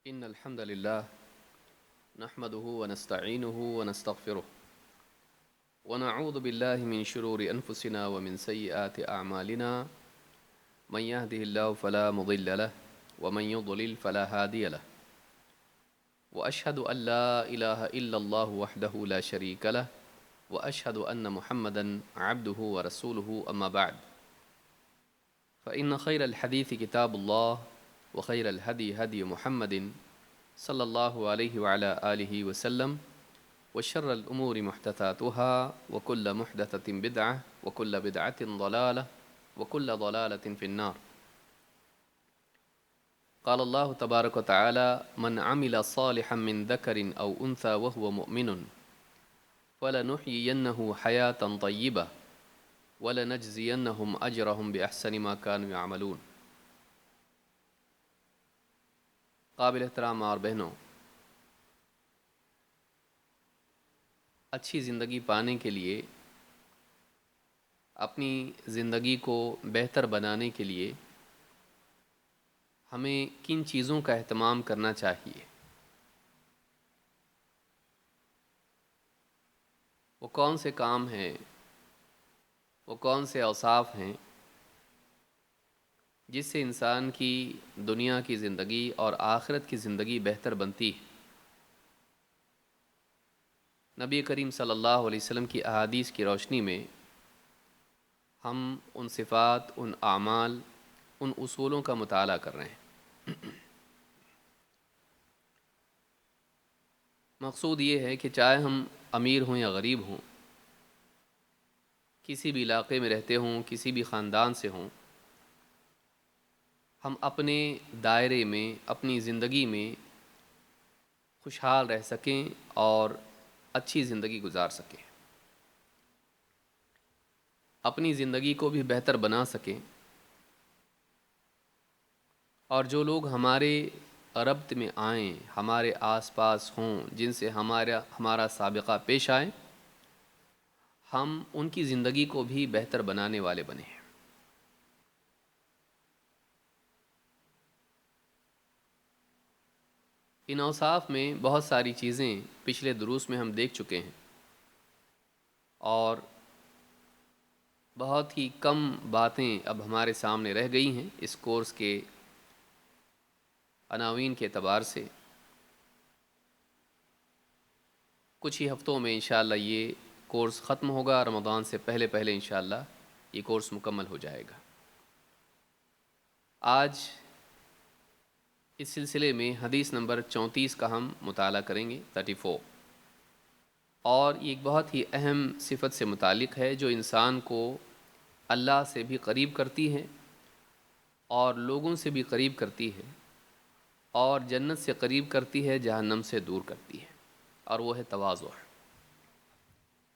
إن الحمد لله نحمده ونستعينه ونستغفره ونعوذ بالله من شرور أنفسنا ومن سيئات أعمالنا من يهده الله فلا مضل له ومن يضلل فلا هادي له وأشهد أن لا إله إلا الله وحده لا شريك له وأشهد أن محمدا عبده ورسوله أما بعد فإن خير الحديث كتاب الله وخير الهدي هدي محمد صلى الله عليه وعلى آله وسلم وشر الأمور محدثاتها وكل محدثة بدعة وكل بدعة ضلالة وكل ضلالة في النار. قال الله تبارك وتعالى: من عمل صالحا من ذكر أو أنثى وهو مؤمن فلنحيينه حياة طيبة وَلَنَجْزِيَنَّهُمْ أَجْرَهُمْ بِأَحْسَنِ مَا كَانُوا يَعْمَلُونَ. قابل احترام ماں اور بہنوں، اچھی زندگی پانے کے لیے، اپنی زندگی کو بہتر بنانے کے لیے ہمیں کن چیزوں کا اہتمام کرنا چاہیے؟ وہ کون سے کام ہیں، وہ کون سے اوصاف ہیں جس سے انسان کی دنیا کی زندگی اور آخرت کی زندگی بہتر بنتی ہے؟ نبی کریم صلی اللہ علیہ وسلم کی احادیث کی روشنی میں ہم ان صفات، ان اعمال، ان اصولوں کا مطالعہ کر رہے ہیں۔ مقصود یہ ہے کہ چاہے ہم امیر ہوں یا غریب ہوں، کسی بھی علاقے میں رہتے ہوں، کسی بھی خاندان سے ہوں، ہم اپنے دائرے میں، اپنی زندگی میں خوشحال رہ سکیں اور اچھی زندگی گزار سکیں، اپنی زندگی کو بھی بہتر بنا سکیں، اور جو لوگ ہمارے ربط میں آئیں، ہمارے آس پاس ہوں، جن سے ہمارا سابقہ پیش آئے، ہم ان کی زندگی کو بھی بہتر بنانے والے بنیں۔ ان اوصاف میں بہت ساری چیزیں پچھلے دروس میں ہم دیکھ چکے ہیں، اور بہت ہی کم باتیں اب ہمارے سامنے رہ گئی ہیں اس کورس کے عناوین کے اعتبار سے۔ کچھ ہی ہفتوں میں انشاءاللہ یہ کورس ختم ہوگا، رمضان سے پہلے پہلے انشاءاللہ یہ کورس مکمل ہو جائے گا۔ آج اس سلسلے میں حدیث نمبر 34 کا ہم مطالعہ کریں گے، 34، اور یہ ایک بہت ہی اہم صفت سے متعلق ہے جو انسان کو اللہ سے بھی قریب کرتی ہے اور لوگوں سے بھی قریب کرتی ہے، اور جنت سے قریب کرتی ہے، جہنم سے دور کرتی ہے، اور وہ ہے تواضع،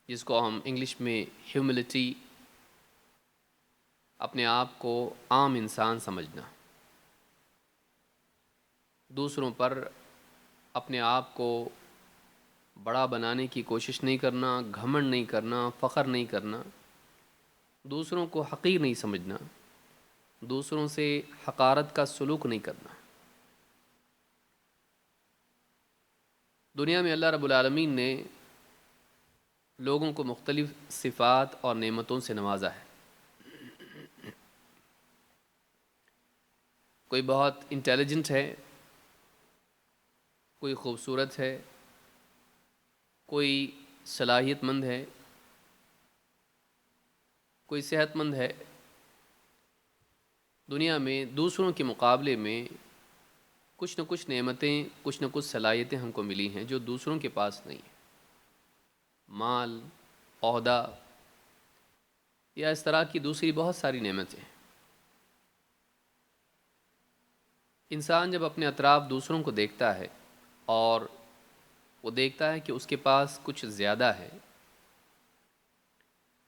جس کو ہم انگلش میں ہیوملٹی، اپنے آپ کو عام انسان سمجھنا، دوسروں پر اپنے آپ کو بڑا بنانے کی کوشش نہیں کرنا، گھمنڈ نہیں کرنا، فخر نہیں کرنا، دوسروں کو حقیر نہیں سمجھنا، دوسروں سے حقارت کا سلوک نہیں کرنا۔ دنیا میں اللہ رب العالمین نے لوگوں کو مختلف صفات اور نعمتوں سے نوازا ہے۔ کوئی بہت انٹیلیجنٹ ہے، کوئی خوبصورت ہے، کوئی صلاحیت مند ہے، کوئی صحت مند ہے۔ دنیا میں دوسروں کے مقابلے میں کچھ نہ کچھ نعمتیں، کچھ نہ کچھ صلاحیتیں ہم کو ملی ہیں جو دوسروں کے پاس نہیں ہیں۔ مال، عہدہ، یا اس طرح کی دوسری بہت ساری نعمتیں۔ انسان جب اپنے اطراف دوسروں کو دیکھتا ہے اور وہ دیکھتا ہے کہ اس کے پاس کچھ زیادہ ہے،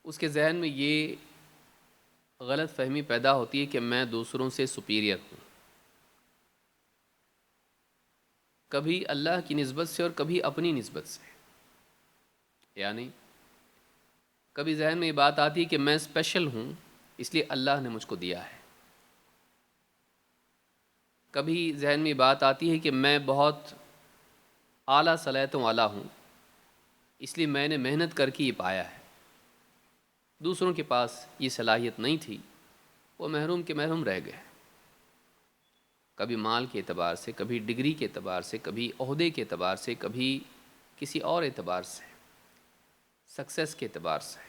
اس کے ذہن میں یہ غلط فہمی پیدا ہوتی ہے کہ میں دوسروں سے سپیریئر ہوں، کبھی اللہ کی نسبت سے اور کبھی اپنی نسبت سے۔ یعنی کبھی ذہن میں یہ بات آتی ہے کہ میں اسپیشل ہوں، اس لیے اللہ نے مجھ کو دیا ہے، کبھی ذہن میں بات آتی ہے کہ میں بہت اعلیٰ صلاحیتوں والا ہوں، اس لیے میں نے محنت کر کے یہ پایا ہے، دوسروں کے پاس یہ صلاحیت نہیں تھی، وہ محروم کے محروم رہ گئے، کبھی مال کے اعتبار سے، کبھی ڈگری کے اعتبار سے، کبھی عہدے کے اعتبار سے، کبھی کسی اور اعتبار سے، سکسیس کے اعتبار سے،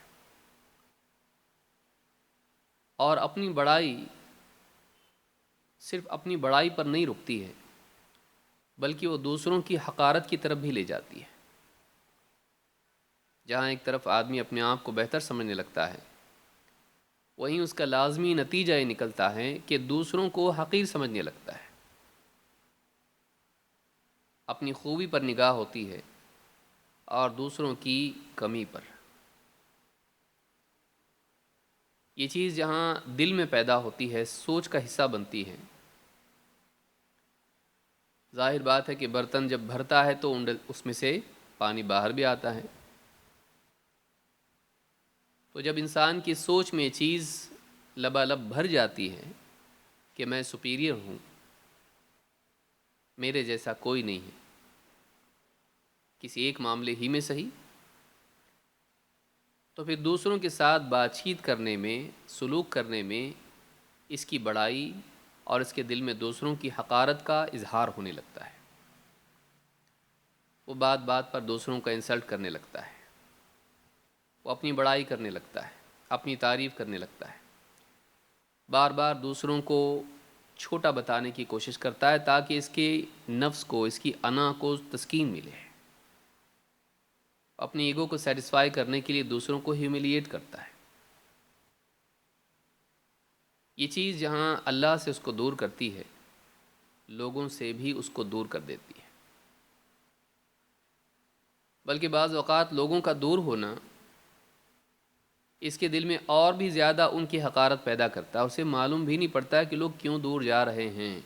اور اپنی بڑائی صرف اپنی بڑائی پر نہیں رکتی ہے، بلکہ وہ دوسروں کی حقارت کی طرف بھی لے جاتی ہے۔ جہاں ایک طرف آدمی اپنے آپ کو بہتر سمجھنے لگتا ہے، وہیں اس کا لازمی نتیجہ یہ نکلتا ہے کہ دوسروں کو حقیر سمجھنے لگتا ہے، اپنی خوبی پر نگاہ ہوتی ہے اور دوسروں کی کمی پر۔ یہ چیز جہاں دل میں پیدا ہوتی ہے، سوچ کا حصہ بنتی ہے، ظاہر بات ہے کہ برتن جب بھرتا ہے تو اس میں سے پانی باہر بھی آتا ہے۔ تو جب انسان کی سوچ میں یہ چیز لبالب بھر جاتی ہے کہ میں سپیریئر ہوں، میرے جیسا کوئی نہیں ہے، کسی ایک معاملے ہی میں صحیح، تو پھر دوسروں کے ساتھ بات چیت کرنے میں، سلوک کرنے میں اس کی بڑائی اور اس کے دل میں دوسروں کی حقارت کا اظہار ہونے لگتا ہے۔ وہ بات بات پر دوسروں کا انسلٹ کرنے لگتا ہے، وہ اپنی بڑائی کرنے لگتا ہے، اپنی تعریف کرنے لگتا ہے، بار بار دوسروں کو چھوٹا بتانے کی کوشش کرتا ہے تاکہ اس کے نفس کو، اس کی انا کو تسکین ملے، اپنی ایگو کو سیٹسفائی کرنے کے لیے دوسروں کو ہیوملیٹ کرتا ہے۔ یہ چیز جہاں اللہ سے اس کو دور کرتی ہے، لوگوں سے بھی اس کو دور کر دیتی ہے، بلکہ بعض اوقات لوگوں کا دور ہونا اس کے دل میں اور بھی زیادہ ان کی حقارت پیدا کرتا ہے، اسے معلوم بھی نہیں پڑتا کہ لوگ کیوں دور جا رہے ہیں۔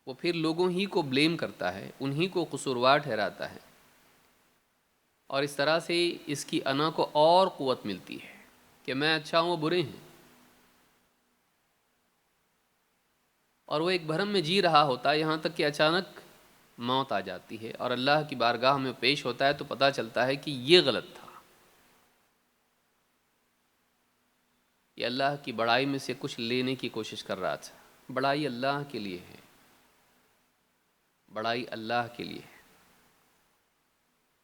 وہ پھر لوگوں ہی کو بلیم کرتا ہے، انہی کو قصوروار ٹھہراتا ہے، اور اس طرح سے اس کی انا کو اور قوت ملتی ہے کہ میں اچھا ہوں وہ برے ہیں، اور وہ ایک بھرم میں جی رہا ہوتا ہے، یہاں تک کہ اچانک موت آ جاتی ہے اور اللہ کی بارگاہ میں پیش ہوتا ہے تو پتہ چلتا ہے کہ یہ غلط تھا، یہ اللہ کی بڑائی میں سے کچھ لینے کی کوشش کر رہا تھا۔ بڑائی اللہ کے لیے ہے، بڑائی اللہ کے لیے ہے۔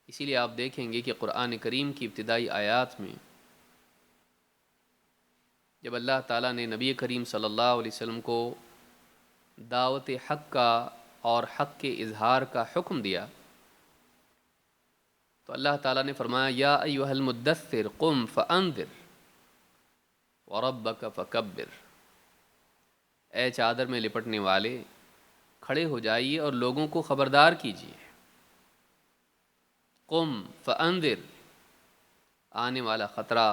اسی لیے آپ دیکھیں گے کہ قرآن کریم کی ابتدائی آیات میں جب اللہ تعالیٰ نے نبی کریم صلی اللہ علیہ وسلم کو دعوت حق کا اور حق کے اظہار کا حکم دیا تو اللہ تعالیٰ نے فرمایا یا ایھا المدثر قم فانذر وربک فکبر، اے چادر میں لپٹنے والے، کھڑے ہو جائیے اور لوگوں کو خبردار کیجیے۔ قم فانذر، آنے والا خطرہ،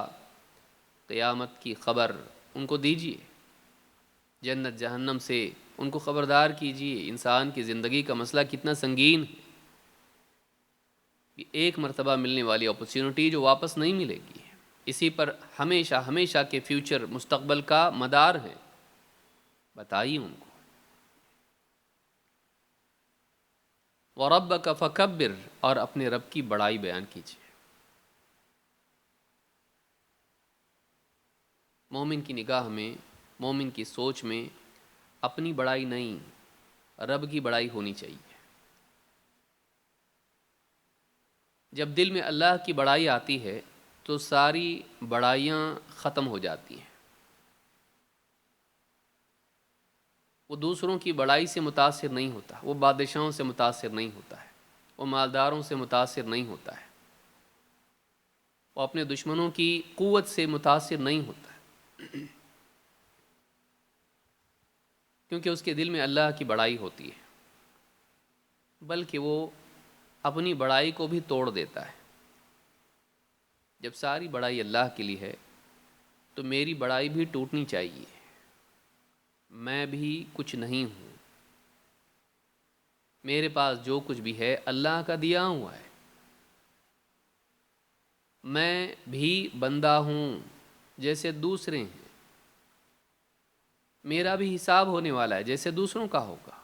قیامت کی خبر ان کو دیجیے، جنت جہنم سے ان کو خبردار کیجیے۔ انسان کی زندگی کا مسئلہ کتنا سنگین ہے، یہ ایک مرتبہ ملنے والی اپرچونٹی جو واپس نہیں ملے گی، اسی پر ہمیشہ ہمیشہ کے فیوچر، مستقبل کا مدار ہے، بتائیے ان کو۔ وَرَبَّكَ فَكَبِّرْ، اور اپنے رب کی بڑائی بیان کیجیے۔ مومن کی نگاہ میں، مومن کی سوچ میں اپنی بڑائی نہیں، رب کی بڑائی ہونی چاہیے۔ جب دل میں اللہ کی بڑائی آتی ہے تو ساری بڑائیاں ختم ہو جاتی ہیں، وہ دوسروں کی بڑائی سے متاثر نہیں ہوتا، وہ بادشاہوں سے متاثر نہیں ہوتا ہے، وہ مالداروں سے متاثر نہیں ہوتا ہے، وہ اپنے دشمنوں کی قوت سے متاثر نہیں ہوتا ہے، کیونکہ اس کے دل میں اللہ کی بڑائی ہوتی ہے، بلکہ وہ اپنی بڑائی کو بھی توڑ دیتا ہے۔ جب ساری بڑائی اللہ کے لیے ہے تو میری بڑائی بھی ٹوٹنی چاہیے، میں بھی کچھ نہیں ہوں، میرے پاس جو کچھ بھی ہے اللہ کا دیا ہوا ہے، میں بھی بندہ ہوں جیسے دوسرے ہیں، میرا بھی حساب ہونے والا ہے جیسے دوسروں کا ہوگا.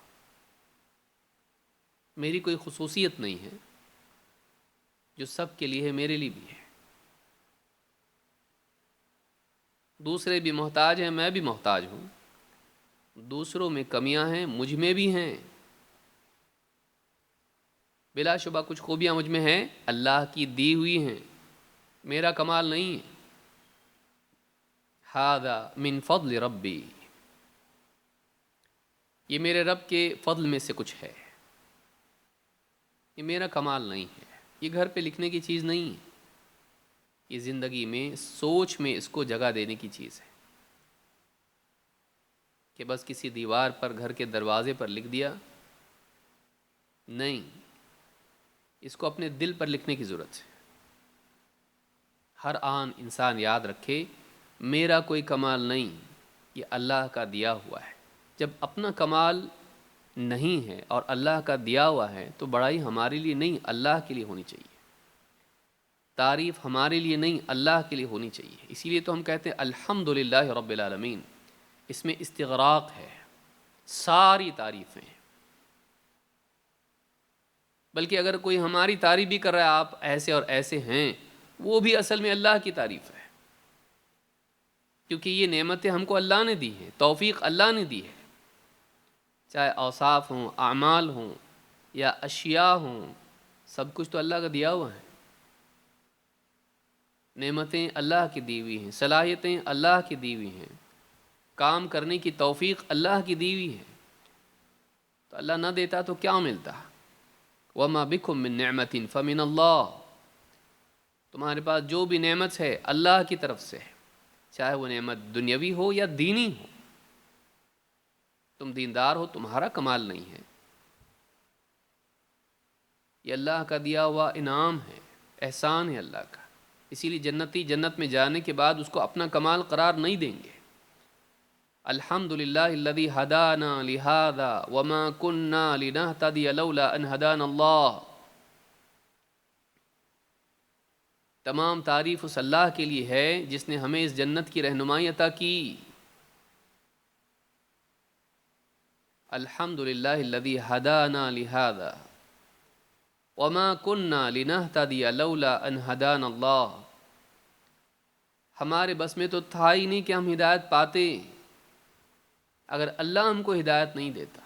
میری کوئی خصوصیت نہیں ہے، جو سب کے لیے ہے میرے لیے بھی ہے. دوسرے بھی محتاج ہیں، میں بھی محتاج ہوں. دوسروں میں کمیاں ہیں، مجھ میں بھی ہیں. بلا شبہ کچھ خوبیاں مجھ میں ہیں، اللہ کی دی ہوئی ہیں، میرا کمال نہیں ہے. ھذا من فضل ربی، یہ میرے رب کے فضل میں سے کچھ ہے، یہ میرا کمال نہیں ہے. یہ گھر پہ لکھنے کی چیز نہیں ہے، یہ زندگی میں سوچ میں اس کو جگہ دینے کی چیز ہے. کہ بس کسی دیوار پر گھر کے دروازے پر لکھ دیا، نہیں، اس کو اپنے دل پر لکھنے کی ضرورت ہے. ہر آن انسان یاد رکھے میرا کوئی کمال نہیں، یہ اللہ کا دیا ہوا ہے. جب اپنا کمال نہیں ہے اور اللہ کا دیا ہوا ہے تو بڑائی ہمارے لیے نہیں، اللہ کے لیے ہونی چاہیے. تعریف ہمارے لیے نہیں، اللہ کے لیے ہونی چاہیے. اسی لیے تو ہم کہتے ہیں الحمدللہ رب العالمین. اس میں استغراق ہے، ساری تعریفیں. بلکہ اگر کوئی ہماری تعریف بھی کر رہا ہے، آپ ایسے اور ایسے ہیں، وہ بھی اصل میں اللہ کی تعریف ہے. کیونکہ یہ نعمتیں ہم کو اللہ نے دی ہیں، توفیق اللہ نے دی ہے. چاہے اوصاف ہوں، اعمال ہوں یا اشیاء ہوں، سب کچھ تو اللہ کا دیا ہوا ہے. نعمتیں اللہ کی دی ہوئی ہیں، صلاحیتیں اللہ کی دی ہوئی ہیں، کام کرنے کی توفیق اللہ کی دی ہوئی ہے. تو اللہ نہ دیتا تو کیا ملتا؟ وما بکم من نعمت فمن اللہ. تمہارے پاس جو بھی نعمت ہے اللہ کی طرف سے ہے، چاہے وہ نعمت دنیاوی ہو یا دینی ہو. تم دیندار ہو، تمہارا کمال نہیں ہے، یہ اللہ کا دیا ہوا انعام ہے، احسان ہے اللہ کا. اسی لیے جنتی جنت میں جانے کے بعد اس کو اپنا کمال قرار نہیں دیں گے. الحمدللہ الذی ہدانا لہذا وما کننا لنہتدی لولا ان ہدانا اللہ. تمام تعریف اس اللہ کے لیے ہے جس نے ہمیں اس جنت کی رہنمائی عطا کی. الحمدللہ الذی ہدانا لہذا وما کننا لنہتدی لولا ان ہدانا اللہ. ہمارے بس میں تو تھا ہی نہیں کہ ہم ہدایت پاتے اگر اللہ ہم کو ہدایت نہیں دیتا.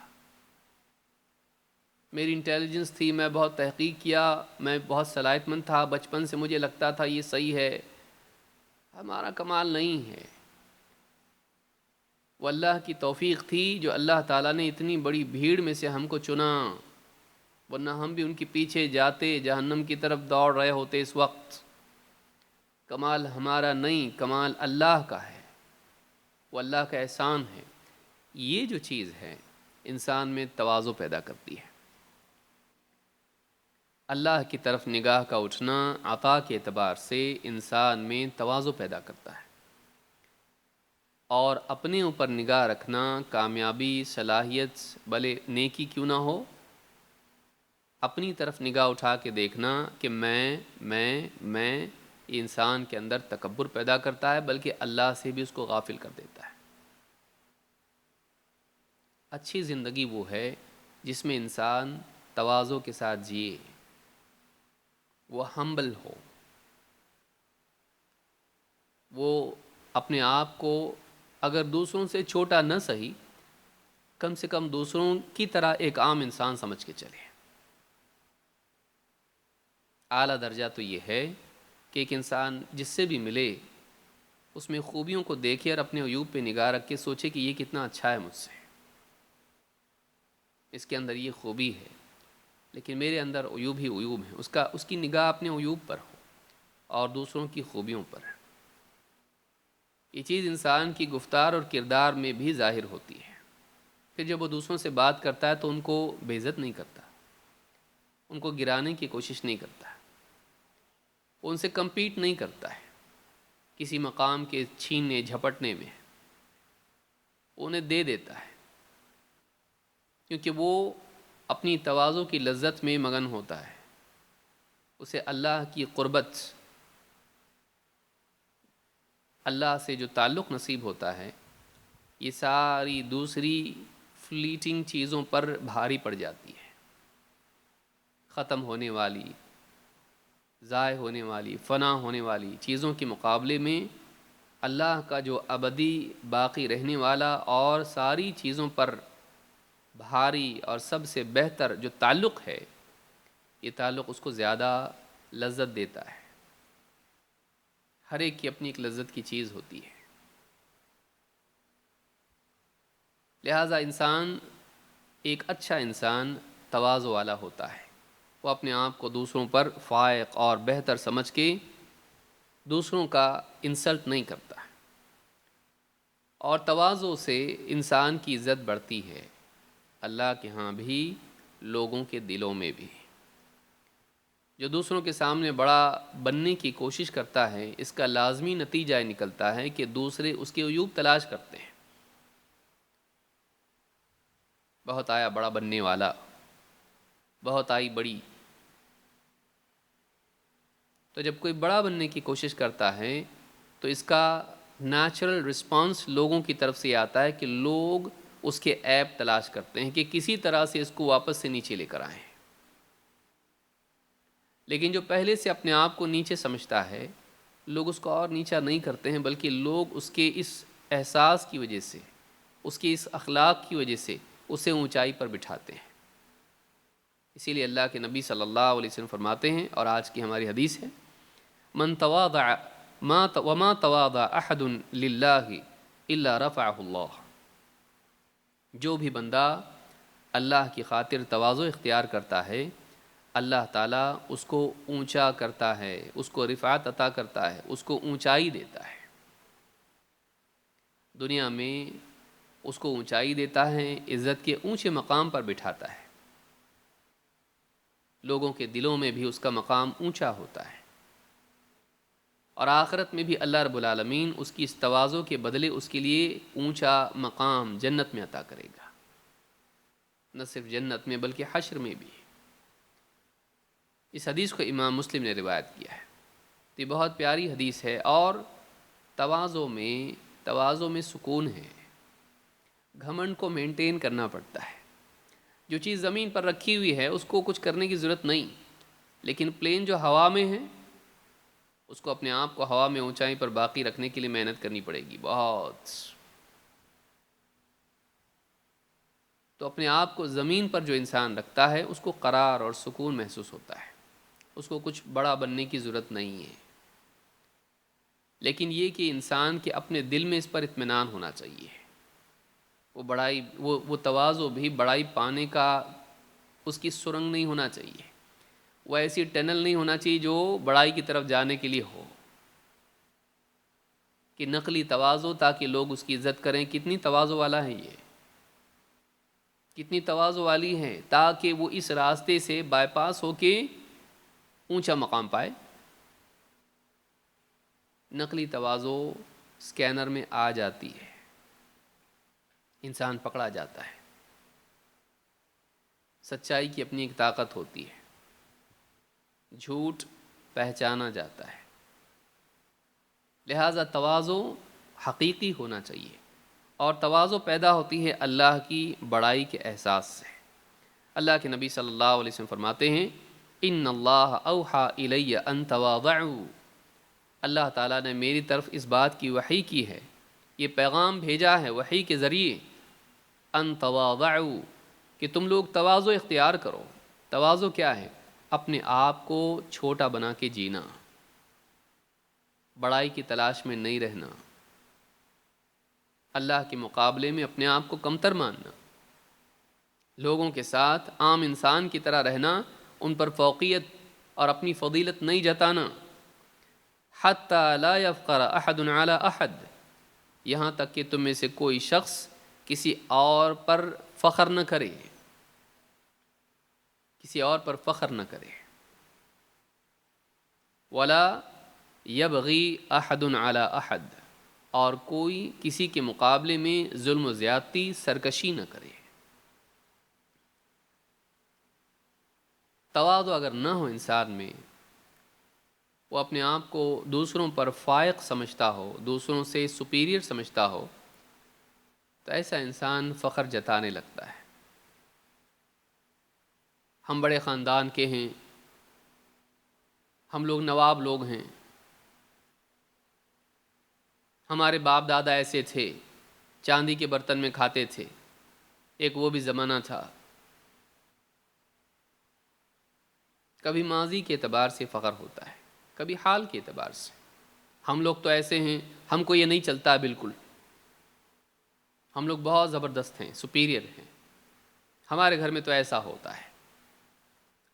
میری انٹیلیجنس تھی، میں بہت تحقیق کیا، میں بہت صلاحیت مند تھا، بچپن سے مجھے لگتا تھا یہ صحیح ہے. ہمارا کمال نہیں ہے، وہ اللہ کی توفیق تھی جو اللہ تعالیٰ نے اتنی بڑی بھیڑ میں سے ہم کو چنا، ورنہ ہم بھی ان کے پیچھے جاتے جہنم کی طرف دوڑ رہے ہوتے اس وقت. کمال ہمارا نہیں، کمال اللہ کا ہے، وہ اللہ کا احسان ہے. یہ جو چیز ہے انسان میں تواضع پیدا کرتی ہے. اللہ کی طرف نگاہ کا اٹھنا عطا کے اعتبار سے انسان میں تواضع پیدا کرتا ہے. اور اپنے اوپر نگاہ رکھنا، کامیابی، صلاحیت، بھلے نیکی کیوں نہ ہو، اپنی طرف نگاہ اٹھا کے دیکھنا کہ میں یہ انسان کے اندر تکبر پیدا کرتا ہے، بلکہ اللہ سے بھی اس کو غافل کر دیتا ہے. اچھی زندگی وہ ہے جس میں انسان تواضع کے ساتھ جیے، وہ ہمبل ہو، وہ اپنے آپ کو اگر دوسروں سے چھوٹا نہ سہی، کم سے کم دوسروں کی طرح ایک عام انسان سمجھ کے چلے. اعلیٰ درجہ تو یہ ہے کہ ایک انسان جس سے بھی ملے اس میں خوبیوں کو دیکھے اور اپنے عیوب پہ نگاہ رکھ کے سوچے کہ یہ کتنا اچھا ہے مجھ سے، اس کے اندر یہ خوبی ہے، لیکن میرے اندر عیوب ہی عیوب ہیں. اس کی نگاہ اپنے عیوب پر ہو اور دوسروں کی خوبیوں پر. یہ چیز انسان کی گفتار اور کردار میں بھی ظاہر ہوتی ہے. پھر جب وہ دوسروں سے بات کرتا ہے تو ان کو بے عزت نہیں کرتا، ان کو گرانے کی کوشش نہیں کرتا، وہ ان سے کمپیٹ نہیں کرتا ہے کسی مقام کے چھیننے جھپٹنے میں، انہیں دے دیتا ہے، کیونکہ وہ اپنی تواضع کی لذت میں مگن ہوتا ہے. اسے اللہ کی قربت، اللہ سے جو تعلق نصیب ہوتا ہے، یہ ساری دوسری فلیٹنگ چیزوں پر بھاری پڑ جاتی ہے، ختم ہونے والی، ضائع ہونے والی، فنا ہونے والی چیزوں کے مقابلے میں اللہ کا جو ابدی باقی رہنے والا اور ساری چیزوں پر بھاری اور سب سے بہتر جو تعلق ہے، یہ تعلق اس کو زیادہ لذت دیتا ہے۔ ہر ایک کی اپنی ایک لذت کی چیز ہوتی ہے، لہٰذا انسان، ایک اچھا انسان تواضع والا ہوتا ہے، وہ اپنے آپ کو دوسروں پر فائق اور بہتر سمجھ کے دوسروں کا انسلٹ نہیں کرتا، اور تواضع سے انسان کی عزت بڑھتی ہے، اللہ کے ہاں بھی، لوگوں کے دلوں میں بھی۔ جو دوسروں کے سامنے بڑا بننے کی کوشش کرتا ہے، اس کا لازمی نتیجہ یہ نکلتا ہے کہ دوسرے اس کے عیوب تلاش کرتے ہیں۔ بہت آیا بڑا بننے والا، بہت آئی بڑی۔ تو جب کوئی بڑا بننے کی کوشش کرتا ہے تو اس کا نیچرل رسپانس لوگوں کی طرف سے یہ آتا ہے کہ لوگ اس کے عیب تلاش کرتے ہیں کہ کسی طرح سے اس کو واپس سے نیچے لے کر آئیں۔ لیکن جو پہلے سے اپنے آپ کو نیچے سمجھتا ہے، لوگ اس کو اور نیچا نہیں کرتے ہیں، بلکہ لوگ اس کے اس احساس کی وجہ سے، اس کی اس اخلاق کی وجہ سے اسے اونچائی پر بٹھاتے ہیں۔ اسی لیے اللہ کے نبی صلی اللہ علیہ وسلم فرماتے ہیں، اور آج کی ہماری حدیث ہے، من تواضع وما تواضع احد للہ الا رفعہ اللہ، جو بھی بندہ اللہ کی خاطر تواضع اختیار کرتا ہے، اللہ تعالیٰ اس کو اونچا کرتا ہے، اس کو رفعت عطا کرتا ہے، اس کو اونچائی دیتا ہے، دنیا میں اس کو اونچائی دیتا ہے، عزت کے اونچے مقام پر بٹھاتا ہے، لوگوں کے دلوں میں بھی اس کا مقام اونچا ہوتا ہے، اور آخرت میں بھی اللہ رب العالمین اس کی اس تواضع کے بدلے اس کے لیے اونچا مقام جنت میں عطا کرے گا، نہ صرف جنت میں بلکہ حشر میں بھی۔ اس حدیث کو امام مسلم نے روایت کیا ہے، تو یہ بہت پیاری حدیث ہے، اور تواضع میں سکون ہے۔ گھمنڈ کو مینٹین کرنا پڑتا ہے، جو چیز زمین پر رکھی ہوئی ہے اس کو کچھ کرنے کی ضرورت نہیں، لیکن پلین جو ہوا میں ہے اس کو اپنے آپ کو ہوا میں اونچائی پر باقی رکھنے کے لیے محنت کرنی پڑے گی بہت۔ تو اپنے آپ کو زمین پر جو انسان رکھتا ہے اس کو قرار اور سکون محسوس ہوتا ہے، اس کو کچھ بڑا بننے کی ضرورت نہیں ہے، لیکن یہ کہ انسان کے اپنے دل میں اس پر اطمینان ہونا چاہیے۔ وہ تواضع بھی بڑائی پانے کا اس کی سرنگ نہیں ہونا چاہیے، وہ ایسی ٹنل نہیں ہونا چاہیے جو بڑائی کی طرف جانے کے لیے ہو، کہ نقلی تواضع تاکہ لوگ اس کی عزت کریں۔ کتنی تواضع والا ہے یہ، کتنی تواضع والی ہے، تاکہ وہ اس راستے سے بائی پاس ہو کے اونچا مقام پائے۔ نقلی تواضع سکینر میں آ جاتی ہے، انسان پکڑا جاتا ہے۔ سچائی کی اپنی ایک طاقت ہوتی ہے، جھوٹ پہچانا جاتا ہے، لہذا تواضع حقیقی ہونا چاہیے، اور تواضع پیدا ہوتی ہے اللہ کی بڑائی کے احساس سے۔ اللہ کے نبی صلی اللہ علیہ وسلم فرماتے ہیں، ان اللہ اوحی الی ان تواضعوا، اللہ تعالیٰ نے میری طرف اس بات کی وحی کی ہے، یہ پیغام بھیجا ہے وحی کے ذریعے، ان تواضعوا، کہ تم لوگ تواضع اختیار کرو۔ تواضع کیا ہے؟ اپنے آپ کو چھوٹا بنا کے جینا، بڑائی کی تلاش میں نہیں رہنا، اللہ کے مقابلے میں اپنے آپ کو کمتر ماننا، لوگوں کے ساتھ عام انسان کی طرح رہنا، ان پر فوقیت اور اپنی فضیلت نہیں جتانا، حتی لا یفخر احد علی احد، یہاں تک کہ تم میں سے کوئی شخص کسی اور پر فخر نہ کرے، کسی اور پر فخر نہ کرے، ولا یبغی احد علی احد، اور کوئی کسی کے مقابلے میں ظلم و زیادتی، سرکشی نہ کرے۔ تواضع اگر نہ ہو انسان میں، وہ اپنے آپ کو دوسروں پر فائق سمجھتا ہو، دوسروں سے سپیریئر سمجھتا ہو، تو ایسا انسان فخر جتانے لگتا ہے. ہم بڑے خاندان کے ہیں، ہم لوگ نواب لوگ ہیں، ہمارے باپ دادا ایسے تھے، چاندی کے برتن میں کھاتے تھے، ایک وہ بھی زمانہ تھا. کبھی ماضی کے اعتبار سے فخر ہوتا ہے، کبھی حال کے اعتبار سے. ہم لوگ تو ایسے ہیں، ہم کو یہ نہیں چلتا بالکل، ہم لوگ بہت زبردست ہیں، سپیریئر ہیں، ہمارے گھر میں تو ایسا ہوتا ہے.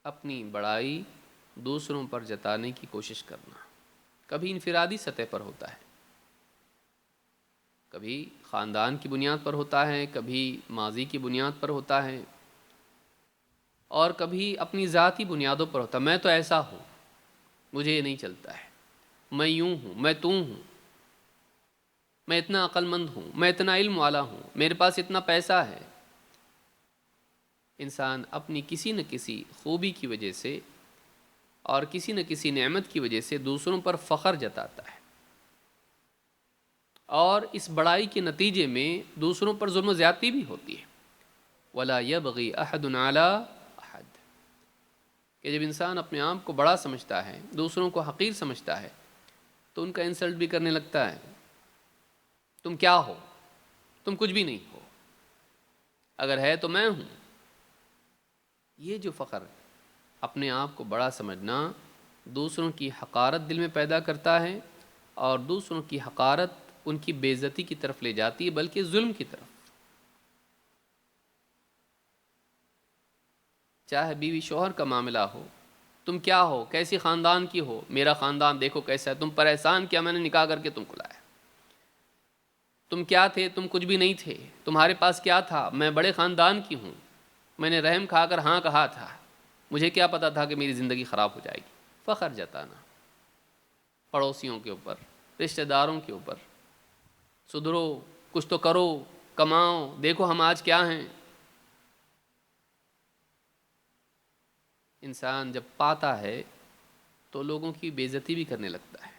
اپنی بڑائی دوسروں پر جتانے کی کوشش کرنا کبھی انفرادی سطح پر ہوتا ہے، کبھی خاندان کی بنیاد پر ہوتا ہے، کبھی ماضی کی بنیاد پر ہوتا ہے، اور کبھی اپنی ذاتی بنیادوں پر ہوتا ہے. میں تو ایسا ہوں، مجھے یہ نہیں چلتا ہے، میں یوں ہوں، میں تو ہوں، میں اتنا عقل مند ہوں، میں اتنا علم والا ہوں، میرے پاس اتنا پیسہ ہے. انسان اپنی کسی نہ کسی خوبی کی وجہ سے اور کسی نہ کسی نعمت کی وجہ سے دوسروں پر فخر جتاتا ہے، اور اس بڑائی کے نتیجے میں دوسروں پر ظلم و زیادتی بھی ہوتی ہے. وَلَا يَبْغِي أَحَدٌ عَلَىٰ أَحَدٍ، کہ جب انسان اپنے آپ کو بڑا سمجھتا ہے، دوسروں کو حقیر سمجھتا ہے، تو ان کا انسلٹ بھی کرنے لگتا ہے. تم کیا ہو؟ تم کچھ بھی نہیں ہو، اگر ہے تو میں ہوں. یہ جو فخر، اپنے آپ کو بڑا سمجھنا، دوسروں کی حقارت دل میں پیدا کرتا ہے، اور دوسروں کی حقارت ان کی بے عزتی کی طرف لے جاتی ہے، بلکہ ظلم کی طرف. چاہے بیوی شوہر کا معاملہ ہو، تم کیا ہو، کیسی خاندان کی ہو، میرا خاندان دیکھو کیسا ہے، تم پر احسان کیا میں نے نکاح کر کے تم کو لایا. تم کیا تھے؟ تم کچھ بھی نہیں تھے. تمہارے پاس کیا تھا؟ میں بڑے خاندان کی ہوں، میں نے رحم کھا کر ہاں کہا تھا، مجھے کیا پتا تھا کہ میری زندگی خراب ہو جائے گی. فخر جتانا پڑوسیوں کے اوپر، رشتہ داروں کے اوپر. سدھرو، کچھ تو کرو، کماؤ، دیکھو ہم آج کیا ہیں. انسان جب پاتا ہے تو لوگوں کی بے عزتی بھی کرنے لگتا ہے.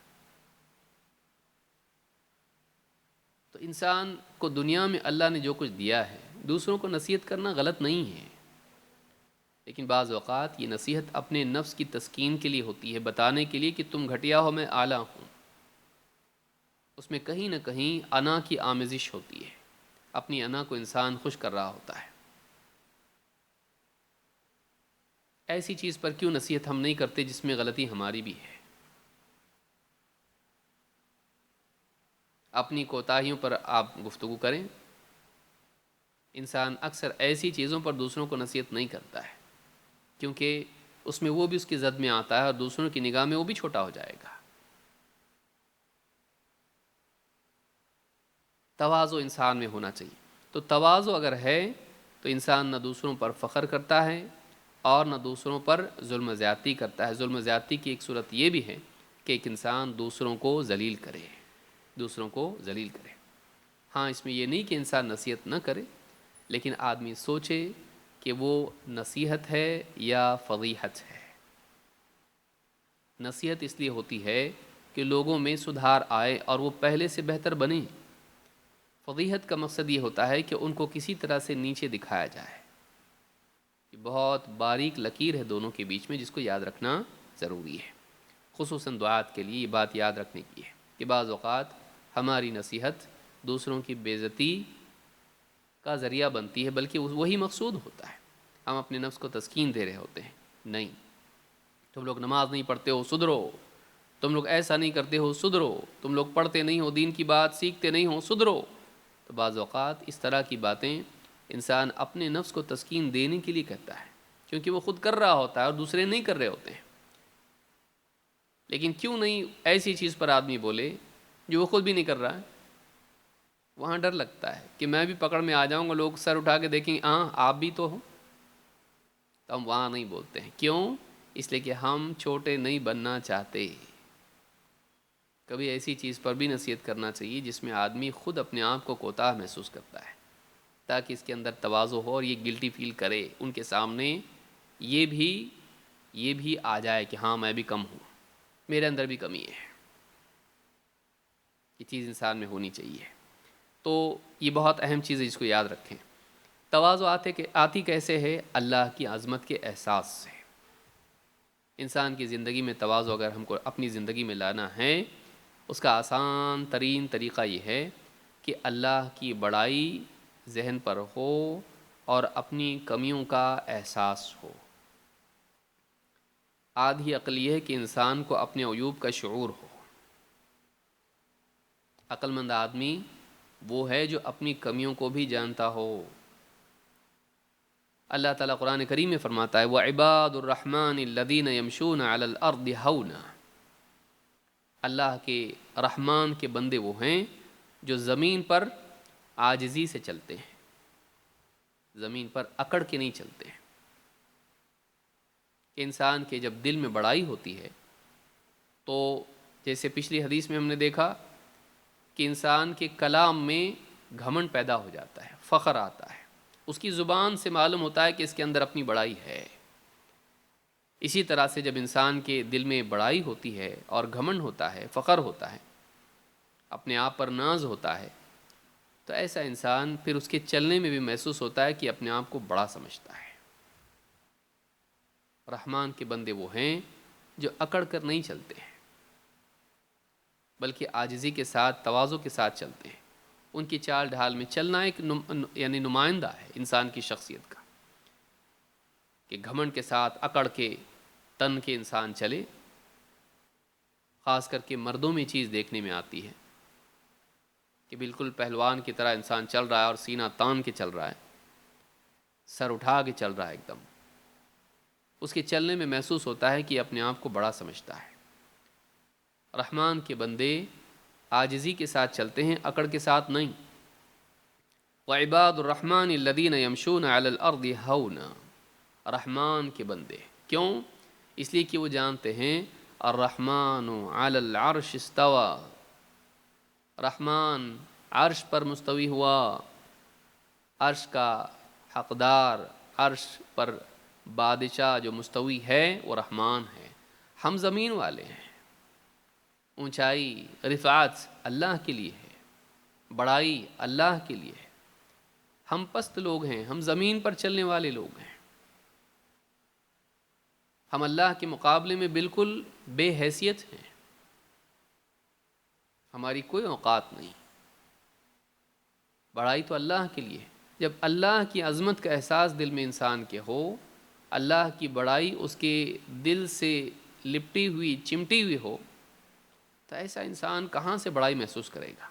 تو انسان کو دنیا میں اللہ نے جو کچھ دیا ہے، دوسروں کو نصیحت کرنا غلط نہیں ہے، لیکن بعض اوقات یہ نصیحت اپنے نفس کی تسکین کے لیے ہوتی ہے، بتانے کے لیے کہ تم گھٹیا ہو، میں اعلیٰ ہوں. اس میں کہیں نہ کہیں انا کی آمیزش ہوتی ہے، اپنی انا کو انسان خوش کر رہا ہوتا ہے. ایسی چیز پر کیوں نصیحت ہم نہیں کرتے جس میں غلطی ہماری بھی ہے؟ اپنی کوتاہیوں پر آپ گفتگو کریں. انسان اکثر ایسی چیزوں پر دوسروں کو نصیحت نہیں کرتا ہے، کیونکہ اس میں وہ بھی اس کی زد میں آتا ہے، اور دوسروں کی نگاہ میں وہ بھی چھوٹا ہو جائے گا. تواضع انسان میں ہونا چاہیے. تو تواضع اگر ہے تو انسان نہ دوسروں پر فخر کرتا ہے اور نہ دوسروں پر ظلم و زیادتی کرتا ہے. ظلم و زیادتی کی ایک صورت یہ بھی ہے کہ ایک انسان دوسروں کو ذلیل کرے، دوسروں کو ذلیل کرے. ہاں، اس میں یہ نہیں کہ انسان نصیحت نہ کرے، لیکن آدمی سوچے کہ وہ نصیحت ہے یا فضیحت ہے. نصیحت اس لیے ہوتی ہے کہ لوگوں میں سدھار آئے اور وہ پہلے سے بہتر بنیں. فضیحت کا مقصد یہ ہوتا ہے کہ ان کو کسی طرح سے نیچے دکھایا جائے. یہ بہت باریک لکیر ہے دونوں کے بیچ میں، جس کو یاد رکھنا ضروری ہے. خصوصاً دعات کے لیے یہ بات یاد رکھنے کی ہے کہ بعض اوقات ہماری نصیحت دوسروں کی بے عزتی کا ذریعہ بنتی ہے، بلکہ وہی مقصود ہوتا ہے. ہم اپنے نفس کو تسکین دے رہے ہوتے ہیں. نہیں، تم لوگ نماز نہیں پڑھتے ہو، سدھرو. تم لوگ ایسا نہیں کرتے ہو، سدھرو. تم لوگ پڑھتے نہیں ہو، دین کی بات سیکھتے نہیں ہو، سدھرو. تو بعض اوقات اس طرح کی باتیں انسان اپنے نفس کو تسکین دینے کے لیے کہتا ہے، کیونکہ وہ خود کر رہا ہوتا ہے اور دوسرے نہیں کر رہے ہوتے ہیں. لیکن کیوں نہیں ایسی چیز پر آدمی بولے جو وہ خود بھی نہیں کر رہا ہے؟ وہاں ڈر لگتا ہے کہ میں بھی پکڑ میں آ جاؤں گا، لوگ سر اٹھا کے دیکھیں ہاں آپ بھی تو ہو. تو ہم وہاں نہیں بولتے ہیں. کیوں؟ اس لیے کہ ہم چھوٹے نہیں بننا چاہتے. کبھی ایسی چیز پر بھی نصیحت کرنا چاہیے جس میں آدمی خود اپنے آپ کو کوتاہ محسوس کرتا ہے، تاکہ اس کے اندر تواضع ہو اور یہ گلٹی فیل کرے ان کے سامنے. یہ بھی آ جائے کہ ہاں میں بھی کم ہوں، میرے اندر بھی کمی ہے. یہ چیز انسان میں ہونی چاہیے. تو یہ بہت اہم چیز ہے، اس کو یاد رکھیں۔ تواضع آتی کیسے ہے؟ اللہ کی عظمت کے احساس سے۔ انسان کی زندگی میں تواضع اگر ہم کو اپنی زندگی میں لانا ہے، اس کا آسان ترین طریقہ یہ ہے کہ اللہ کی بڑائی ذہن پر ہو اور اپنی کمیوں کا احساس ہو۔ آدھی عقل یہ ہے کہ انسان کو اپنے عیوب کا شعور ہو۔ عقل مند آدمی وہ ہے جو اپنی کمیوں کو بھی جانتا ہو۔ اللہ تعالیٰ قرآن کریم میں فرماتا ہے وَعِبَادُ الرَّحْمَنِ الَّذِينَ يَمْشُونَ عَلَى الْأَرْضِ هَوْنًا۔ اللہ کے رحمان کے بندے وہ ہیں جو زمین پر عاجزی سے چلتے ہیں، زمین پر اکڑ کے نہیں چلتے ہیں۔ کہ انسان کے جب دل میں بڑائی ہوتی ہے تو جیسے پچھلی حدیث میں ہم نے دیکھا کہ انسان کے کلام میں گھمنڈ پیدا ہو جاتا ہے، فخر آتا ہے، اس کی زبان سے معلوم ہوتا ہے کہ اس کے اندر اپنی بڑائی ہے۔ اسی طرح سے جب انسان کے دل میں بڑائی ہوتی ہے اور گھمنڈ ہوتا ہے، فخر ہوتا ہے، اپنے آپ پر ناز ہوتا ہے، تو ایسا انسان پھر اس کے چلنے میں بھی محسوس ہوتا ہے کہ اپنے آپ کو بڑا سمجھتا ہے۔ رحمان کے بندے وہ ہیں جو اکڑ کر نہیں چلتے ہیں، بلکہ عاجزی کے ساتھ، تواضع کے ساتھ چلتے ہیں۔ ان کی چال ڈھال میں چلنا ایک یعنی نمائندہ ہے انسان کی شخصیت کا، کہ گھمنڈ کے ساتھ اکڑ کے تن کے انسان چلے۔ خاص کر کے مردوں میں چیز دیکھنے میں آتی ہے کہ بالکل پہلوان کی طرح انسان چل رہا ہے اور سینہ تان کے چل رہا ہے، سر اٹھا کے چل رہا ہے ایک دم۔ اس کے چلنے میں محسوس ہوتا ہے کہ اپنے آپ کو بڑا سمجھتا ہے۔ رحمان کے بندے عاجزی کے ساتھ چلتے ہیں، اکڑ کے ساتھ نہیں۔ وَعِبَادُ الرَّحْمَنِ الَّذِينَ يَمْشُونَ عَلَى الْأَرْضِ هَوْنًا۔ رحمان کے بندے کیوں؟ اس لیے کہ وہ جانتے ہیں الرحمن علی العرش استوى، رحمان عرش پر مستوی ہوا۔ عرش کا حقدار، عرش پر بادشاہ جو مستوی ہے وہ رحمان ہے۔ ہم زمین والے ہیں، اونچائی رفعت اللہ کے لیے ہے، بڑائی اللہ کے لیے ہے۔ ہم پست لوگ ہیں، ہم زمین پر چلنے والے لوگ ہیں۔ ہم اللہ کے مقابلے میں بالکل بے حیثیت ہیں، ہماری کوئی اوقات نہیں۔ بڑائی تو اللہ کے لیے ہے۔ جب اللہ کی عظمت کا احساس دل میں انسان کے ہو، اللہ کی بڑائی اس کے دل سے لپٹی ہوئی، چمٹی ہوئی ہو، تو ایسا انسان کہاں سے بڑائی محسوس کرے گا؟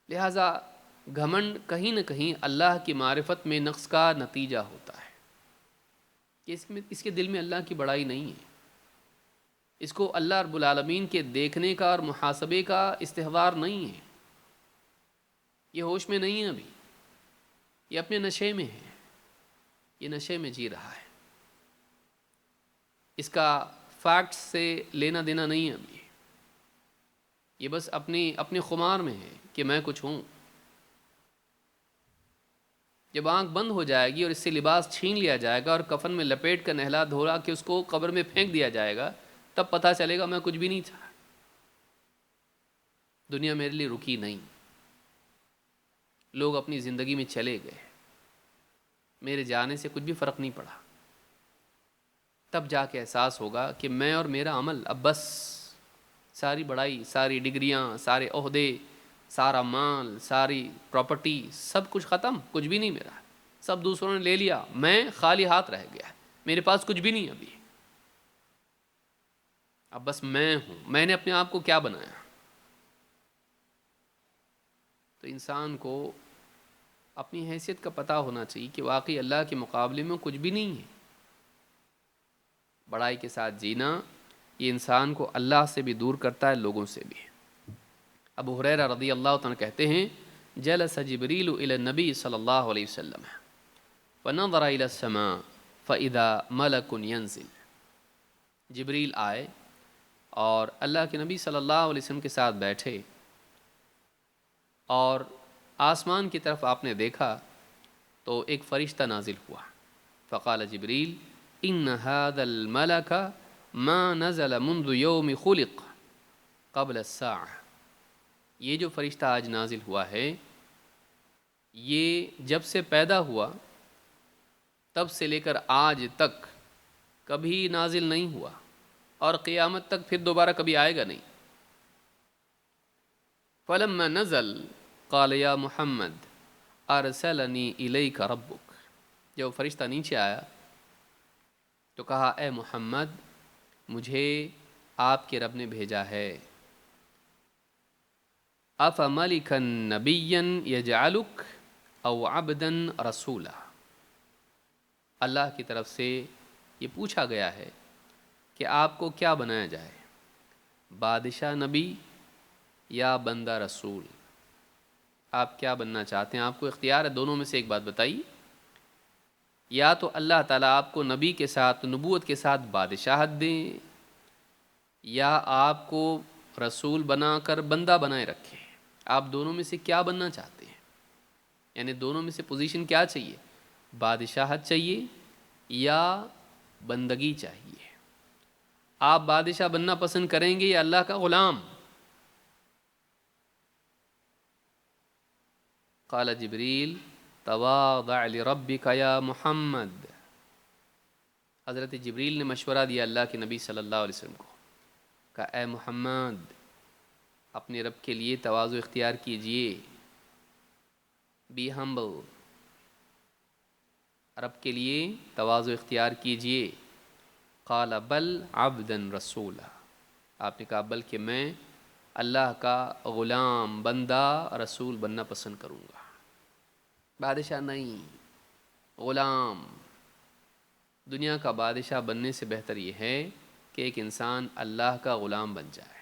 لہٰذا گھمنڈ کہیں نہ کہیں اللہ کی معرفت میں نقص کا نتیجہ ہوتا ہے کہ اس کے دل میں اللہ کی بڑائی نہیں ہے۔ اس کو اللہ رب العالمین کے دیکھنے کا اور محاسبے کا استحضار نہیں ہے۔ یہ ہوش میں نہیں ہے، ابھی یہ اپنے نشے میں ہے، یہ نشے میں جی رہا ہے۔ اس کا فیکٹس سے لینا دینا نہیں ہے ابھی، یہ بس اپنے خمار میں ہے کہ میں کچھ ہوں۔ جب آنکھ بند ہو جائے گی اور اس سے لباس چھین لیا جائے گا اور کفن میں لپیٹ کر نہلا دھولا کے اس کو قبر میں پھینک دیا جائے گا، تب پتہ چلے گا میں کچھ بھی نہیں تھا، دنیا میرے لیے رکی نہیں، لوگ اپنی زندگی میں چلے گئے، میرے جانے سے کچھ بھی فرق نہیں پڑا۔ تب جا کے احساس ہوگا کہ میں اور میرا عمل اب بس، ساری بڑائی، ساری ڈگریاں، سارے عہدے، سارا مال، ساری پراپرٹی، سب کچھ ختم، کچھ بھی نہیں میرا، سب دوسروں نے لے لیا، میں خالی ہاتھ رہ گیا، میرے پاس کچھ بھی نہیں ابھی، اب بس میں ہوں، میں نے اپنے آپ کو کیا بنایا۔ تو انسان کو اپنی حیثیت کا پتہ ہونا چاہیے کہ واقعی اللہ کے مقابلے میں کچھ بھی نہیں ہے۔ بڑائی کے ساتھ جینا یہ انسان کو اللہ سے بھی دور کرتا ہے، لوگوں سے بھی۔ ابو ہریرہ رضی اللہ عنہ کہتے ہیں جلس جبریل الی النبی صلی اللہ علیہ وسلم فنظر الی السماء فاذا ملک ینزل۔ جبریل آئے اور اللہ کے نبی صلی اللہ علیہ وسلم کے ساتھ بیٹھے اور آسمان کی طرف آپ نے دیکھا تو ایک فرشتہ نازل ہوا۔ فقال جبریل ان هذا الملک ما نزل منذ یوم خلق قبل الساعة۔ یہ جو فرشتہ آج نازل ہوا ہے یہ جب سے پیدا ہوا تب سے لے کر آج تک کبھی نازل نہیں ہوا اور قیامت تک پھر دوبارہ کبھی آئے گا نہیں۔ فلما نزل قال یا محمد ارسلنی الیک ربک، جب فرشتہ نیچے آیا تو کہا اے محمد مجھے آپ کے رب نے بھیجا ہے۔ افملکا نبیا یجعلک او عبدا رسولا، اللہ کی طرف سے یہ پوچھا گیا ہے کہ آپ کو کیا بنایا جائے، بادشاہ نبی یا بندہ رسول؟ آپ کیا بننا چاہتے ہیں؟ آپ کو اختیار ہے، دونوں میں سے ایک بات بتائیے۔ یا تو اللہ تعالیٰ آپ کو نبی کے ساتھ نبوت کے ساتھ بادشاہت دیں، یا آپ کو رسول بنا کر بندہ بنائے رکھیں۔ آپ دونوں میں سے کیا بننا چاہتے ہیں؟ یعنی دونوں میں سے پوزیشن کیا چاہیے؟ بادشاہت چاہیے یا بندگی چاہیے؟ آپ بادشاہ بننا پسند کریں گے یا اللہ کا غلام؟ قال جبریل تواضع لربک یا محمد، حضرت جبریل نے مشورہ دیا اللہ کے نبی صلی اللہ علیہ وسلم کو، کہا اے محمد اپنے رب کے لیے تواضع اختیار کیجئے، بی ہمبل، رب کے لیے تواضع اختیار کیجئے۔ قال بل عبدا رسولا، آپ نے کہا بلکہ میں اللہ کا غلام، بندہ، رسول بننا پسند کروں گا، بادشاہ نہیں، غلام۔ دنیا کا بادشاہ بننے سے بہتر یہ ہے کہ ایک انسان اللہ کا غلام بن جائے۔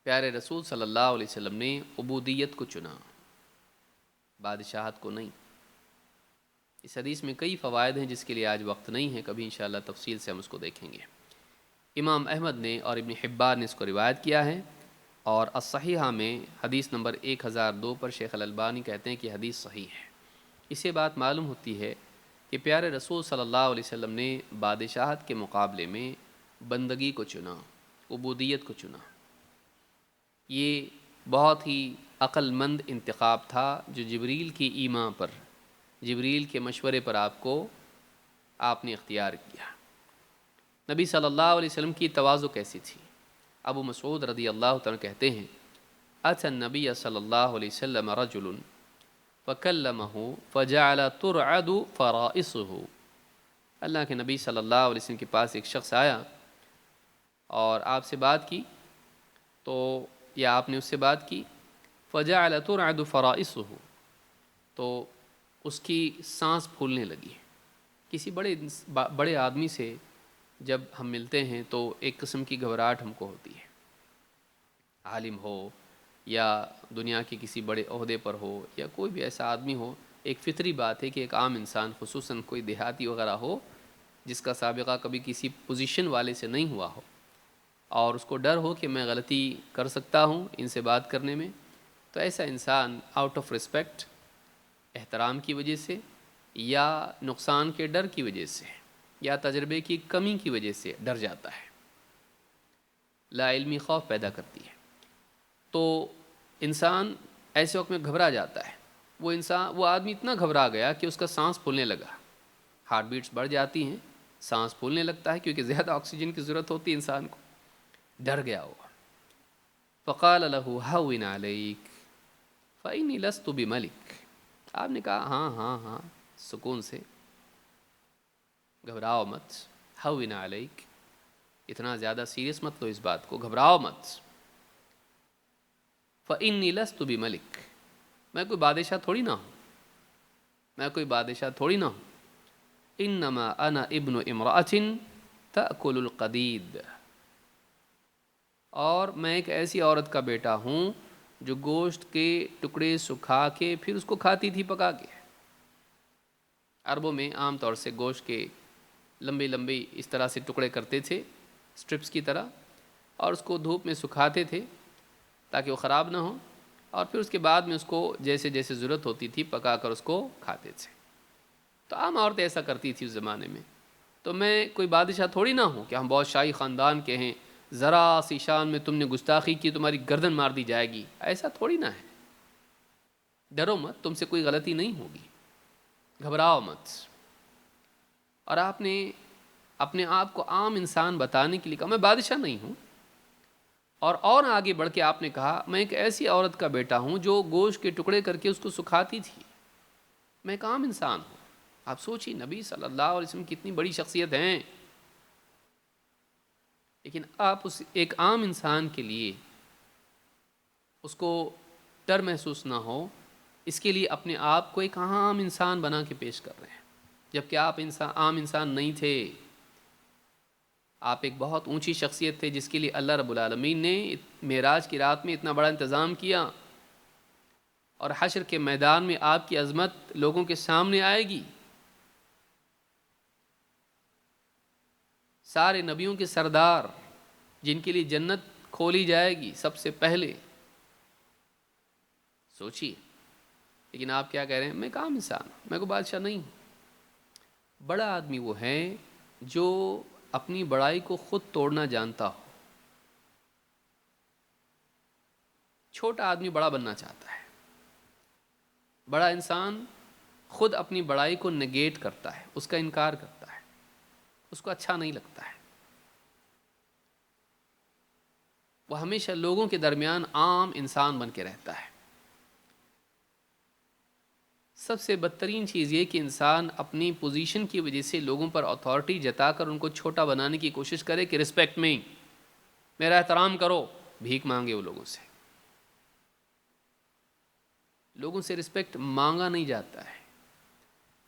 پیارے رسول صلی اللہ علیہ وسلم نے عبودیت کو چنا، بادشاہت کو نہیں۔ اس حدیث میں کئی فوائد ہیں جس کے لیے آج وقت نہیں ہے، کبھی انشاءاللہ تفصیل سے ہم اس کو دیکھیں گے۔ امام احمد نے اور ابن حبان نے اس کو روایت کیا ہے، اور الصحیحہ میں حدیث نمبر 1002 پر شیخ الالبانی کہتے ہیں کہ حدیث صحیح ہے۔ اس سے بات معلوم ہوتی ہے کہ پیارے رسول صلی اللہ علیہ وسلم نے بادشاہت کے مقابلے میں بندگی کو چنا، عبودیت کو چنا۔ یہ بہت ہی عقل مند انتخاب تھا جو جبریل کی ایما پر، جبریل کے مشورے پر آپ نے اختیار کیا۔ نبی صلی اللہ علیہ وسلم کی تواضع کیسی تھی؟ ابو مسعود رضی اللہ تعالیٰ کہتے ہیں اتى النبی صلی اللہ علیہ وسلم رجل فکلمہ فجعل ترعد فرائصه، اللہ کے نبی صلی اللہ علیہ وسلم کے پاس ایک شخص آیا اور آپ سے بات کی، تو یا آپ نے اس سے بات کی، فجعل ترعد فرائصه، تو اس کی سانس پھولنے لگی۔ کسی بڑے آدمی سے جب ہم ملتے ہیں تو ایک قسم کی گھبراہٹ ہم کو ہوتی ہے، عالم ہو یا دنیا کے کسی بڑے عہدے پر ہو یا کوئی بھی ایسا آدمی ہو، ایک فطری بات ہے کہ ایک عام انسان، خصوصاً کوئی دیہاتی وغیرہ ہو جس کا سابقہ کبھی کسی پوزیشن والے سے نہیں ہوا ہو، اور اس کو ڈر ہو کہ میں غلطی کر سکتا ہوں ان سے بات کرنے میں، تو ایسا انسان آؤٹ آف رسپیکٹ، احترام کی وجہ سے یا نقصان کے ڈر کی وجہ سے یا تجربے کی کمی کی وجہ سے ڈر جاتا ہے، لا علمی خوف پیدا کرتی ہے۔ تو انسان ایسے وقت میں گھبرا جاتا ہے۔ وہ آدمی اتنا گھبرا گیا کہ اس کا سانس پھولنے لگا، ہارٹ بیٹس بڑھ جاتی ہیں، سانس پھولنے لگتا ہے کیونکہ زیادہ آکسیجن کی ضرورت ہوتی ہے انسان کو، ڈر گیا وہ۔ فقال له هون عليك فإني لست بملك، آپ نے کہا ہاں ہاں ہاں، سکون سے، گھبراؤ مت، هون عليك، اتنا زیادہ سیریس مت لو اس بات کو، گھبراؤ مت۔ فإني لست بملك، میں کوئی بادشاہ تھوڑی نہ ہوں، میں کوئی بادشاہ تھوڑی نہ ہوں، انما انا ابن امرأة تأكل القديد، اور میں ایک ایسی عورت کا بیٹا ہوں جو گوشت کے ٹکڑے سکھا کے پھر اس کو کھاتی تھی پکا کے۔ عربوں میں عام طور سے گوشت کے لمبے لمبے اس طرح سے ٹکڑے کرتے تھے، سٹرپس کی طرح، اور اس کو دھوپ میں سکھاتے تھے تاکہ وہ خراب نہ ہو، اور پھر اس کے بعد میں اس کو جیسے جیسے ضرورت ہوتی تھی پکا کر اس کو کھاتے تھے۔ تو عام عورتیں ایسا کرتی تھی اس زمانے میں۔ تو میں کوئی بادشاہ تھوڑی نہ ہوں کہ ہم بہت شاہی خاندان کے ہیں، ذرا سی شان میں تم نے گستاخی کی تمہاری گردن مار دی جائے گی. ایسا تھوڑی نہ ہے. ڈرو مت، تم سے کوئی غلطی نہیں ہوگی، گھبراؤ مت. اور آپ نے اپنے آپ کو عام انسان بتانے کے لیے کہا میں بادشاہ نہیں ہوں. اور آگے بڑھ کے آپ نے کہا میں ایک ایسی عورت کا بیٹا ہوں جو گوشت کے ٹکڑے کر کے اس کو سکھاتی تھی. میں ایک عام انسان ہوں. آپ سوچیے نبی صلی اللہ علیہ وسلم کتنی بڑی شخصیت ہیں، لیکن آپ اس ایک عام انسان کے لیے اس کو ڈر محسوس نہ ہو، اس کے لیے اپنے آپ کو ایک عام انسان بنا کے پیش کر رہے ہیں، جبکہ آپ عام انسان نہیں تھے. آپ ایک بہت اونچی شخصیت تھے جس کے لیے اللہ رب العالمین نے معراج کی رات میں اتنا بڑا انتظام کیا، اور حشر کے میدان میں آپ کی عظمت لوگوں کے سامنے آئے گی. سارے نبیوں کے سردار جن کے لیے جنت کھولی جائے گی سب سے پہلے. سوچیے. لیکن آپ کیا کہہ رہے ہیں؟ میں کام انسان ہوں، میں کوئی بادشاہ نہیں ہوں. بڑا آدمی وہ ہے جو اپنی بڑائی کو خود توڑنا جانتا ہو. چھوٹا آدمی بڑا بننا چاہتا ہے. بڑا انسان خود اپنی بڑائی کو نگیٹ کرتا ہے، اس کا انکار کرتا ہے، اس کو اچھا نہیں لگتا ہے. وہ ہمیشہ لوگوں کے درمیان عام انسان بن کے رہتا ہے. سب سے بدترین چیز یہ کہ انسان اپنی پوزیشن کی وجہ سے لوگوں پر اتھارٹی جتا کر ان کو چھوٹا بنانے کی کوشش کرے کہ رسپیکٹ میں، میرا احترام کرو. بھیک مانگے وہ لوگوں سے. لوگوں سے رسپیکٹ مانگا نہیں جاتا ہے،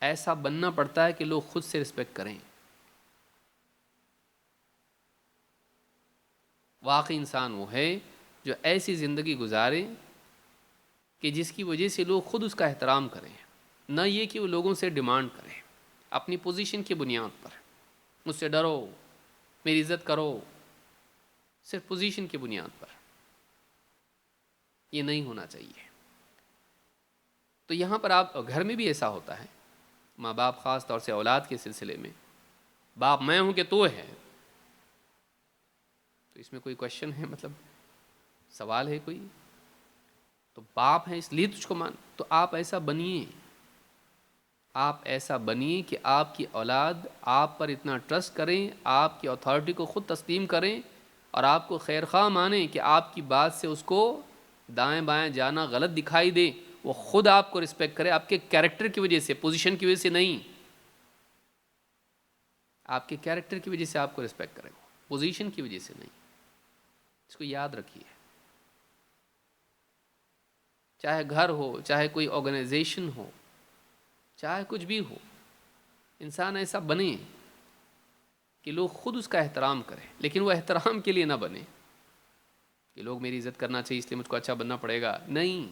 ایسا بننا پڑتا ہے کہ لوگ خود سے رسپیکٹ کریں. واقعی انسان وہ ہے جو ایسی زندگی گزارے کہ جس کی وجہ سے لوگ خود اس کا احترام کریں، نہ یہ کہ وہ لوگوں سے ڈیمانڈ کریں اپنی پوزیشن کی بنیاد پر. مجھ سے ڈرو، میری عزت کرو، صرف پوزیشن کی بنیاد پر. یہ نہیں ہونا چاہیے. تو یہاں پر آپ گھر میں بھی ایسا ہوتا ہے، ماں باپ خاص طور سے اولاد کے سلسلے میں، باپ میں ہوں کہ تو ہے. تو اس میں کوئی کوشچن ہے؟ مطلب سوال ہے کوئی؟ تو باپ ہیں اس لیے تجھ کو مان. تو آپ ایسا بنیے، آپ ایسا بنیے کہ آپ کی اولاد آپ پر اتنا ٹرسٹ کریں، آپ کی اتھارٹی کو خود تسلیم کریں، اور آپ کو خیر خواہ مانیں کہ آپ کی بات سے اس کو دائیں بائیں جانا غلط دکھائی دے. وہ خود آپ کو رسپیکٹ کرے آپ کے کیریکٹر کی وجہ سے، پوزیشن کی وجہ سے نہیں. آپ کے کیریکٹر کی وجہ سے آپ کو رسپیکٹ کرے، پوزیشن کی وجہ سے نہیں. اس کو یاد رکھیے. چاہے گھر ہو، چاہے کوئی آرگنائزیشن ہو، چاہے کچھ بھی ہو، انسان ایسا بنے کہ لوگ خود اس کا احترام کریں. لیکن وہ احترام کے لیے نہ بنے کہ لوگ میری عزت کرنا چاہیے اس لیے مجھ کو اچھا بننا پڑے گا. نہیں،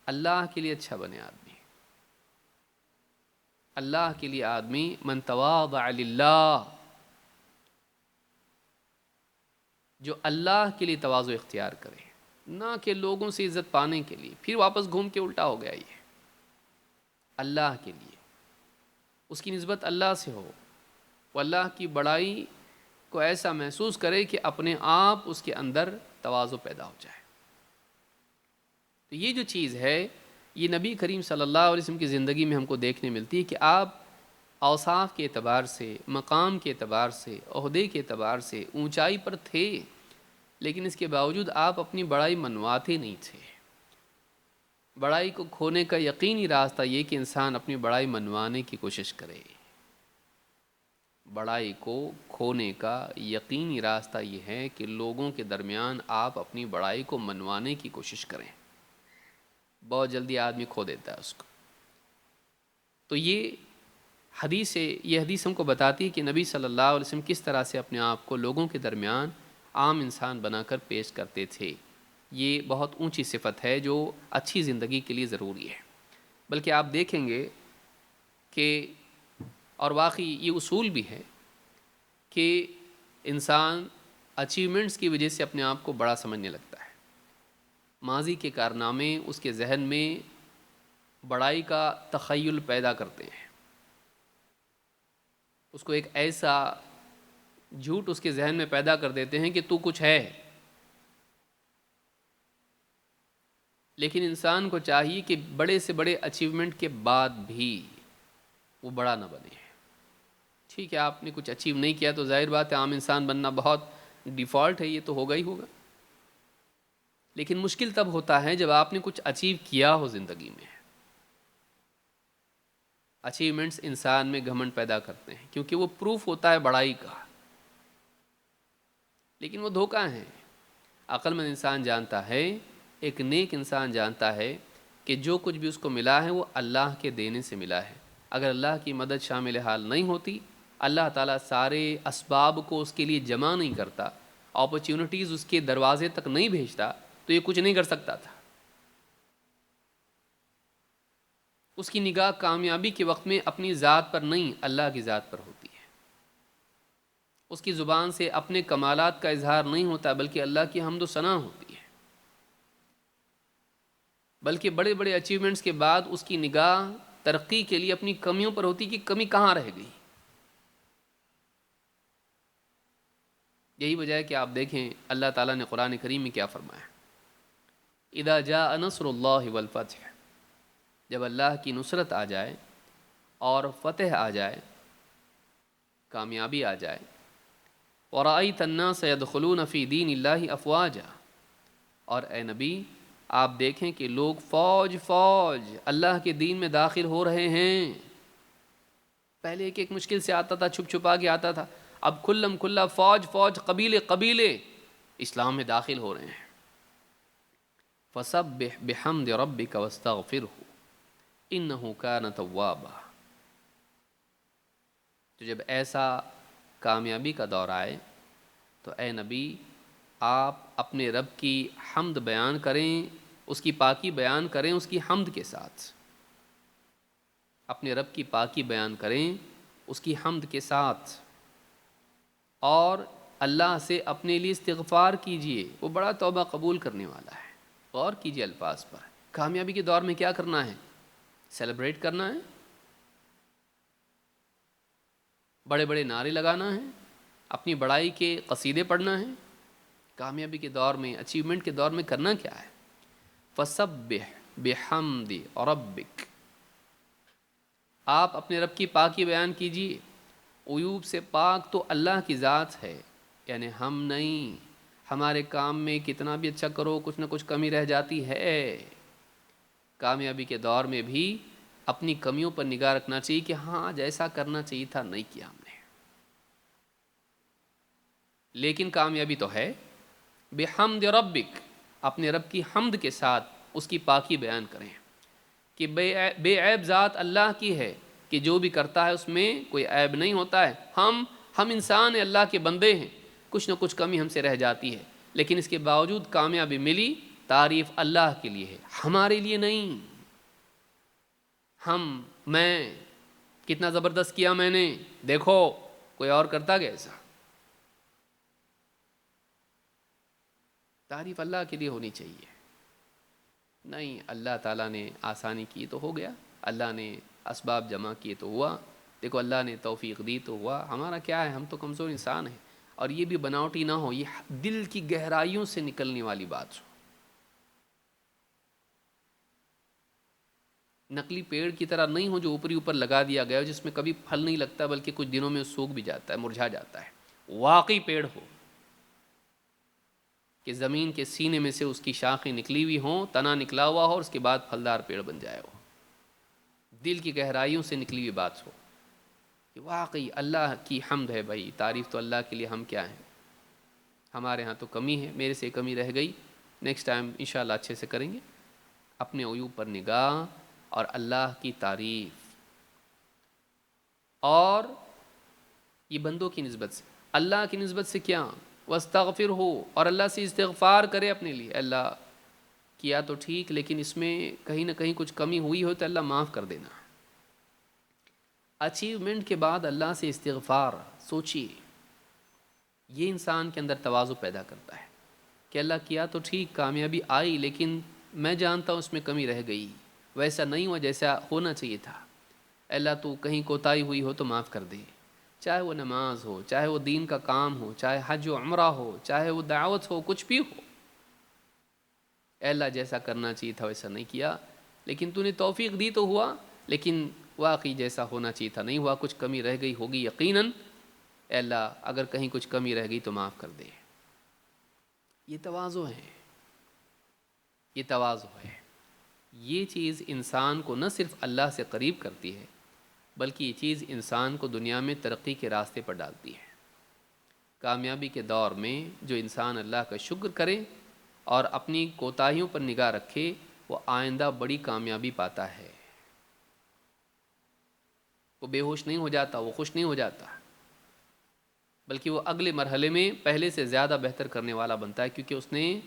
اللہ کے لیے اچھا بنے آدمی. اللہ کے لیے آدمی من تواضع للہ، جو اللہ کے لیے تواضع اختیار کرے، نہ کہ لوگوں سے عزت پانے کے لیے. پھر واپس گھوم کے الٹا ہو گیا. یہ اللہ کے لیے، اس کی نسبت اللہ سے ہو، وہ اللہ کی بڑائی کو ایسا محسوس کرے کہ اپنے آپ اس کے اندر تواضع پیدا ہو جائے. تو یہ جو چیز ہے یہ نبی کریم صلی اللہ علیہ وسلم کی زندگی میں ہم کو دیکھنے ملتی ہے کہ آپ اوصاف کے اعتبار سے، مقام کے اعتبار سے، عہدے کے اعتبار سے اونچائی پر تھے، لیکن اس کے باوجود آپ اپنی بڑائی منواتے نہیں تھے. بڑائی کو کھونے کا یقینی راستہ یہ کہ انسان اپنی بڑائی منوانے کی کوشش کرے. بڑائی کو کھونے کا یقینی راستہ یہ ہے کہ لوگوں کے درمیان آپ اپنی بڑائی کو منوانے کی کوشش کریں. بہت جلدی آدمی کھو دیتا ہے اس کو. تو یہ حدیث ہم کو بتاتی ہے کہ نبی صلی اللہ علیہ وسلم کس طرح سے اپنے آپ کو لوگوں کے درمیان عام انسان بنا کر پیش کرتے تھے. یہ بہت اونچی صفت ہے جو اچھی زندگی کے لیے ضروری ہے. بلکہ آپ دیکھیں گے کہ اور واقعی یہ اصول بھی ہے کہ انسان اچیومنٹس کی وجہ سے اپنے آپ کو بڑا سمجھنے لگتا ہے. ماضی کے کارنامے اس کے ذہن میں بڑائی کا تخیل پیدا کرتے ہیں. اس کو ایک ایسا جھوٹ اس کے ذہن میں پیدا کر دیتے ہیں کہ تو کچھ ہے. لیکن انسان کو چاہیے کہ بڑے سے بڑے اچیومنٹ کے بعد بھی وہ بڑا نہ بنے. ٹھیک ہے آپ نے کچھ اچیو نہیں کیا تو ظاہر بات ہے عام انسان بننا بہت ڈیفالٹ ہے، یہ تو ہوگا ہی ہوگا. لیکن مشکل تب ہوتا ہے جب آپ نے کچھ اچیو کیا ہو زندگی میں. اچیومنٹس انسان میں گھمنڈ پیدا کرتے ہیں کیونکہ وہ پروف ہوتا ہے بڑائی کا، لیکن وہ دھوکہ ہے. عقل مند انسان جانتا ہے، ایک نیک انسان جانتا ہے کہ جو کچھ بھی اس کو ملا ہے وہ اللہ کے دینے سے ملا ہے. اگر اللہ کی مدد شامل حال نہیں ہوتی، اللہ تعالیٰ سارے اسباب کو اس کے لیے جمع نہیں کرتا، اپرچونٹیز اس کے دروازے تک نہیں بھیجتا، تو یہ کچھ نہیں کر سکتا تھا. اس کی نگاہ کامیابی کے وقت میں اپنی ذات پر نہیں، اللہ کی ذات پر ہوتی ہے. اس کی زبان سے اپنے کمالات کا اظہار نہیں ہوتا بلکہ اللہ کی حمد و ثنا ہوتی ہے. بلکہ بڑے بڑے اچیومنٹس کے بعد اس کی نگاہ ترقی کے لیے اپنی کمیوں پر ہوتی کہ کمی کہاں رہ گئی. یہی وجہ ہے کہ آپ دیکھیں اللہ تعالیٰ نے قرآن کریم میں کیا فرمایا، اذا جاء نصر اللہ والفتح، جب اللہ کی نصرت آ جائے اور فتح آ جائے، کامیابی آ جائے، ورأیت الناس يدخلون فی دین اللہ افواجا، اور اے نبی آپ دیکھیں کہ لوگ فوج فوج اللہ کے دین میں داخل ہو رہے ہیں. پہلے ایک مشکل سے آتا تھا، چھپ چھپا کے آتا تھا، اب کھلم کھلا فوج فوج قبیلے قبیلے اسلام میں داخل ہو رہے ہیں. فسبح بحمد ربک واستغفرہ انہ کان توابا. تو جب ایسا کامیابی کا دور آئے تو اے نبی آپ اپنے رب کی حمد بیان کریں، اس کی پاکی بیان کریں اس کی حمد کے ساتھ. اپنے رب کی پاکی بیان کریں اس کی حمد کے ساتھ، اور اللہ سے اپنے لیے استغفار کیجئے، وہ بڑا توبہ قبول کرنے والا ہے. غور کیجئے الفاظ پر. کامیابی کے دور میں کیا کرنا ہے؟ سیلیبریٹ کرنا ہے، بڑے بڑے نعرے لگانا ہے، اپنی بڑائی کے قصیدے پڑھنا ہے. کامیابی کے دور میں، اچیومنٹ کے دور میں کرنا کیا ہے؟ فسبح بحمد ربک، آپ اپنے رب کی پاکی بیان کیجیے. عیوب سے پاک تو اللہ کی ذات ہے، یعنی ہم نہیں. ہمارے کام میں کتنا بھی اچھا کرو کچھ نہ کچھ کمی رہ جاتی ہے. کامیابی کے دور میں بھی اپنی کمیوں پر نگاہ رکھنا چاہیے کہ ہاں جیسا کرنا چاہیے تھا نہیں کیا ہم نے. لیکن کامیابی تو ہے بحمد ربک، اپنے رب کی حمد کے ساتھ اس کی پاکی بیان کریں کہ بے عیب ذات اللہ کی ہے، کہ جو بھی کرتا ہے اس میں کوئی عیب نہیں ہوتا ہے. ہم انسان ہیں، اللہ کے بندے ہیں، کچھ نہ کچھ کمی ہم سے رہ جاتی ہے، لیکن اس کے باوجود کامیابی ملی، تعریف اللہ کے لیے ہے، ہمارے لیے نہیں. میں کتنا زبردست کیا میں نے، دیکھو کوئی اور کرتا گیا ایسا. تعریف اللہ کے لیے ہونی چاہیے. نہیں، اللہ تعالیٰ نے آسانی کی تو ہو گیا، اللہ نے اسباب جمع کیے تو ہوا، دیکھو اللہ نے توفیق دی تو ہوا. ہمارا کیا ہے، ہم تو کمزور انسان ہیں. اور یہ بھی بناوٹی نہ ہو، یہ دل کی گہرائیوں سے نکلنے والی بات ہو. نقلی پیڑ کی طرح نہیں ہو جو اوپری اوپر لگا دیا گیا ہو، جس میں کبھی پھل نہیں لگتا بلکہ کچھ دنوں میں سوکھ بھی جاتا ہے، مرجھا جاتا ہے. واقعی پیڑ ہو کہ زمین کے سینے میں سے اس کی شاخیں نکلی ہوئی ہوں، تنا نکلا ہوا ہو اور اس کے بعد پھلدار پیڑ بن جائے ہو. دل کی گہرائیوں سے نکلی ہوئی بات ہو کہ واقعی اللہ کی حمد ہے. بھائی تعریف تو اللہ کے لیے، ہم کیا ہیں، ہمارے ہاں تو کمی ہے، میرے سے کمی رہ گئی، نیکسٹ ٹائم انشاءاللہ اچھے سے کریں گے. اپنے عیوب پر نگاہ اور اللہ کی تعریف. اور یہ بندوں کی نسبت سے، اللہ کی نسبت سے کیا، واستغفر ہو، اور اللہ سے استغفار کرے اپنے لیے. اللہ کیا تو ٹھیک، لیکن اس میں کہیں نہ کہیں کچھ کمی ہوئی ہو تو اللہ معاف کر دینا. اچیومنٹ کے بعد اللہ سے استغفار، سوچیے یہ انسان کے اندر تواضع پیدا کرتا ہے کہ اللہ کیا تو ٹھیک، کامیابی آئی، لیکن میں جانتا ہوں اس میں کمی رہ گئی، ویسا نہیں ہوا جیسا ہونا چاہیے تھا. اللہ تو کہیں کوتاہی ہوئی ہو تو معاف کر دے. چاہے وہ نماز ہو، چاہے وہ دین کا کام ہو، چاہے حج و عمرہ ہو، چاہے وہ دعوت ہو، کچھ بھی ہو، اے اللہ جیسا کرنا چاہیے تھا ویسا نہیں کیا، لیکن تو نے توفیق دی تو ہوا، لیکن واقعی جیسا ہونا چاہیے تھا نہیں ہوا، کچھ کمی رہ گئی ہوگی یقیناً، اے اللہ اگر کہیں کچھ کمی رہ گئی تو معاف کر دے۔ یہ تواضع ہے، یہ تواضع ہے۔ یہ چیز انسان کو نہ صرف اللہ سے قریب کرتی ہے، بلکہ یہ چیز انسان کو دنیا میں ترقی کے راستے پر ڈالتی ہے۔ کامیابی کے دور میں جو انسان اللہ کا شکر کرے اور اپنی کوتاہیوں پر نگاہ رکھے، وہ آئندہ بڑی کامیابی پاتا ہے۔ وہ بے ہوش نہیں ہو جاتا، وہ خوش نہیں ہو جاتا، بلکہ وہ اگلے مرحلے میں پہلے سے زیادہ بہتر کرنے والا بنتا ہے، کیونکہ اس نے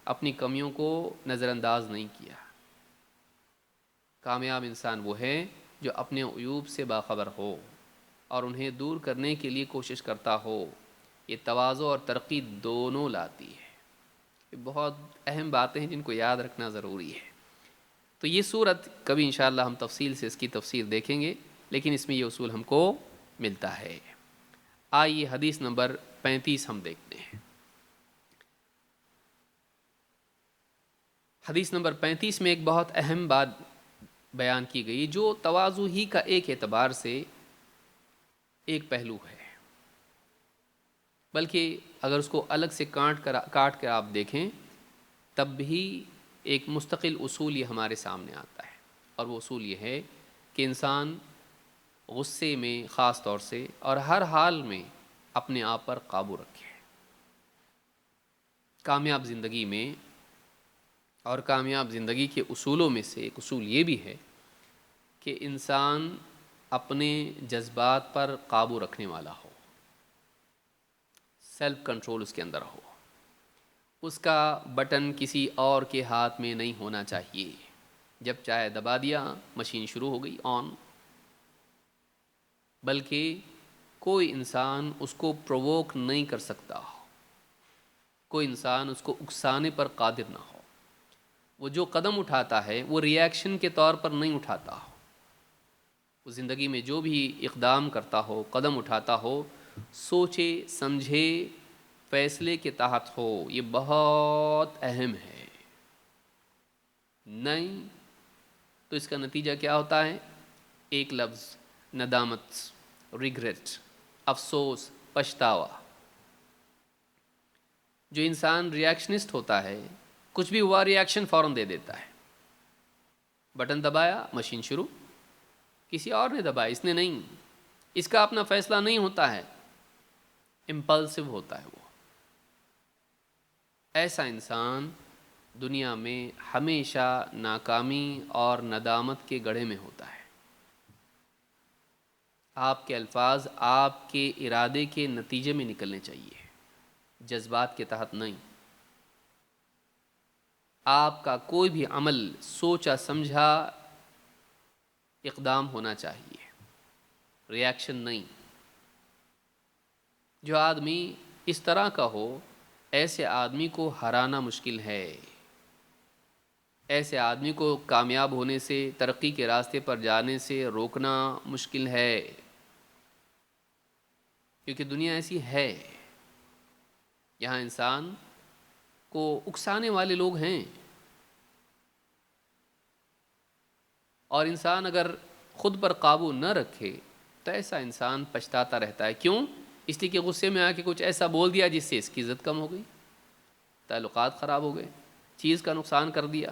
اپنی کمیوں کو نظر انداز نہیں کیا۔ کامیاب انسان وہ ہے جو اپنے عیوب سے باخبر ہو اور انہیں دور کرنے کے لیے کوشش کرتا ہو۔ یہ تواضع اور ترقی دونوں لاتی ہے۔ یہ بہت اہم باتیں ہیں جن کو یاد رکھنا ضروری ہے۔ تو یہ صورت کبھی انشاءاللہ ہم تفصیل سے اس کی تفسیر دیکھیں گے، لیکن اس میں یہ اصول ہم کو ملتا ہے۔ آئیے حدیث نمبر 35 ہم دیکھتے ہیں۔ حدیث نمبر 35 میں ایک بہت اہم بات بیان کی گئی جو تواضع ہی کا ایک اعتبار سے ایک پہلو ہے، بلکہ اگر اس کو الگ سے کاٹ کر آپ دیکھیں تب بھی ایک مستقل اصول یہ ہمارے سامنے آتا ہے، اور وہ اصول یہ ہے کہ انسان غصے میں خاص طور سے اور ہر حال میں اپنے آپ پر قابو رکھے۔ کامیاب زندگی میں اور کامیاب زندگی کے اصولوں میں سے ایک اصول یہ بھی ہے کہ انسان اپنے جذبات پر قابو رکھنے والا ہو، سیلف کنٹرول اس کے اندر ہو۔ اس کا بٹن کسی اور کے ہاتھ میں نہیں ہونا چاہیے۔ جب چاہے دبا دیا، مشین شروع ہو گئی آن، بلکہ کوئی انسان اس کو پرووک نہیں کر سکتا ہو، کوئی انسان اس کو اکسانے پر قادر نہ ہو۔ وہ جو قدم اٹھاتا ہے وہ ری ایکشن کے طور پر نہیں اٹھاتا ہو، وہ زندگی میں جو بھی اقدام کرتا ہو، قدم اٹھاتا ہو، سوچے سمجھے فیصلے کے تحت ہو۔ یہ بہت اہم ہے، نہیں تو اس کا نتیجہ کیا ہوتا ہے؟ ایک لفظ ندامت، ریگریٹ، افسوس، پچھتاوا۔ جو انسان ریاکشنسٹ ہوتا ہے، کچھ بھی ہوا ریاکشن فوراً دے دیتا ہے، بٹن دبایا مشین شروع، کسی اور نے دبایا، اس نے نہیں، اس کا اپنا فیصلہ نہیں ہوتا ہے، امپلسو ہوتا ہے وہ۔ ایسا انسان دنیا میں ہمیشہ ناکامی اور ندامت کے گڑھے میں ہوتا ہے۔ آپ کے الفاظ آپ کے ارادے کے نتیجے میں نکلنے چاہیے، جذبات کے تحت نہیں۔ آپ کا کوئی بھی عمل سوچا سمجھا اقدام ہونا چاہیے، ری ایکشن نہیں۔ جو آدمی اس طرح کا ہو، ایسے آدمی کو ہرانا مشکل ہے، ایسے آدمی کو کامیاب ہونے سے، ترقی کے راستے پر جانے سے روکنا مشکل ہے، کیونکہ دنیا ایسی ہے، یہاں انسان کو اکسانے والے لوگ ہیں، اور انسان اگر خود پر قابو نہ رکھے تو ایسا انسان پچھتاتا رہتا ہے۔ کیوں؟ اس لیے کہ غصے میں آ کے کچھ ایسا بول دیا جس سے اس کی عزت کم ہو گئی، تعلقات خراب ہو گئے، چیز کا نقصان کر دیا،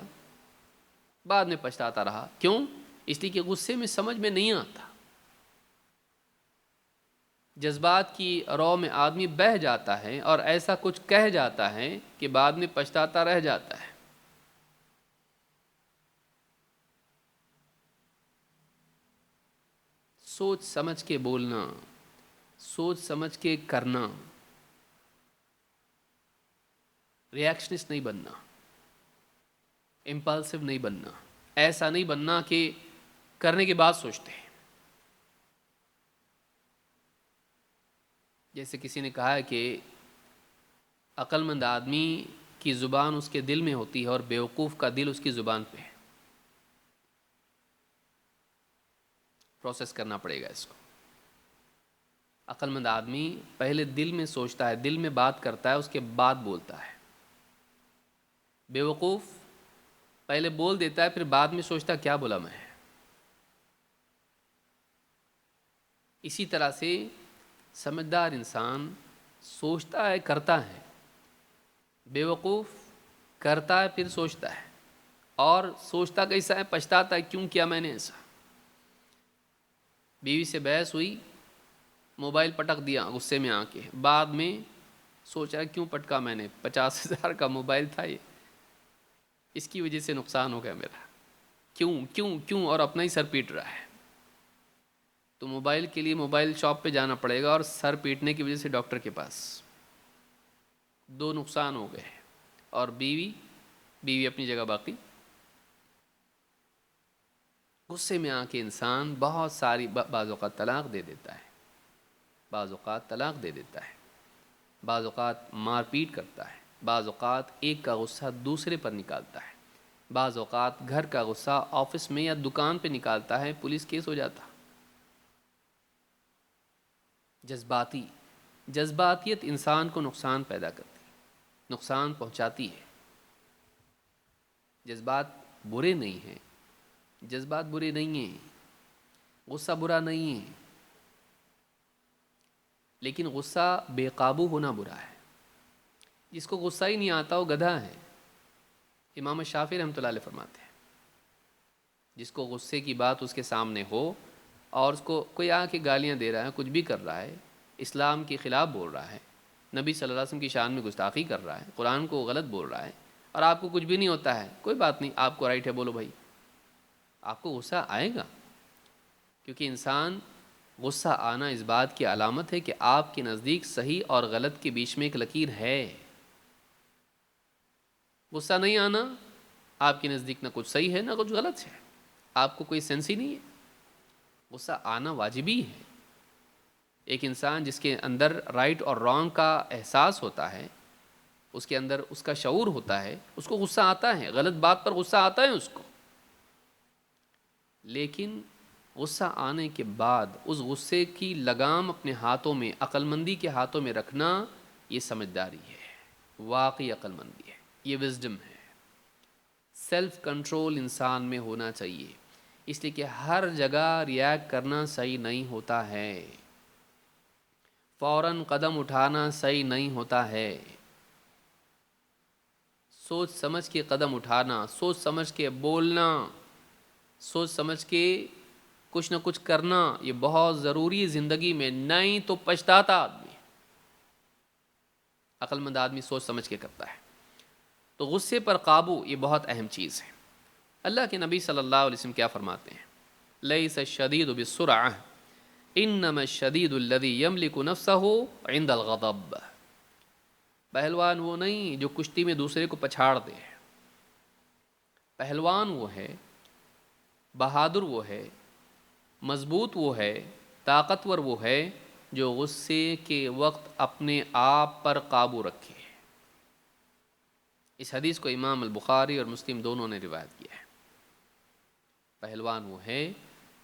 بعد میں پچھتاتا رہا۔ کیوں؟ اس لیے کہ غصے میں سمجھ میں نہیں آتا، جذبات کی رو میں آدمی بہہ جاتا ہے اور ایسا کچھ کہہ جاتا ہے کہ بعد میں پچھتاتا رہ جاتا ہے۔ سوچ سمجھ کے بولنا، سوچ سمجھ کے کرنا، ری ایکشنسٹ نہیں بننا، امپلسو نہیں بننا، ایسا نہیں بننا کہ کرنے کے بعد سوچتے ہیں۔ جیسے کسی نے کہا ہے کہ عقل مند آدمی کی زبان اس کے دل میں ہوتی ہے اور بیوقوف کا دل اس کی زبان پہ ہے۔ پروسیس کرنا پڑے گا اس کو۔ عقل مند آدمی پہلے دل میں سوچتا ہے، دل میں بات کرتا ہے، اس کے بعد بولتا ہے۔ بیوقوف پہلے بول دیتا ہے، پھر بعد میں سوچتا ہے کیا بولا میں۔ اسی طرح سے سمجھدار انسان سوچتا ہے، کرتا ہے، بیوقوف کرتا ہے پھر سوچتا ہے، اور سوچتا کیسا ہے، پچھتاتا ہے کیوں کیا میں نے ایسا۔ بیوی سے بحث ہوئی، موبائل پٹک دیا غصے میں آ کے، بعد میں سوچا کیوں پٹکا میں نے، 50,000 کا موبائل تھا یہ، اس کی وجہ سے نقصان ہو گیا میرا، کیوں کیوں کیوں، اور اپنا ہی سر پیٹ رہا ہے۔ تو موبائل کے لیے موبائل شاپ پہ جانا پڑے گا، اور سر پیٹنے کی وجہ سے ڈاکٹر کے پاس، دو نقصان ہو گئے۔ اور بیوی اپنی جگہ باقی۔ غصے میں آ کے انسان بہت ساری بعض اوقات طلاق دے دیتا ہے، بعض اوقات طلاق دے دیتا ہے، بعض اوقات مار پیٹ کرتا ہے، بعض اوقات ایک کا غصہ دوسرے پر نکالتا ہے، بعض اوقات گھر کا غصہ آفس میں یا دکان پہ نکالتا ہے، پولیس کیس ہو جاتا۔ جذباتیت انسان کو نقصان پیدا کرتی ہے، نقصان پہنچاتی ہے۔ جذبات برے نہیں ہیں، جذبات برے نہیں ہیں، غصہ برا نہیں ہے، لیکن غصہ بے قابو ہونا برا ہے۔ جس کو غصہ ہی نہیں آتا وہ گدھا ہے۔ امام شافعی رحمۃ اللہ علیہ فرماتے ہیں، جس کو غصے کی بات اس کے سامنے ہو اور اس کو کوئی آ کے گالیاں دے رہا ہے، کچھ بھی کر رہا ہے، اسلام کے خلاف بول رہا ہے، نبی صلی اللہ علیہ وسلم کی شان میں گستاخی کر رہا ہے، قرآن کو غلط بول رہا ہے، اور آپ کو کچھ بھی نہیں ہوتا ہے، کوئی بات نہیں، آپ کو رائٹ ہے، بولو بھائی۔ آپ کو غصہ آئے گا، کیونکہ انسان غصہ آنا اس بات کی علامت ہے کہ آپ کے نزدیک صحیح اور غلط کے بیچ میں ایک لکیر ہے۔ غصہ نہیں آنا، آپ کے نزدیک نہ کچھ صحیح ہے نہ کچھ غلط ہے، آپ کو کوئی سینس ہی نہیں ہے۔ غصہ آنا واجبی ہے۔ ایک انسان جس کے اندر رائٹ اور رانگ کا احساس ہوتا ہے، اس کے اندر اس کا شعور ہوتا ہے، اس کو غصہ آتا ہے، غلط بات پر غصہ آتا ہے اس کو، لیکن غصہ آنے کے بعد اس غصے کی لگام اپنے ہاتھوں میں، عقل مندی کے ہاتھوں میں رکھنا، یہ سمجھداری ہے، واقعی عقل مندی ہے، یہ وزڈم ہے۔ سیلف کنٹرول انسان میں ہونا چاہیے، اس لیے کہ ہر جگہ ریاکٹ کرنا صحیح نہیں ہوتا ہے، فوراً قدم اٹھانا صحیح نہیں ہوتا ہے۔ سوچ سمجھ کے قدم اٹھانا، سوچ سمجھ کے بولنا، سوچ سمجھ کے کچھ نہ کچھ کرنا، یہ بہت ضروری ہے زندگی میں، نہیں تو پچھتاتا آدمی۔ عقل مند آدمی سوچ سمجھ کے کرتا ہے۔ تو غصے پر قابو یہ بہت اہم چیز ہے۔ اللہ کے نبی صلی اللہ علیہ وسلم کیا فرماتے ہیں؟ لیس الشدید بالسرعہ انما الشدید الذی یملک نفسہ عند الغضب۔ پہلوان وہ نہیں جو کشتی میں دوسرے کو پچھاڑ دے، پہلوان وہ ہے، بہادر وہ ہے، مضبوط وہ ہے، طاقتور وہ ہے جو غصے کے وقت اپنے آپ پر قابو رکھے۔ اس حدیث کو امام البخاری اور مسلم دونوں نے روایت کیا ہے۔ پہلوان وہ ہے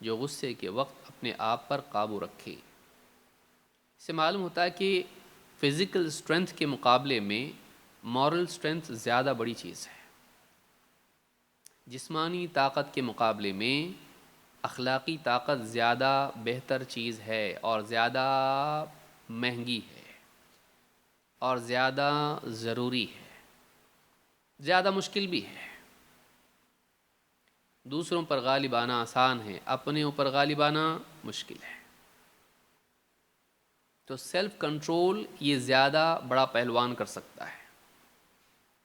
جو غصے کے وقت اپنے آپ پر قابو رکھے۔ اس سے معلوم ہوتا ہے کہ فزیکل اسٹرینتھ کے مقابلے میں مورل اسٹرینتھ زیادہ بڑی چیز ہے۔ جسمانی طاقت کے مقابلے میں اخلاقی طاقت زیادہ بہتر چیز ہے، اور زیادہ مہنگی ہے، اور زیادہ ضروری ہے، زیادہ مشکل بھی ہے۔ دوسروں پر غالب آنا آسان ہے، اپنے اوپر غالب آنا مشکل ہے۔ تو سیلف کنٹرول یہ زیادہ بڑا پہلوان کر سکتا ہے۔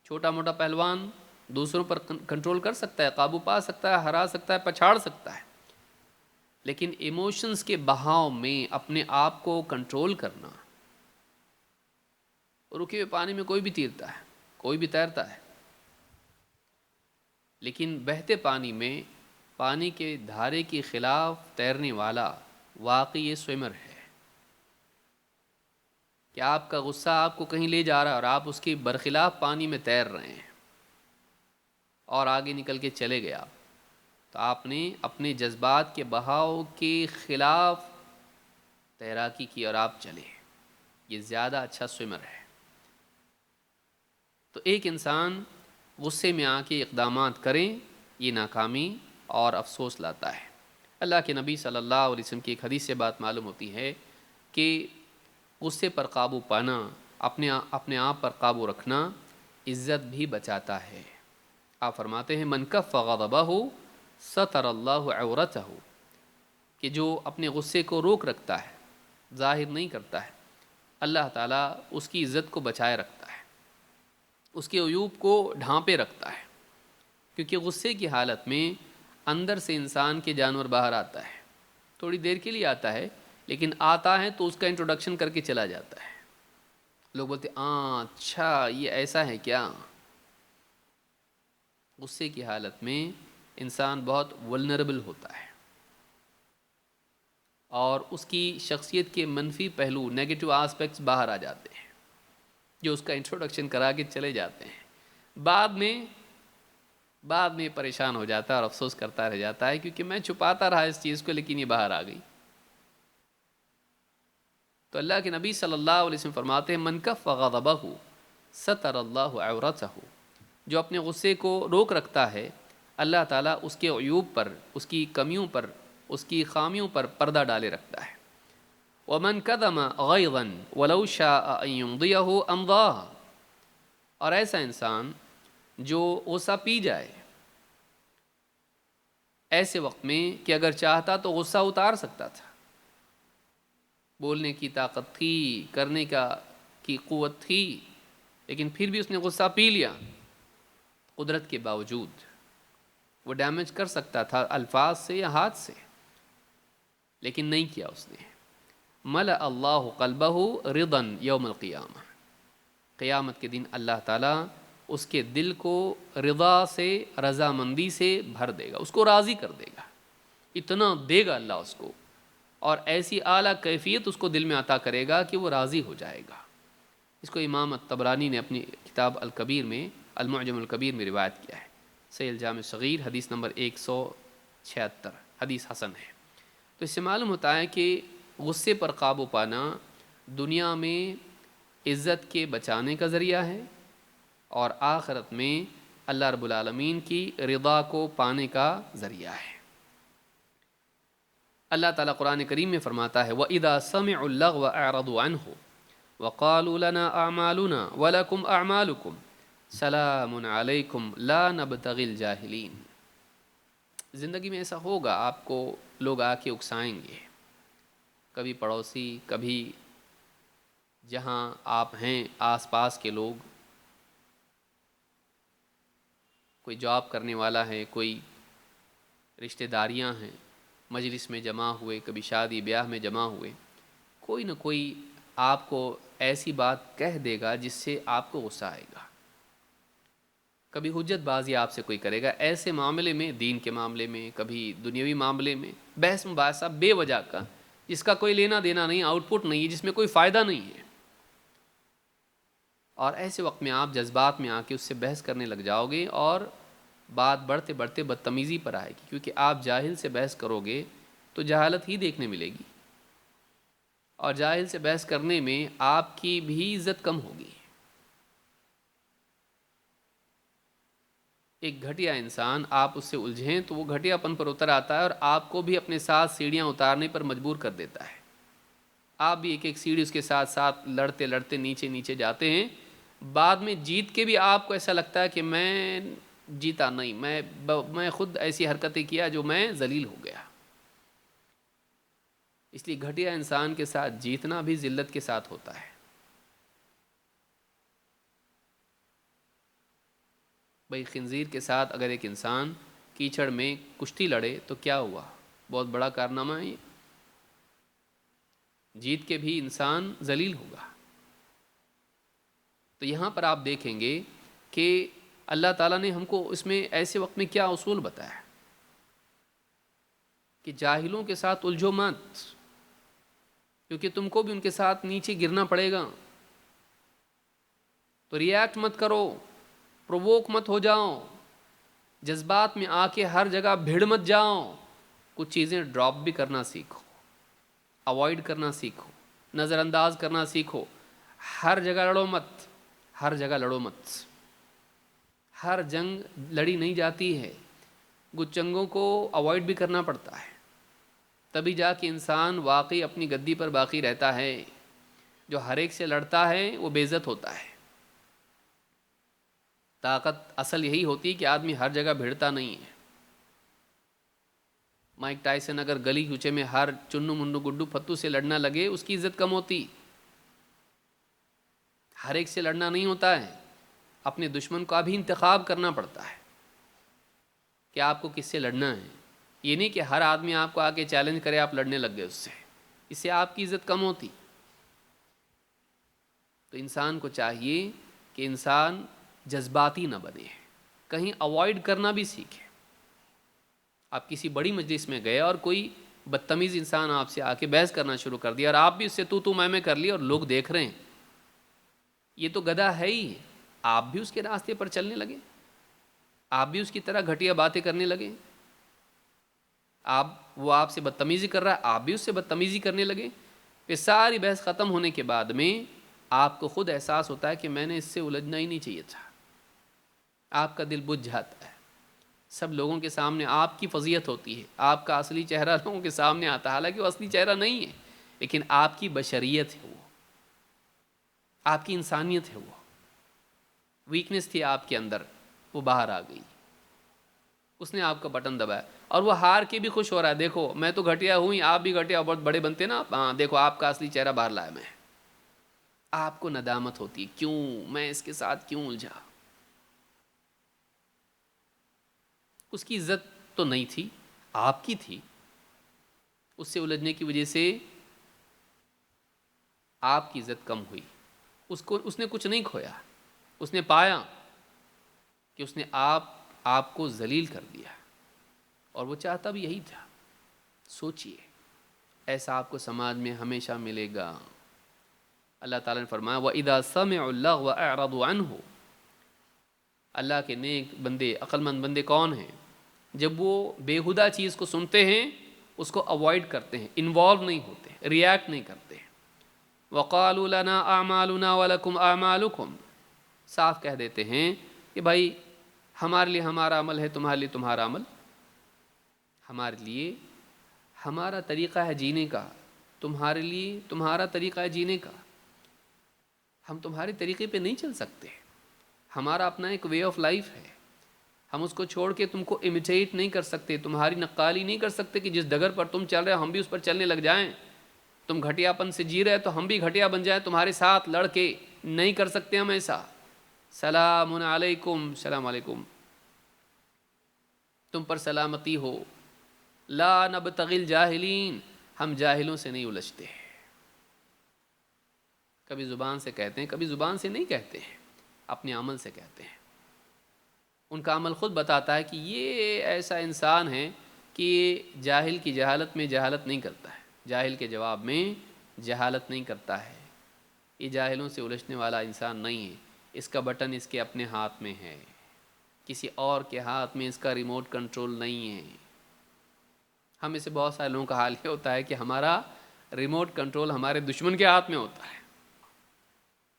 چھوٹا موٹا پہلوان دوسروں پر کنٹرول کر سکتا ہے، قابو پا سکتا ہے، ہرا سکتا ہے، پچھاڑ سکتا ہے، لیکن ایموشنز کے بہاؤ میں اپنے آپ کو کنٹرول کرنا، رکے ہوئے پانی میں کوئی بھی تیرتا ہے، کوئی بھی تیرتا ہے، لیکن بہتے پانی میں پانی کے دھارے کے خلاف تیرنے والا واقعی یہ سوئمر ہے۔ کہ آپ کا غصہ آپ کو کہیں لے جا رہا ہے اور آپ اس کے برخلاف پانی میں تیر رہے ہیں اور آگے نکل کے چلے گیا، تو آپ نے اپنے جذبات کے بہاؤ کے خلاف تیراکی کی اور آپ چلے، یہ زیادہ اچھا سوئمر ہے۔ تو ایک انسان غصے میں آ کے اقدامات کریں، یہ ناکامی اور افسوس لاتا ہے۔ اللہ کے نبی صلی اللہ علیہ وسلم کی ایک حدیث سے بات معلوم ہوتی ہے کہ غصے پر قابو پانا، اپنے آپ پر قابو رکھنا عزت بھی بچاتا ہے۔ آپ فرماتے ہیں من کف غضبہ ستر اللہ عورتہ، کہ جو اپنے غصے کو روک رکھتا ہے، ظاہر نہیں کرتا ہے، اللہ تعالیٰ اس کی عزت کو بچائے رکھتا ہے، اس کے عیوب کو ڈھانپے رکھتا ہے۔ کیونکہ غصے کی حالت میں اندر سے انسان کے جانور باہر آتا ہے، تھوڑی دیر کے لیے آتا ہے، لیکن آتا ہے تو اس کا انٹروڈکشن کر کے چلا جاتا ہے۔ لوگ بولتے اچھا یہ ایسا ہے کیا۔ غصے کی حالت میں انسان بہت ولنریبل ہوتا ہے، اور اس کی شخصیت کے منفی پہلو، نیگیٹو آسپیکٹس باہر آ جاتے ہیں، جو اس کا انٹروڈکشن کرا کے چلے جاتے ہیں۔ بعد میں پریشان ہو جاتا ہے اور افسوس کرتا رہ جاتا ہے، کیونکہ میں چھپاتا رہا اس چیز کو، لیکن یہ باہر آ گئی۔ تو اللہ کے نبی صلی اللہ علیہ وسلم فرماتے ہیں من کف غضبہ ستر اللہ عورتہ، جو اپنے غصے کو روک رکھتا ہے، اللہ تعالیٰ اس کے عیوب پر، اس کی کمیوں پر، اس کی خامیوں پر پردہ ڈالے رکھتا ہے۔ ومن کظم غیظا ولو شاء ان یمضیہ امضاہ، اور ایسا انسان جو غصہ پی جائے ایسے وقت میں کہ اگر چاہتا تو غصہ اتار سکتا تھا، بولنے کی طاقت تھی، کرنے کی قوت تھی، لیکن پھر بھی اس نے غصہ پی لیا۔ قدرت کے باوجود وہ ڈیمیج کر سکتا تھا الفاظ سے یا ہاتھ سے، لیکن نہیں کیا اس نے۔ ملأ اللہ قلبہ رضا یوم القیامہ، قیامت کے دن اللہ تعالیٰ اس کے دل کو رضا سے، رضامندی سے بھر دے گا، اس کو راضی کر دے گا، اتنا دے گا اللہ اس کو، اور ایسی اعلیٰ کیفیت اس کو دل میں عطا کرے گا کہ وہ راضی ہو جائے گا۔ اس کو امام الطبرانی نے اپنی کتاب الکبیر میں، المعجم الکبیر میں روایت کیا ہے۔ صحیح الجامع صغیر حدیث نمبر 176، حدیث حسن ہے۔ تو اس سے معلوم ہوتا ہے کہ غصے پر قابو پانا دنیا میں عزت کے بچانے کا ذریعہ ہے، اور آخرت میں اللہ رب العالمین کی رضا کو پانے کا ذریعہ ہے۔ اللہ تعالیٰ قرآن کریم میں فرماتا ہے وَإِذَا سَمِعُوا اللَّغْوَ أَعْرَضُوا عَنْهُ وَقَالُوا لَنَا أَعْمَالُنَا وَلَكُمْ أَعْمَالُكُمْ سَلَامٌ عَلَيْكُمْ لَا نَبْتَغِي الْجَاهِلِينَ۔ زندگی میں ایسا ہوگا، آپ کو لوگ آ کے اکسائیں گے، کبھی پڑوسی، کبھی جہاں آپ ہیں آس پاس کے لوگ، کوئی جاب کرنے والا ہے، کوئی رشتہ داریاں ہیں، مجلس میں جمع ہوئے، کبھی شادی بیاہ میں جمع ہوئے، کوئی نہ کوئی آپ کو ایسی بات کہہ دے گا جس سے آپ کو غصہ آئے گا۔ کبھی حجت بازی آپ سے کوئی کرے گا، ایسے معاملے میں، دین کے معاملے میں، کبھی دنیاوی معاملے میں، بحث مباحثہ بے وجہ کا، جس کا کوئی لینا دینا نہیں، آؤٹ پٹ نہیں ہے، جس میں کوئی فائدہ نہیں ہے، اور ایسے وقت میں آپ جذبات میں آ کے اس سے بحث کرنے لگ جاؤ گے، اور بات بڑھتے بڑھتے بدتمیزی پر آئے گی، کیونکہ آپ جاہل سے بحث کرو گے تو جہالت ہی دیکھنے ملے گی، اور جاہل سے بحث کرنے میں آپ کی بھی عزت کم ہوگی۔ ایک گھٹیا انسان، آپ اس سے الجھیں تو وہ گھٹیا پن پر اتر آتا ہے، اور آپ کو بھی اپنے ساتھ سیڑھیاں اتارنے پر مجبور کر دیتا ہے۔ آپ بھی ایک ایک سیڑھی اس کے ساتھ ساتھ لڑتے لڑتے نیچے نیچے جاتے ہیں، بعد میں جیت کے بھی آپ کو ایسا لگتا ہے کہ میں جیتا نہیں، میں خود ایسی حرکتیں کیا جو میں ذلیل ہو گیا۔ اس لیے گھٹیا انسان کے ساتھ جیتنا بھی ذلت کے ساتھ ہوتا ہے۔ بھئی خنزیر کے ساتھ اگر ایک انسان کیچڑ میں کشتی لڑے تو کیا ہوا؟ بہت بڑا کارنامہ ہے یہ، جیت کے بھی انسان ذلیل ہوگا۔ تو یہاں پر آپ دیکھیں گے کہ اللہ تعالیٰ نے ہم کو اس میں ایسے وقت میں کیا اصول بتایا کہ جاہلوں کے ساتھ الجھو مت، کیونکہ تم کو بھی ان کے ساتھ نیچے گرنا پڑے گا۔ تو ریاکٹ مت کرو، پرووک مت ہو جاؤ، جذبات میں آ کے ہر جگہ بھیڑ مت جاؤ، کچھ چیزیں ڈراپ بھی کرنا سیکھو۔ اوائڈ کرنا سیکھو، نظر انداز کرنا سیکھو. ہر جگہ لڑو مت، ہر جگہ لڑو مت. ہر جنگ لڑی نہیں جاتی ہے، کچھ جنگوں کو اوائڈ بھی کرنا پڑتا ہے، تبھی جا کے انسان واقعی اپنی گدی پر باقی رہتا ہے. جو ہر ایک سے لڑتا ہے وہ بے عزت ہوتا ہے. طاقت اصل یہی ہوتی ہے کہ آدمی ہر جگہ بھیڑتا نہیں ہے. مائک ٹائسن اگر گلی کوچے میں ہر چنو منو گڈو پھتو سے لڑنا لگے، اس کی عزت کم ہوتی. ہر ایک سے لڑنا نہیں ہوتا ہے، اپنے دشمن کا بھی انتخاب کرنا پڑتا ہے کہ آپ کو کس سے لڑنا ہے. یہ نہیں کہ ہر آدمی آپ کو آ کے چیلنج کرے آپ لڑنے لگ گئے اس سے آپ کی عزت کم ہوتی. تو انسان کو چاہیے کہ انسان جذباتی نہ بنے، کہیں اوائڈ کرنا بھی سیکھے. آپ کسی بڑی مجلس میں گئے اور کوئی بدتمیز انسان آپ سے آ کے بحث کرنا شروع کر دیا اور آپ بھی اس سے تو میں کر لی اور لوگ دیکھ رہے ہیں، یہ تو گدھا ہے ہی. آپ بھی اس کے راستے پر چلنے لگے، آپ بھی اس کی طرح گھٹیا باتیں کرنے لگے. وہ آپ سے بدتمیزی کر رہا ہے، آپ بھی اس سے بدتمیزی کرنے لگے. پھر ساری بحث ختم ہونے کے بعد میں آپ کو خود احساس ہوتا ہے کہ میں نے اس سے الجھنا ہی نہیں چاہیے تھا. آپ کا دل بجھ جاتا ہے. سب لوگوں کے سامنے آپ کی فضیلت ہوتی ہے، آپ کا اصلی چہرہ لوگوں کے سامنے آتا ہے، حالانکہ وہ اصلی چہرہ نہیں ہے، لیکن آپ کی بشریت ہے، وہ آپ کی انسانیت ہے، وہ ویکنس تھی آپ کے اندر، وہ باہر آ گئی. اس نے آپ کا بٹن دبایا اور وہ ہار کے بھی خوش ہو رہا ہے. دیکھو میں تو گھٹیا ہوں، آپ بھی گھٹیا بہت بڑے بنتے نا. ہاں دیکھو آپ کا اصلی چہرہ باہر لایا میں. آپ کو ندامت ہوتی، کیوں میں اس کے ساتھ کیوں الجھا. اس کی عزت تو نہیں تھی، آپ کی تھی. اس سے الجھنے کی وجہ سے آپ کی عزت کم ہوئی. اس نے کچھ نہیں کھویا، اس نے پایا کہ اس نے آپ کو ذلیل کر دیا، اور وہ چاہتا بھی یہی تھا. سوچئے ایسا آپ کو سماج میں ہمیشہ ملے گا. اللہ تعالیٰ نے فرمایا وَإِذَا سَمِعُوا اللَّغْوَ أَعْرَضُوا عَنْهُ. اللہ کے نیک بندے، عقل مند بندے کون ہیں؟ جب وہ بےہودہ چیز کو سنتے ہیں اس کو اوائڈ کرتے ہیں، انوالو نہیں ہوتے، ریاکٹ نہیں کرتے. وَقَالُوا لَنَا أَعْمَالُنَا وَلَكُمْ أَعْمَالُكُمْ. صاف کہہ دیتے ہیں کہ بھائی ہمارے لیے ہمارا عمل ہے، تمہارے لیے تمہارا عمل. ہمارے لیے ہمارا طریقہ ہے جینے کا، تمہارے لیے تمہارا طریقہ ہے جینے کا. ہم تمہارے طریقے پہ نہیں چل سکتے، ہمارا اپنا ایک وے آف لائف ہے. ہم اس کو چھوڑ کے تم کو امیٹیٹ نہیں کر سکتے، تمہاری نقالی نہیں کر سکتے کہ جس ڈگر پر تم چل رہے ہو ہم بھی اس پر چلنے لگ جائیں. تم گھٹیا پن سے جی رہے تو ہم بھی گھٹیا بن جائیں تمہارے ساتھ لڑ کے. نہیں کر سکتے ہم ایسا. سلام علیکم، سلام علیکم، تم پر سلامتی ہو. لا نبتغی الجاہلین، ہم جاہلوں سے نہیں الجھتے. کبھی زبان سے کہتے ہیں، کبھی زبان سے نہیں کہتے ہیں، اپنے عمل سے کہتے ہیں. ان کا عمل خود بتاتا ہے کہ یہ ایسا انسان ہے کہ جاہل کی جہالت میں جہالت نہیں کرتا ہے، جاہل کے جواب میں جہالت نہیں کرتا ہے. یہ جاہلوں سے الجھنے والا انسان نہیں ہے. اس کا بٹن اس کے اپنے ہاتھ میں ہے، کسی اور کے ہاتھ میں اس کا ریموٹ کنٹرول نہیں ہے. ہم میں سے بہت سارے لوگوں کا حال یہ ہوتا ہے کہ ہمارا ریموٹ کنٹرول ہمارے دشمن کے ہاتھ میں ہوتا ہے.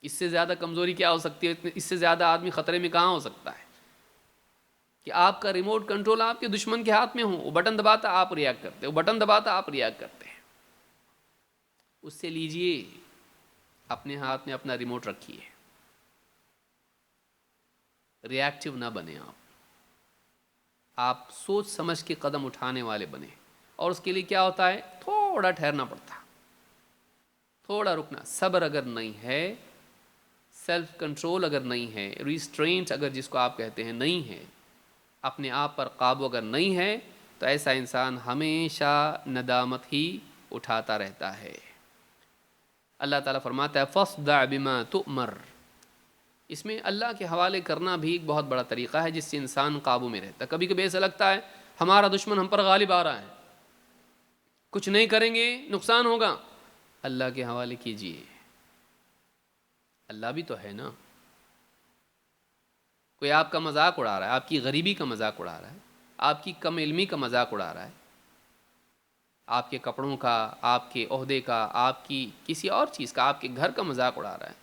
اس سے زیادہ کمزوری کیا ہو سکتی ہے؟ اس سے زیادہ آدمی خطرے میں کہاں ہو سکتا ہے کہ آپ کا ریموٹ کنٹرول آپ کے دشمن کے ہاتھ میں ہو. وہ بٹن دباتا آپ ریاکٹ کرتے، وہ بٹن دباتا آپ ریاکٹ کرتے ہیں. اس سے لیجئے، اپنے ہاتھ میں اپنا ریموٹ رکھیے. ریاکٹیو نہ بنے آپ سوچ سمجھ کے قدم اٹھانے والے بنے. اور اس کے لیے کیا ہوتا ہے؟ تھوڑا ٹھہرنا پڑتا، تھوڑا رکنا. صبر اگر نہیں ہے، سیلف کنٹرول اگر نہیں ہے، ریسٹرینٹ اگر جس کو آپ کہتے ہیں نہیں ہے، اپنے آپ پر قابو اگر نہیں ہے، تو ایسا انسان ہمیشہ ندامت ہی اٹھاتا رہتا ہے. اللہ تعالیٰ فرماتا ہے فَاصْدَعْ بِمَا تُؤْمَرْ. اس میں اللہ کے حوالے کرنا بھی ایک بہت بڑا طریقہ ہے جس سے انسان قابو میں رہتا ہے. کبھی کبھی ایسا لگتا ہے ہمارا دشمن ہم پر غالب آ رہا ہے، کچھ نہیں کریں گے نقصان ہوگا. اللہ کے حوالے کیجئے، اللہ بھی تو ہے نا. کوئی آپ کا مذاق اڑا رہا ہے، آپ کی غریبی کا مذاق اڑا رہا ہے، آپ کی کم علمی کا مذاق اڑا رہا ہے، آپ کے کپڑوں کا، آپ کے عہدے کا، آپ کی کسی اور چیز کا، آپ کے گھر کا مذاق اڑا رہا ہے،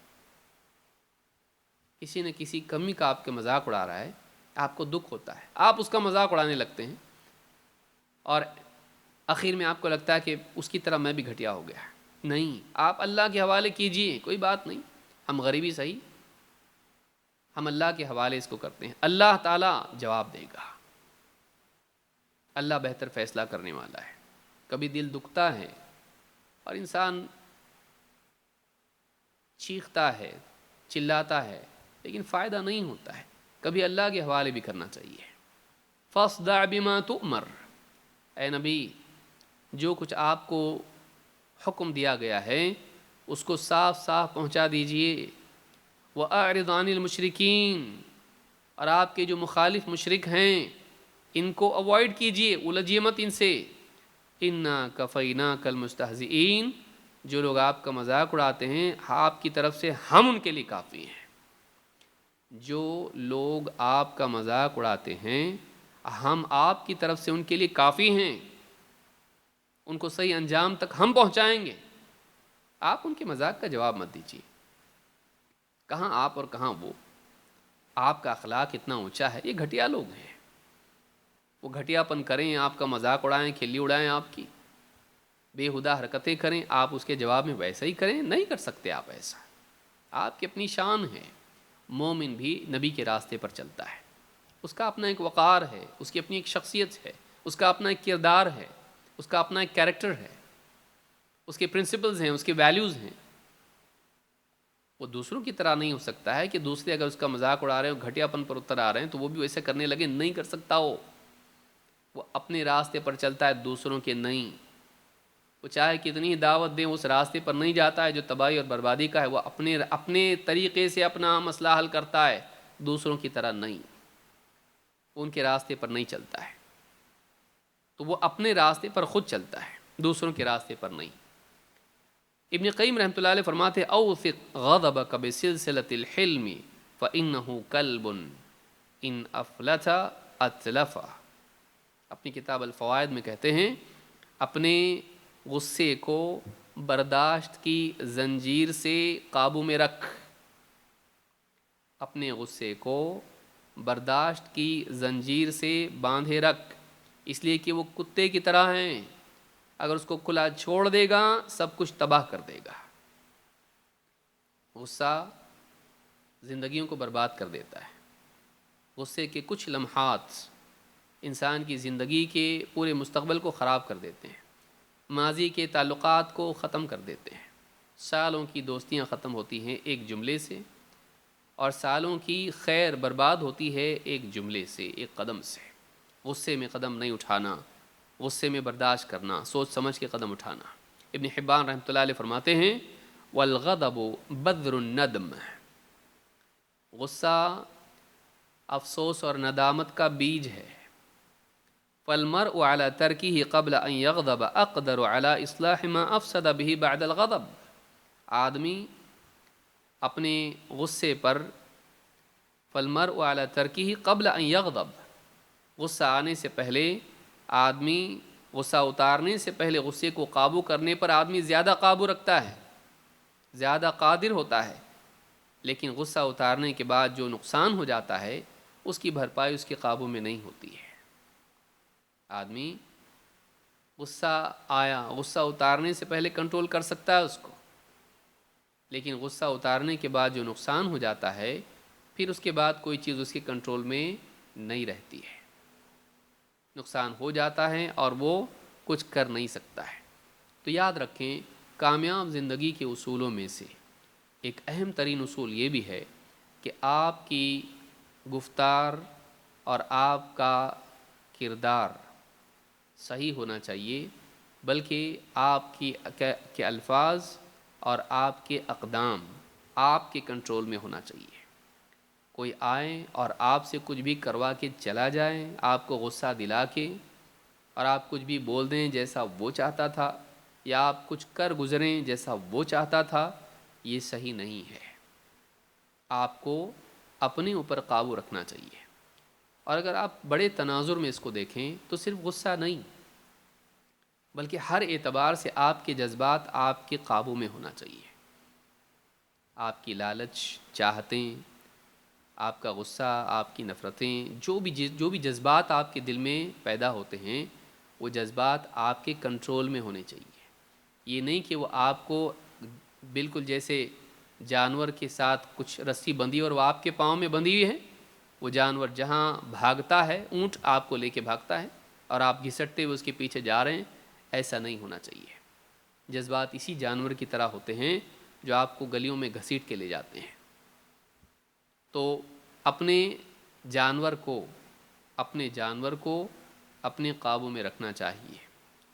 کسی نہ کسی کمی کا آپ کے مذاق اڑا رہا ہے، آپ کو دکھ ہوتا ہے، آپ اس کا مذاق اڑانے لگتے ہیں، اور آخر میں آپ کو لگتا ہے کہ اس کی طرح میں بھی گھٹیا ہو گیا. نہیں، آپ اللہ کے حوالے کیجئے، کوئی بات نہیں. ہم غریبی صحیح، ہم اللہ کے حوالے اس کو کرتے ہیں، اللہ تعالیٰ جواب دے گا. اللہ بہتر فیصلہ کرنے والا ہے. کبھی دل دکھتا ہے اور انسان چیختا ہے، چلاتا ہے، لیکن فائدہ نہیں ہوتا ہے. کبھی اللہ کے حوالے بھی کرنا چاہیے. فاصدع بما تؤمر، اے نبی جو کچھ آپ کو حکم دیا گیا ہے اس کو صاف صاف پہنچا دیجئے. وَأَعْرِضْ عَنِ الْمُشْرِكِينَ، اور آپ کے جو مخالف مشرک ہیں ان کو اوائڈ کیجئے، الجھیے مت ان سے. اِنَّا كَفَيْنَاكَ الْمُسْتَهْزِئِينَ، جو لوگ آپ کا مذاق اڑاتے ہیں آپ کی طرف سے ہم ان کے لیے کافی ہیں. جو لوگ آپ کا مذاق اڑاتے ہیں ہم آپ کی طرف سے ان کے لیے کافی ہیں، ان کو صحیح انجام تک ہم پہنچائیں گے. آپ ان کے مذاق کا جواب مت دیجیے. کہاں آپ اور کہاں وہ. آپ کا اخلاق اتنا اونچا ہے، یہ گھٹیا لوگ ہیں. وہ گھٹیا پن کریں، آپ کا مذاق اڑائیں، کھلی اڑائیں، آپ کی بےہودہ حرکتیں کریں، آپ اس کے جواب میں ویسا ہی کریں. نہیں کر سکتے آپ ایسا. آپ کی اپنی شان ہے. مومن بھی نبی کے راستے پر چلتا ہے، اس کا اپنا ایک وقار ہے، اس کی اپنی ایک شخصیت ہے، اس کا اپنا ایک کردار ہے، اس کا اپنا ایک کیریکٹر ہے، اس کے پرنسپلز ہیں، اس کے ویلیوز ہیں. وہ دوسروں کی طرح نہیں ہو سکتا ہے کہ دوسرے اگر اس کا مذاق اڑا رہے ہیں، گھٹیا پن پر اتر آ رہے ہیں تو وہ بھی ویسے کرنے لگے. نہیں کر سکتا. وہ اپنے راستے پر چلتا ہے، دوسروں کے نہیں. وہ چاہے کتنی دعوت دیں اس راستے پر نہیں جاتا ہے جو تباہی اور بربادی کا ہے. وہ اپنے طریقے سے اپنا مسئلہ حل کرتا ہے، دوسروں کی طرح نہیں. ان کے راستے پر نہیں چلتا ہے. تو وہ اپنے راستے پر خود چلتا ہے، دوسروں کے راستے پر نہیں. ابن قیم رحمۃ اللہ علیہ فرماتے اوثق غضبک بسلسلۃ الحلم فإنہ کلب ان افلت اتلف. اپنی کتاب الفوائد میں کہتے ہیں اپنے غصے کو برداشت کی زنجیر سے قابو میں رکھ. اپنے غصے کو برداشت کی زنجیر سے باندھے رکھ، اس لیے کہ وہ کتے کی طرح ہیں. اگر اس کو کھلا چھوڑ دے گا سب کچھ تباہ کر دے گا. غصہ زندگیوں کو برباد کر دیتا ہے. غصے کے کچھ لمحات انسان کی زندگی کے پورے مستقبل کو خراب کر دیتے ہیں، ماضی کے تعلقات کو ختم کر دیتے ہیں. سالوں کی دوستیاں ختم ہوتی ہیں ایک جملے سے، اور سالوں کی خیر برباد ہوتی ہے ایک جملے سے، ایک قدم سے. غصے میں قدم نہیں اٹھانا، غصے میں برداشت کرنا، سوچ سمجھ کے قدم اٹھانا. ابن حبان رحمۃ اللہ علیہ فرماتے ہیں والغضب بذر الندم، غصہ افسوس اور ندامت کا بیج ہے. فالمرء على ترکه قبل ان یغضب اقدر على اصلاح ما افسد به بعد الغضب. آدمی اپنے غصے پر فالمرء على ترکه قبل ان یغضب، غصہ آنے سے پہلے آدمی، غصہ اتارنے سے پہلے غصے کو قابو کرنے پر آدمی زیادہ قابو رکھتا ہے، زیادہ قادر ہوتا ہے. لیکن غصہ اتارنے کے بعد جو نقصان ہو جاتا ہے اس کی بھرپائی اس کے قابو میں نہیں ہوتی ہے. آدمی غصہ آیا، غصہ اتارنے سے پہلے کنٹرول کر سکتا ہے اس کو، لیکن غصہ اتارنے کے بعد جو نقصان ہو جاتا ہے پھر اس کے بعد کوئی چیز اس کے کنٹرول میں نہیں رہتی ہے. نقصان ہو جاتا ہے اور وہ کچھ کر نہیں سکتا ہے. تو یاد رکھیں کامیاب زندگی کے اصولوں میں سے ایک اہم ترین اصول یہ بھی ہے کہ آپ کی گفتار اور آپ کا کردار صحیح ہونا چاہیے، بلکہ آپ کے الفاظ اور آپ کے اقدام آپ کے کنٹرول میں ہونا چاہیے. کوئی آئے اور آپ سے کچھ بھی کروا کے چلا جائے، آپ کو غصہ دلا کے، اور آپ کچھ بھی بول دیں جیسا وہ چاہتا تھا، یا آپ کچھ کر گزریں جیسا وہ چاہتا تھا، یہ صحیح نہیں ہے. آپ کو اپنے اوپر قابو رکھنا چاہیے. اور اگر آپ بڑے تناظر میں اس کو دیکھیں تو صرف غصہ نہیں، بلکہ ہر اعتبار سے آپ کے جذبات آپ کے قابو میں ہونا چاہیے. آپ کی لالچ، چاہتیں، آپ کا غصہ، آپ کی نفرتیں، جو بھی جذبات آپ کے دل میں پیدا ہوتے ہیں، وہ جذبات آپ کے کنٹرول میں ہونے چاہیے. یہ نہیں کہ وہ آپ کو بالکل جیسے جانور کے ساتھ کچھ رسی بندھی اور وہ آپ کے پاؤں میں بندھی ہوئی ہے، وہ جانور جہاں بھاگتا ہے، اونٹ آپ کو لے کے بھاگتا ہے اور آپ گھسٹتے ہوئے اس کے پیچھے جا رہے ہیں. ایسا نہیں ہونا چاہیے. جذبات اسی جانور کی طرح ہوتے ہیں جو آپ کو گلیوں میں گھسیٹ کے لے جاتے ہیں. تو اپنے جانور کو اپنے قابو میں رکھنا چاہیے.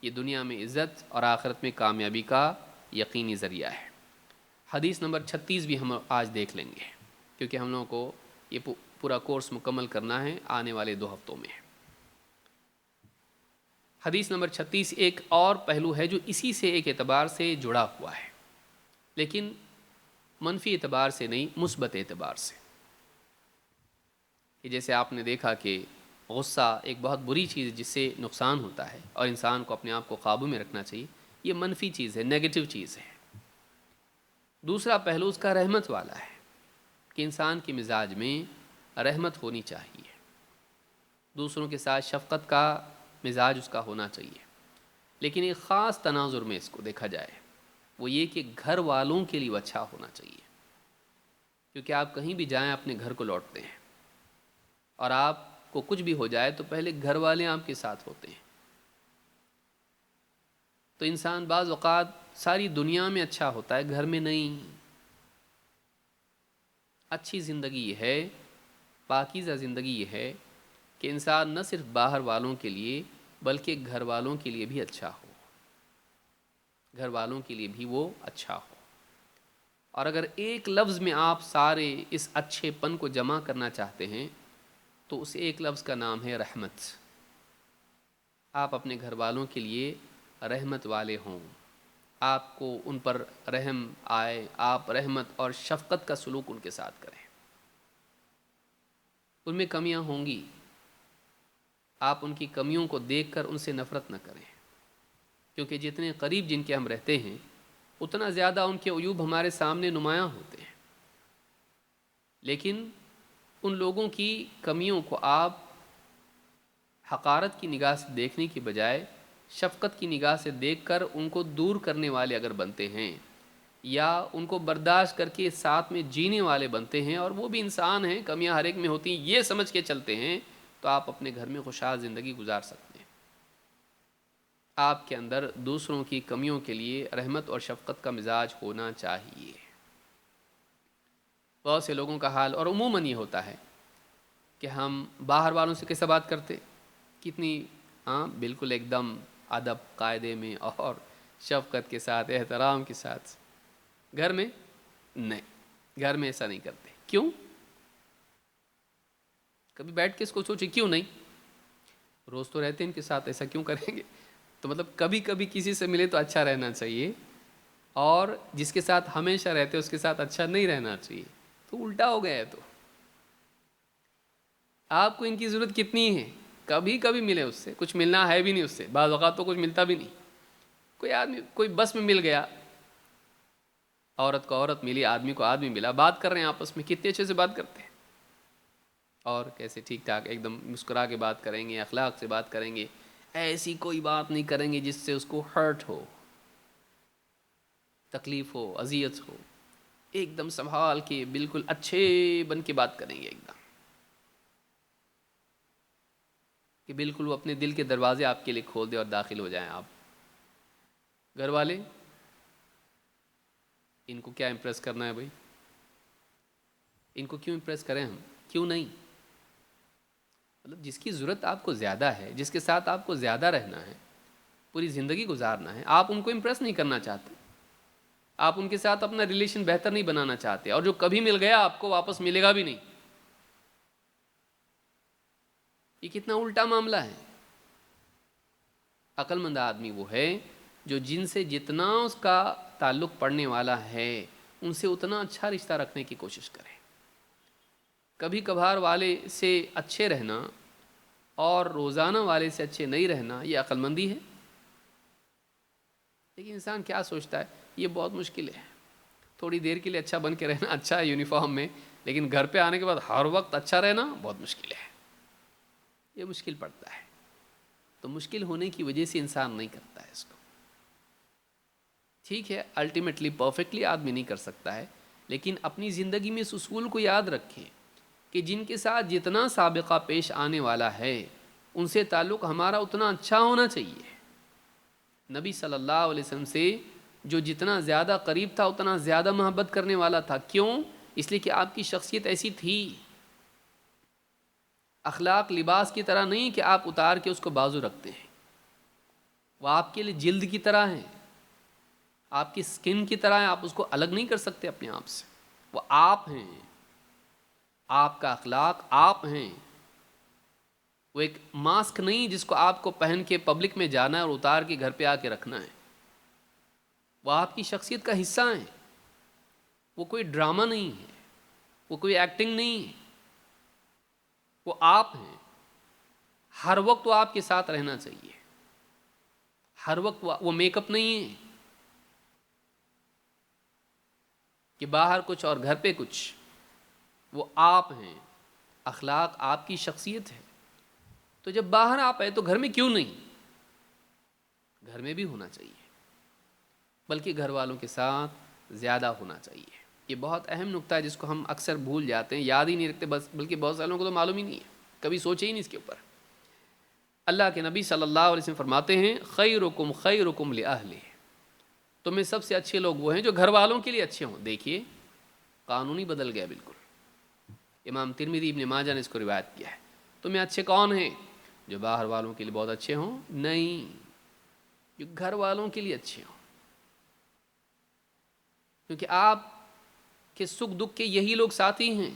یہ دنیا میں عزت اور آخرت میں کامیابی کا یقینی ذریعہ ہے. حدیث نمبر 36 بھی ہم آج دیکھ لیں گے، کیونکہ ہم لوگوں کو یہ پورا کورس مکمل کرنا ہے آنے والے 2 ہفتوں میں. حدیث نمبر 36 ایک اور پہلو ہے جو اسی سے ایک اعتبار سے جڑا ہوا ہے، لیکن منفی اعتبار سے نہیں، مثبت اعتبار سے. کہ جیسے آپ نے دیکھا کہ غصہ ایک بہت بری چیز ہے جس سے نقصان ہوتا ہے اور انسان کو اپنے آپ کو قابو میں رکھنا چاہیے. یہ منفی چیز ہے، نیگیٹو چیز ہے. دوسرا پہلو اس کا رحمت والا ہے کہ انسان کے مزاج میں رحمت ہونی چاہیے، دوسروں کے ساتھ شفقت کا مزاج اس کا ہونا چاہیے. لیکن ایک خاص تناظر میں اس کو دیکھا جائے، وہ یہ کہ گھر والوں کے لیے وہ اچھا ہونا چاہیے. کیونکہ آپ کہیں بھی جائیں اپنے گھر کو لوٹتے ہیں، اور آپ کو کچھ بھی ہو جائے تو پہلے گھر والے آپ کے ساتھ ہوتے ہیں. تو انسان بعض اوقات ساری دنیا میں اچھا ہوتا ہے، گھر میں نہیں. اچھی زندگی یہ ہے، پاکیزہ زندگی یہ ہے کہ انسان نہ صرف باہر والوں کے لیے بلکہ گھر والوں کے لیے بھی اچھا ہو، گھر والوں کے لیے بھی وہ اچھا ہو. اور اگر ایک لفظ میں آپ سارے اس اچھے پن کو جمع کرنا چاہتے ہیں تو اس ایک لفظ کا نام ہے رحمت. آپ اپنے گھر والوں کے لیے رحمت والے ہوں، آپ کو ان پر رحم آئے، آپ رحمت اور شفقت کا سلوک ان کے ساتھ کریں. ان میں کمیاں ہوں گی، آپ ان کی کمیوں کو دیکھ کر ان سے نفرت نہ کریں، کیونکہ جتنے قریب جن کے ہم رہتے ہیں اتنا زیادہ ان کے عیوب ہمارے سامنے نمایاں ہوتے ہیں. لیکن ان لوگوں کی کمیوں کو آپ حقارت کی نگاہ سے دیکھنے کی بجائے شفقت کی نگاہ سے دیکھ کر ان کو دور کرنے والے اگر بنتے ہیں، یا ان کو برداشت کر کے ساتھ میں جینے والے بنتے ہیں، اور وہ بھی انسان ہیں، کمیاں ہر ایک میں ہوتی ہیں، یہ سمجھ کے چلتے ہیں، تو آپ اپنے گھر میں خوشحال زندگی گزار سکتے ہیں. آپ کے اندر دوسروں کی کمیوں کے لیے رحمت اور شفقت کا مزاج ہونا چاہیے. بہت سے لوگوں کا حال اور عموماً یہ ہوتا ہے کہ ہم باہر والوں سے کیسے بات کرتے، کتنی بالکل ایک دم ادب قاعدے میں اور شفقت کے ساتھ، احترام کے ساتھ. گھر میں نہیں، گھر میں ایسا نہیں کرتے. کیوں؟ کبھی بیٹھ کے اس کو سوچے کیوں نہیں؟ روز تو رہتے ہیں ان کے ساتھ، ایسا کیوں کریں گے؟ تو مطلب کبھی کبھی کسی سے ملے تو اچھا رہنا چاہیے، اور جس کے ساتھ ہمیشہ رہتے اس کے ساتھ اچھا نہیں رہنا چاہیے. تو الٹا ہو گیا ہے. تو آپ کو ان کی ضرورت کتنی ہے؟ کبھی کبھی ملے اس سے، کچھ ملنا ہے بھی نہیں اس سے، بعض اوقات تو کچھ ملتا بھی نہیں. کوئی آدمی کوئی بس میں مل گیا، عورت کو عورت ملی، آدمی کو آدمی ملا، بات کر رہے ہیں آپس میں، کتنے اچھے سے بات کرتے ہیں، اور کیسے ٹھیک ٹھاک ایک دم مسکرا کے بات کریں گے، اخلاق سے بات کریں گے. ایسی کوئی بات نہیں کریں گے جس سے اس کو ہرٹ ہو، تکلیف ہو، اذیت ہو. ایک دم سنبھال کے بالکل اچھے بن کے بات کریں گے، ایک دم کہ بالکل وہ اپنے دل کے دروازے آپ کے لیے کھول دے اور داخل ہو جائیں آپ. گھر والے ان کو کیا امپریس کرنا ہے بھائی؟ ان کو کیوں امپریس کریں ہم؟ کیوں نہیں؟ مطلب جس کی ضرورت آپ کو زیادہ ہے، جس کے ساتھ آپ کو زیادہ رہنا ہے، پوری زندگی گزارنا ہے، آپ ان کو امپریس نہیں کرنا چاہتے، آپ ان کے ساتھ اپنا ریلیشن بہتر نہیں بنانا چاہتے، اور جو کبھی مل گیا آپ کو واپس ملے گا بھی نہیں. یہ کتنا الٹا معاملہ ہے. عقل مند آدمی وہ ہے جو جن سے جتنا اس کا تعلق پڑنے والا ہے ان سے اتنا اچھا رشتہ رکھنے کی کوشش کرے. کبھی کبھار والے سے اچھے رہنا اور روزانہ والے سے اچھے نہیں رہنا، یہ عقل مندی ہے. لیکن انسان کیا سوچتا ہے، یہ بہت مشکل ہے، تھوڑی دیر کے لیے اچھا بن کے رہنا اچھا ہے یونیفارم میں، لیکن گھر پہ آنے کے بعد ہر وقت اچھا رہنا بہت مشکل ہے، یہ مشکل پڑتا ہے۔ تو مشکل ہونے کی وجہ سے انسان نہیں کرتا ہے اس کو۔ ٹھیک ہے، الٹیمیٹلی پرفیکٹلی آدمی نہیں کر سکتا ہے، لیکن اپنی زندگی میں اس اصول کو یاد رکھیں کہ جن کے ساتھ جتنا سابقہ پیش آنے والا ہے ان سے تعلق ہمارا اتنا اچھا ہونا چاہیے۔ نبی صلی اللہ علیہ وسلم سے جو جتنا زیادہ قریب تھا اتنا زیادہ محبت کرنے والا تھا، کیوں؟ اس لیے کہ آپ کی شخصیت ایسی تھی۔ اخلاق لباس کی طرح نہیں کہ آپ اتار کے اس کو بازو رکھتے ہیں، وہ آپ کے لیے جلد کی طرح ہیں، آپ کی سکن کی طرح ہیں، آپ اس کو الگ نہیں کر سکتے اپنے آپ سے، وہ آپ ہیں، آپ کا اخلاق آپ ہیں۔ وہ ایک ماسک نہیں جس کو آپ کو پہن کے پبلک میں جانا ہے اور اتار کے گھر پہ آ کے رکھنا ہے، وہ آپ کی شخصیت کا حصہ ہیں، وہ کوئی ڈرامہ نہیں ہے، وہ کوئی ایکٹنگ نہیں ہے، وہ آپ ہیں۔ ہر وقت وہ آپ کے ساتھ رہنا چاہیے، ہر وقت وہ میک اپ نہیں ہے کہ باہر کچھ اور گھر پہ کچھ، وہ آپ ہیں، اخلاق آپ کی شخصیت ہے۔ تو جب باہر آپ آئے تو گھر میں کیوں نہیں، گھر میں بھی ہونا چاہیے، بلکہ گھر والوں کے ساتھ زیادہ ہونا چاہیے۔ یہ بہت اہم نقطہ ہے جس کو ہم اکثر بھول جاتے ہیں، یاد ہی نہیں رکھتے، بس بلکہ بہت ساروں کو تو معلوم ہی نہیں ہے، کبھی سوچے ہی نہیں اس کے اوپر۔ اللہ کے نبی صلی اللہ علیہ وسلم فرماتے ہیں خیرکم خیرکم لأہلہ، تمہیں سب سے اچھے لوگ وہ ہیں جو گھر والوں کے لیے اچھے ہوں۔ دیکھیے قانون ہی بدل گیا بالکل۔ امام ترمذی ابن ماجہ نے اس کو روایت کیا ہے۔ تمہیں اچھے کون ہیں؟ جو باہر والوں کے لیے بہت اچھے ہوں؟ نہیں، جو گھر والوں کے لیے اچھے ہوں، کیونکہ آپ کے سکھ دکھ کے یہی لوگ ساتھی ہیں۔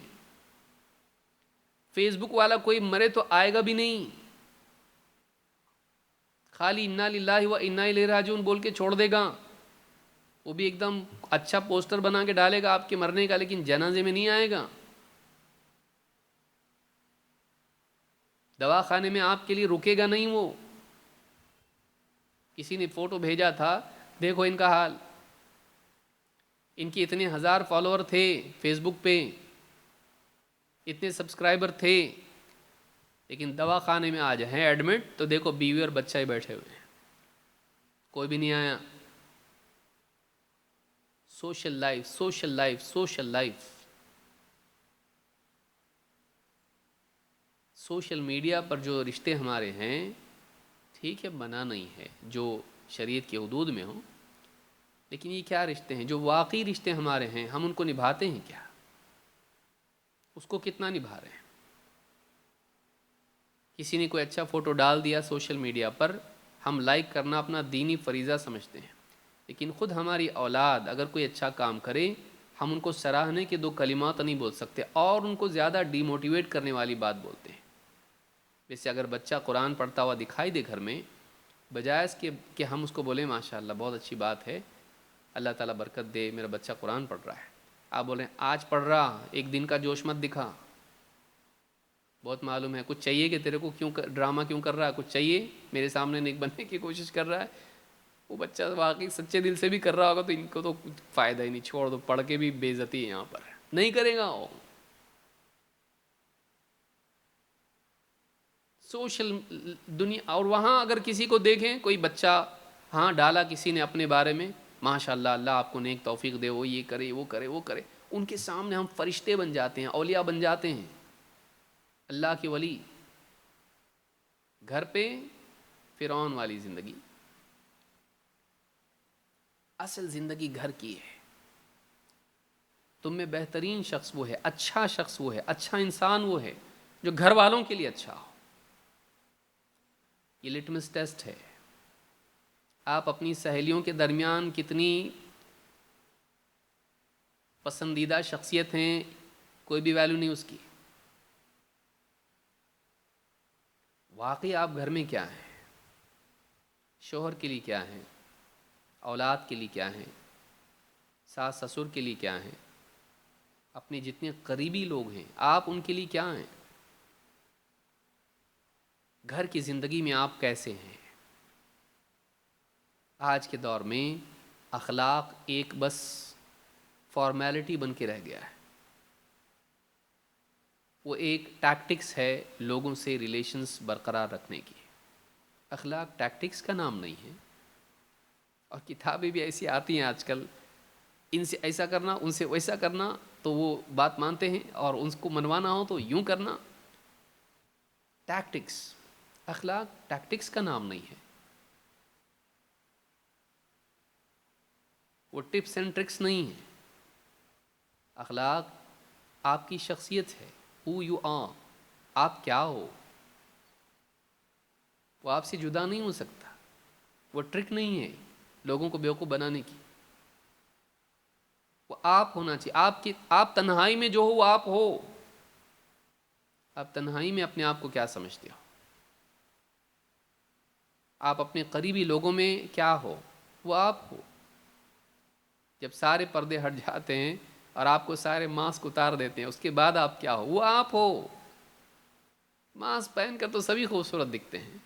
فیس بک والا کوئی مرے تو آئے گا بھی نہیں، خالی انا للہ و انا الیہ راجعون بول کے چھوڑ دے گا، وہ بھی ایک دم اچھا پوسٹر بنا کے ڈالے گا آپ کے مرنے کا، لیکن جنازے میں نہیں آئے گا۔ دوا خانے میں آپ کے لیے رکے گا نہیں۔ وہ کسی نے فوٹو بھیجا تھا، دیکھو ان کا حال، ان کی اتنے ہزار فالوور تھے فیس بک پہ، اتنے سبسکرائبر تھے، لیکن دوا خانے میں آج ہیں ایڈمٹ تو دیکھو بیوی اور بچہ ہی بیٹھے ہوئے ہیں، کوئی بھی نہیں آیا۔ Social life social life social life, social media پر جو رشتے ہمارے ہیں، ٹھیک ہے بنا نہیں ہے جو شریعت کے حدود میں ہوں، لیکن یہ کیا رشتے ہیں؟ جو واقعی رشتے ہمارے ہیں ہم ان کو نبھاتے ہیں کیا؟ اس کو کتنا نبھا رہے ہیں؟ کسی نے کوئی اچھا فوٹو ڈال دیا سوشل میڈیا پر، ہم لائک کرنا اپنا دینی فریضہ سمجھتے ہیں، لیکن خود ہماری اولاد اگر کوئی اچھا کام کرے ہم ان کو سراہنے کے دو کلمات نہیں بول سکتے، اور ان کو زیادہ ڈی موٹیویٹ کرنے والی بات بولتے ہیں۔ جیسے اگر بچہ قرآن پڑھتا ہوا دکھائی دے گھر میں، بجائے اس کے کہ ہم اس کو بولیں ماشاء اللہ بہت اچھی بات ہے، اللہ تعالیٰ برکت دے، میرا بچہ قرآن پڑھ رہا ہے، آپ بولیں آج پڑھ رہا، ایک دن کا جوش مت دکھا، بہت معلوم ہے کچھ چاہیے کہ تیرے کو، کیوں ڈرامہ کیوں کر رہا ہے، کچھ چاہیے میرے سامنے نیک بننے کی کوشش کر رہا ہے۔ وہ بچہ واقعی سچے دل سے بھی کر رہا ہوگا تو ان کو تو کچھ فائدہ ہی نہیں، چھوڑ دو، پڑھ کے بھی بے عزتی ہے، یہاں پر نہیں کرے گا وہ۔ سوشل دنیا، اور وہاں اگر کسی کو دیکھیں کوئی بچہ ہاں ڈالا کسی نے اپنے بارے میں، ماشاء اللہ اللہ آپ کو نیک توفیق دے، وہ یہ کرے وہ کرے وہ کرے، ان کے سامنے ہم فرشتے بن جاتے ہیں، اولیاء بن جاتے ہیں، اللہ کے ولی۔ گھر پہ فرعون والی زندگی، اصل زندگی گھر کی ہے۔ تم میں بہترین شخص وہ ہے، اچھا شخص وہ ہے، اچھا انسان وہ ہے جو گھر والوں کے لیے اچھا ہو۔ یہ لٹمس ٹیسٹ ہے۔ آپ اپنی سہیلیوں کے درمیان کتنی پسندیدہ شخصیت ہیں، کوئی بھی ویلیو نہیں اس کی۔ واقعی آپ گھر میں کیا ہیں؟ شوہر کے لیے کیا ہیں؟ اولاد کے لیے کیا ہیں؟ ساس سسر کے لیے کیا ہیں؟ اپنے جتنے قریبی لوگ ہیں آپ ان کے لیے کیا ہیں؟ گھر کی زندگی میں آپ کیسے ہیں؟ آج کے دور میں اخلاق ایک بس فارمیلٹی بن کے رہ گیا ہے، وہ ایک ٹیکٹکس ہے لوگوں سے ریلیشنز برقرار رکھنے کی۔ اخلاق ٹیکٹکس کا نام نہیں ہے، اور کتابیں بھی ایسی آتی ہیں آج کل، ان سے ایسا کرنا، ان سے ویسا کرنا، تو وہ بات مانتے ہیں، اور ان کو منوانا ہو تو یوں کرنا۔ ٹیکٹکس، اخلاق ٹیکٹکس کا نام نہیں ہے، وہ ٹپس اینڈ ٹرکس نہیں ہے۔ اخلاق آپ کی شخصیت ہے، who you are، آپ کیا ہو، وہ آپ سے جدا نہیں ہو سکتا۔ وہ ٹرک نہیں ہے لوگوں کو بیوقوف بنانے کی، وہ آپ ہونا چاہیے۔ آپ تنہائی میں جو ہو وہ آپ ہو۔ آپ تنہائی میں اپنے آپ کو کیا سمجھتے ہو؟ آپ اپنے قریبی لوگوں میں کیا ہو؟ وہ آپ ہو۔ جب سارے پردے ہٹ جاتے ہیں اور آپ کو سارے ماسک اتار دیتے ہیں، اس کے بعد آپ کیا ہو؟ وہ آپ ہو۔ ماسک پہن کر تو سبھی خوبصورت دکھتے ہیں،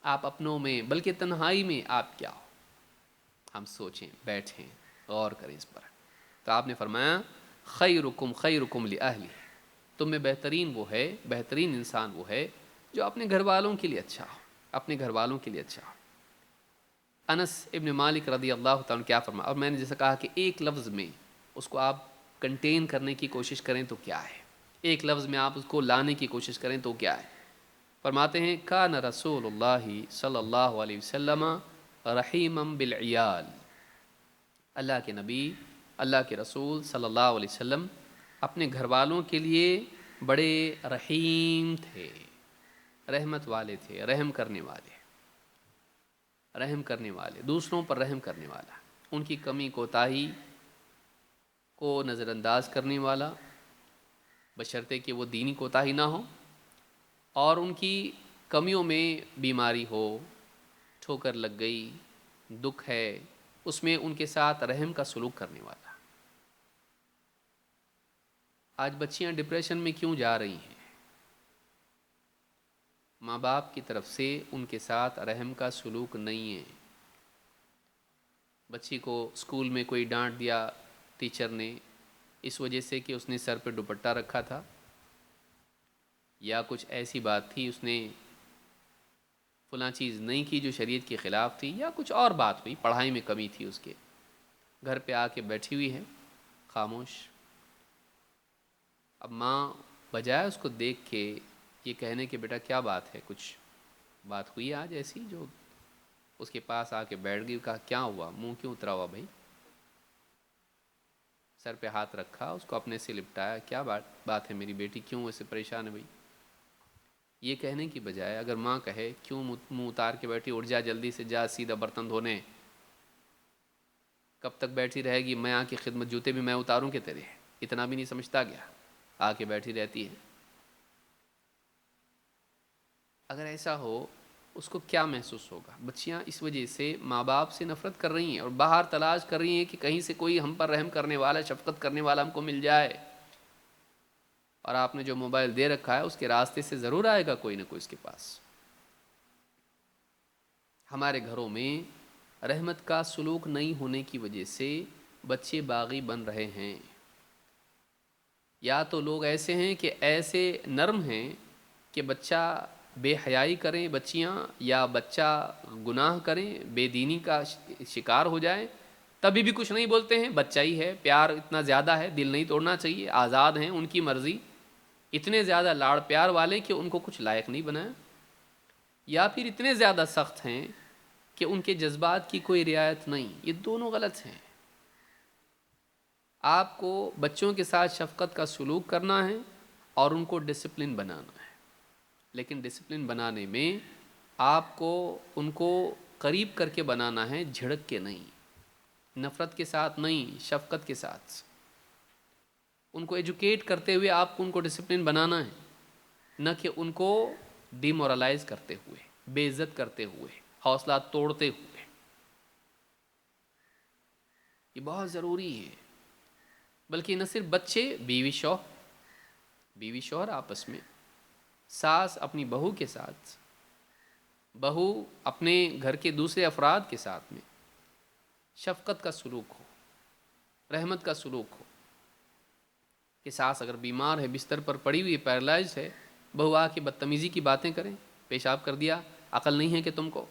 آپ اپنوں میں، بلکہ تنہائی میں آپ کیا ہو؟ ہم سوچیں، بیٹھیں، غور کریں اس پر۔ تو آپ نے فرمایا خیرکم خیرکم لأہلہ، تم میں بہترین وہ ہے، بہترین انسان وہ ہے جو اپنے گھر والوں کے لیے اچھا ہو، اپنے گھر والوں کے لیے اچھا ہو۔ انس ابن مالک رضی اللہ تعالیٰ عنہ کیا فرمایا، اور میں نے جیسا کہا کہ ایک لفظ میں اس کو آپ کنٹین کرنے کی کوشش کریں تو کیا ہے، ایک لفظ میں آپ اس کو لانے کی کوشش کریں تو کیا ہے۔ فرماتے ہیں کان رسول اللہ صلی اللہ علیہ وسلم رحیما بالعیال، اللہ کے نبی، اللہ کے رسول صلی اللہ علیہ وسلم اپنے گھر والوں کے لیے بڑے رحیم تھے، رحمت والے تھے، رحم کرنے والے، رحم کرنے والے، دوسروں پر رحم کرنے والا، ان کی کمی کوتاہی کو نظر انداز کرنے والا، بشرطے کہ وہ دینی کوتاہی نہ ہو، اور ان کی کمیوں میں بیماری ہو، ٹھوکر لگ گئی، دکھ ہے، اس میں ان کے ساتھ رحم کا سلوک کرنے والا۔ آج بچیاں ڈپریشن میں کیوں جا رہی ہیں؟ ماں باپ کی طرف سے ان کے ساتھ رحم کا سلوک نہیں ہے۔ بچی کو اسکول میں کوئی ڈانٹ دیا ٹیچر نے، اس وجہ سے کہ اس نے سر پہ دوپٹہ رکھا تھا، یا کچھ ایسی بات تھی، اس نے فلاں چیز نہیں کی جو شریعت کے خلاف تھی، یا کچھ اور بات ہوئی، پڑھائی میں کمی تھی اس کے، گھر پہ آ کے بیٹھی ہوئی ہے خاموش۔ اب ماں بجائے اس کو دیکھ کے یہ کہنے کہ بیٹا کیا بات ہے، کچھ بات ہوئی آج ایسی، جو اس کے پاس آ کے بیٹھ گئی، کہا کیا ہوا، منہ کیوں اترا ہوا بھائی، سر پہ ہاتھ رکھا، اس کو اپنے سے لپٹایا، کیا بات ہے میری بیٹی، کیوں ایسے پریشان ہے بھائی؟ یہ کہنے کی بجائے اگر ماں کہے کیوں منہ اتار کے بیٹھی، اٹھ جا جلدی سے، جا سیدھا برتن دھونے، کب تک بیٹھی رہے گی، میں آ کی خدمت، جوتے بھی میں اتاروں کہ تیرے، اتنا بھی نہیں سمجھتا گیا، آ کے بیٹھی رہتی ہے۔ اگر ایسا ہو اس کو کیا محسوس ہوگا؟ بچیاں اس وجہ سے ماں باپ سے نفرت کر رہی ہیں، اور باہر تلاش کر رہی ہیں کہ کہیں سے کوئی ہم پر رحم کرنے والا، شفقت کرنے والا ہم کو مل جائے، اور آپ نے جو موبائل دے رکھا ہے اس کے راستے سے ضرور آئے گا کوئی نہ کوئی اس کے پاس۔ ہمارے گھروں میں رحمت کا سلوک نہیں ہونے کی وجہ سے بچے باغی بن رہے ہیں۔ یا تو لوگ ایسے ہیں کہ ایسے نرم ہیں کہ بچہ بے حیائی کریں بچیاں، یا بچہ گناہ کریں، بے دینی کا شکار ہو جائے، تبھی بھی کچھ نہیں بولتے ہیں، بچہ ہی ہے، پیار اتنا زیادہ ہے، دل نہیں توڑنا چاہیے، آزاد ہیں، ان کی مرضی، اتنے زیادہ لاڑ پیار والے کہ ان کو کچھ لائق نہیں بنایا، یا پھر اتنے زیادہ سخت ہیں کہ ان کے جذبات کی کوئی رعایت نہیں۔ یہ دونوں غلط ہیں۔ آپ کو بچوں کے ساتھ شفقت کا سلوک کرنا ہے اور ان کو ڈسپلن بنانا ہے، لیکن ڈسپلن بنانے میں آپ کو ان کو قریب کر کے بنانا ہے، جھڑک کے نہیں، نفرت کے ساتھ نہیں، شفقت کے ساتھ۔ ان کو ایجوکیٹ کرتے ہوئے آپ کو ان کو ڈسپلن بنانا ہے، نہ کہ ان کو ڈی مورلائز کرتے ہوئے، بے عزت کرتے ہوئے، حوصلہ توڑتے ہوئے۔ یہ بہت ضروری ہے۔ بلکہ نہ صرف بچے، بیوی شوہر آپس میں، ساس اپنی بہو کے ساتھ، بہو اپنے گھر کے دوسرے افراد کے ساتھ میں شفقت کا سلوک ہو، رحمت کا سلوک ہو، کہ ساس اگر بیمار ہے، بستر پر پڑی ہوئی پیرالائز ہے، بہو آ کے بدتمیزی کی باتیں کریں، پیشاب کر دیا، عقل نہیں ہے کہ تم کو،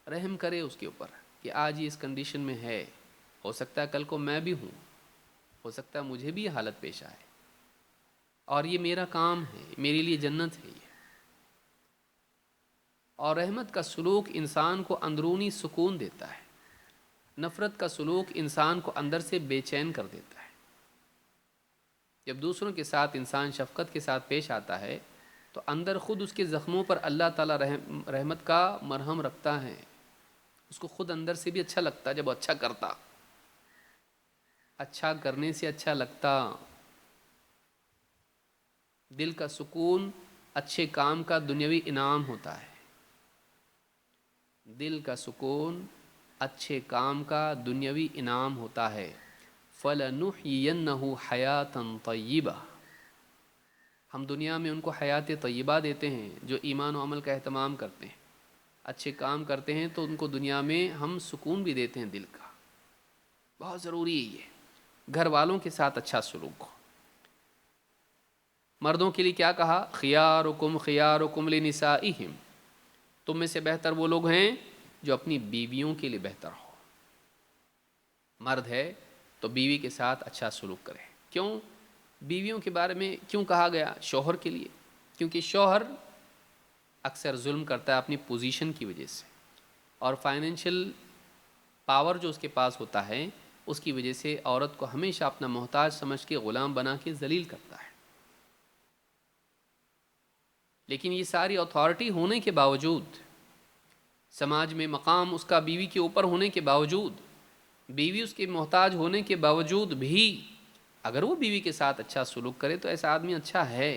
رحم کرے اس کے اوپر کہ آج یہ اس کنڈیشن میں ہے، ہو سکتا ہے کل کو میں بھی ہوں، ہو سکتا ہے مجھے بھی یہ حالت پیش آئے، اور یہ میرا کام ہے، میرے لیے جنت ہے یہ۔ اور رحمت کا سلوک انسان کو اندرونی سکون دیتا ہے، نفرت کا سلوک انسان کو اندر سے بے چین کر دیتا ہے۔ جب دوسروں کے ساتھ انسان شفقت کے ساتھ پیش آتا ہے تو اندر خود اس کے زخموں پر اللہ تعالیٰ رحمت کا مرہم رکھتا ہے، اس کو خود اندر سے بھی اچھا لگتا جب وہ اچھا کرتا، اچھا کرنے سے اچھا لگتا، دل کا سکون اچھے کام کا دنیاوی انعام ہوتا ہے، دل کا سکون اچھے کام کا دنیاوی انعام ہوتا ہے۔ فَلَنُحْيِيَنَّهُ حَيَاةً طَيِّبَةً، ہم دنیا میں ان کو حیات طیبہ دیتے ہیں جو ایمان و عمل کا اہتمام کرتے ہیں، اچھے کام کرتے ہیں، تو ان کو دنیا میں ہم سکون بھی دیتے ہیں دل کا۔ بہت ضروری ہے یہ، گھر والوں کے ساتھ اچھا سلوک ہو۔ مردوں کے لیے کیا کہا؟ خیارکم خیارکم لنسائہم، تم میں سے بہتر وہ لوگ ہیں جو اپنی بیویوں کے لیے بہتر ہو۔ مرد ہے تو بیوی کے ساتھ اچھا سلوک کرے۔ کیوں بیویوں کے بارے میں کیوں کہا گیا؟ شوہر کے لیے، کیونکہ شوہر اکثر ظلم کرتا ہے اپنی پوزیشن کی وجہ سے، اور فائنینشیل پاور جو اس کے پاس ہوتا ہے اس کی وجہ سے عورت کو ہمیشہ اپنا محتاج سمجھ کے غلام بنا کے ذلیل کرتا ہے۔ لیکن یہ ساری اتھارٹی ہونے کے باوجود، سماج میں مقام اس کا بیوی کے اوپر ہونے کے باوجود، بیوی اس کے محتاج ہونے کے باوجود بھی اگر وہ بیوی کے ساتھ اچھا سلوک کرے تو ایسا آدمی اچھا ہے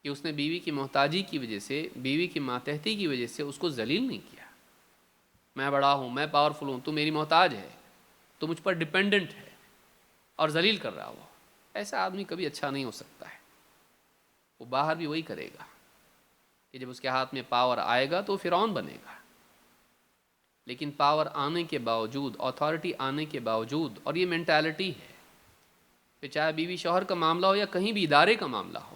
کہ اس نے بیوی کی محتاجی کی وجہ سے، بیوی کی ماتحتی کی وجہ سے اس کو ذلیل نہیں کیا۔ میں بڑا ہوں، میں پاورفل ہوں، تو میری محتاج ہے، تو مجھ پر ڈیپینڈنٹ ہے، اور ذلیل کر رہا وہ، ایسا آدمی کبھی اچھا نہیں ہو سکتا ہے۔ وہ باہر بھی وہی کرے گا کہ جب اس کے ہاتھ میں پاور آئے گا تو فرعون بنے گا۔ لیکن پاور آنے کے باوجود، اتھارٹی آنے کے باوجود، اور یہ مینٹالٹی ہے، پھر چاہے بیوی شوہر کا معاملہ ہو یا کہیں بھی ادارے کا معاملہ ہو،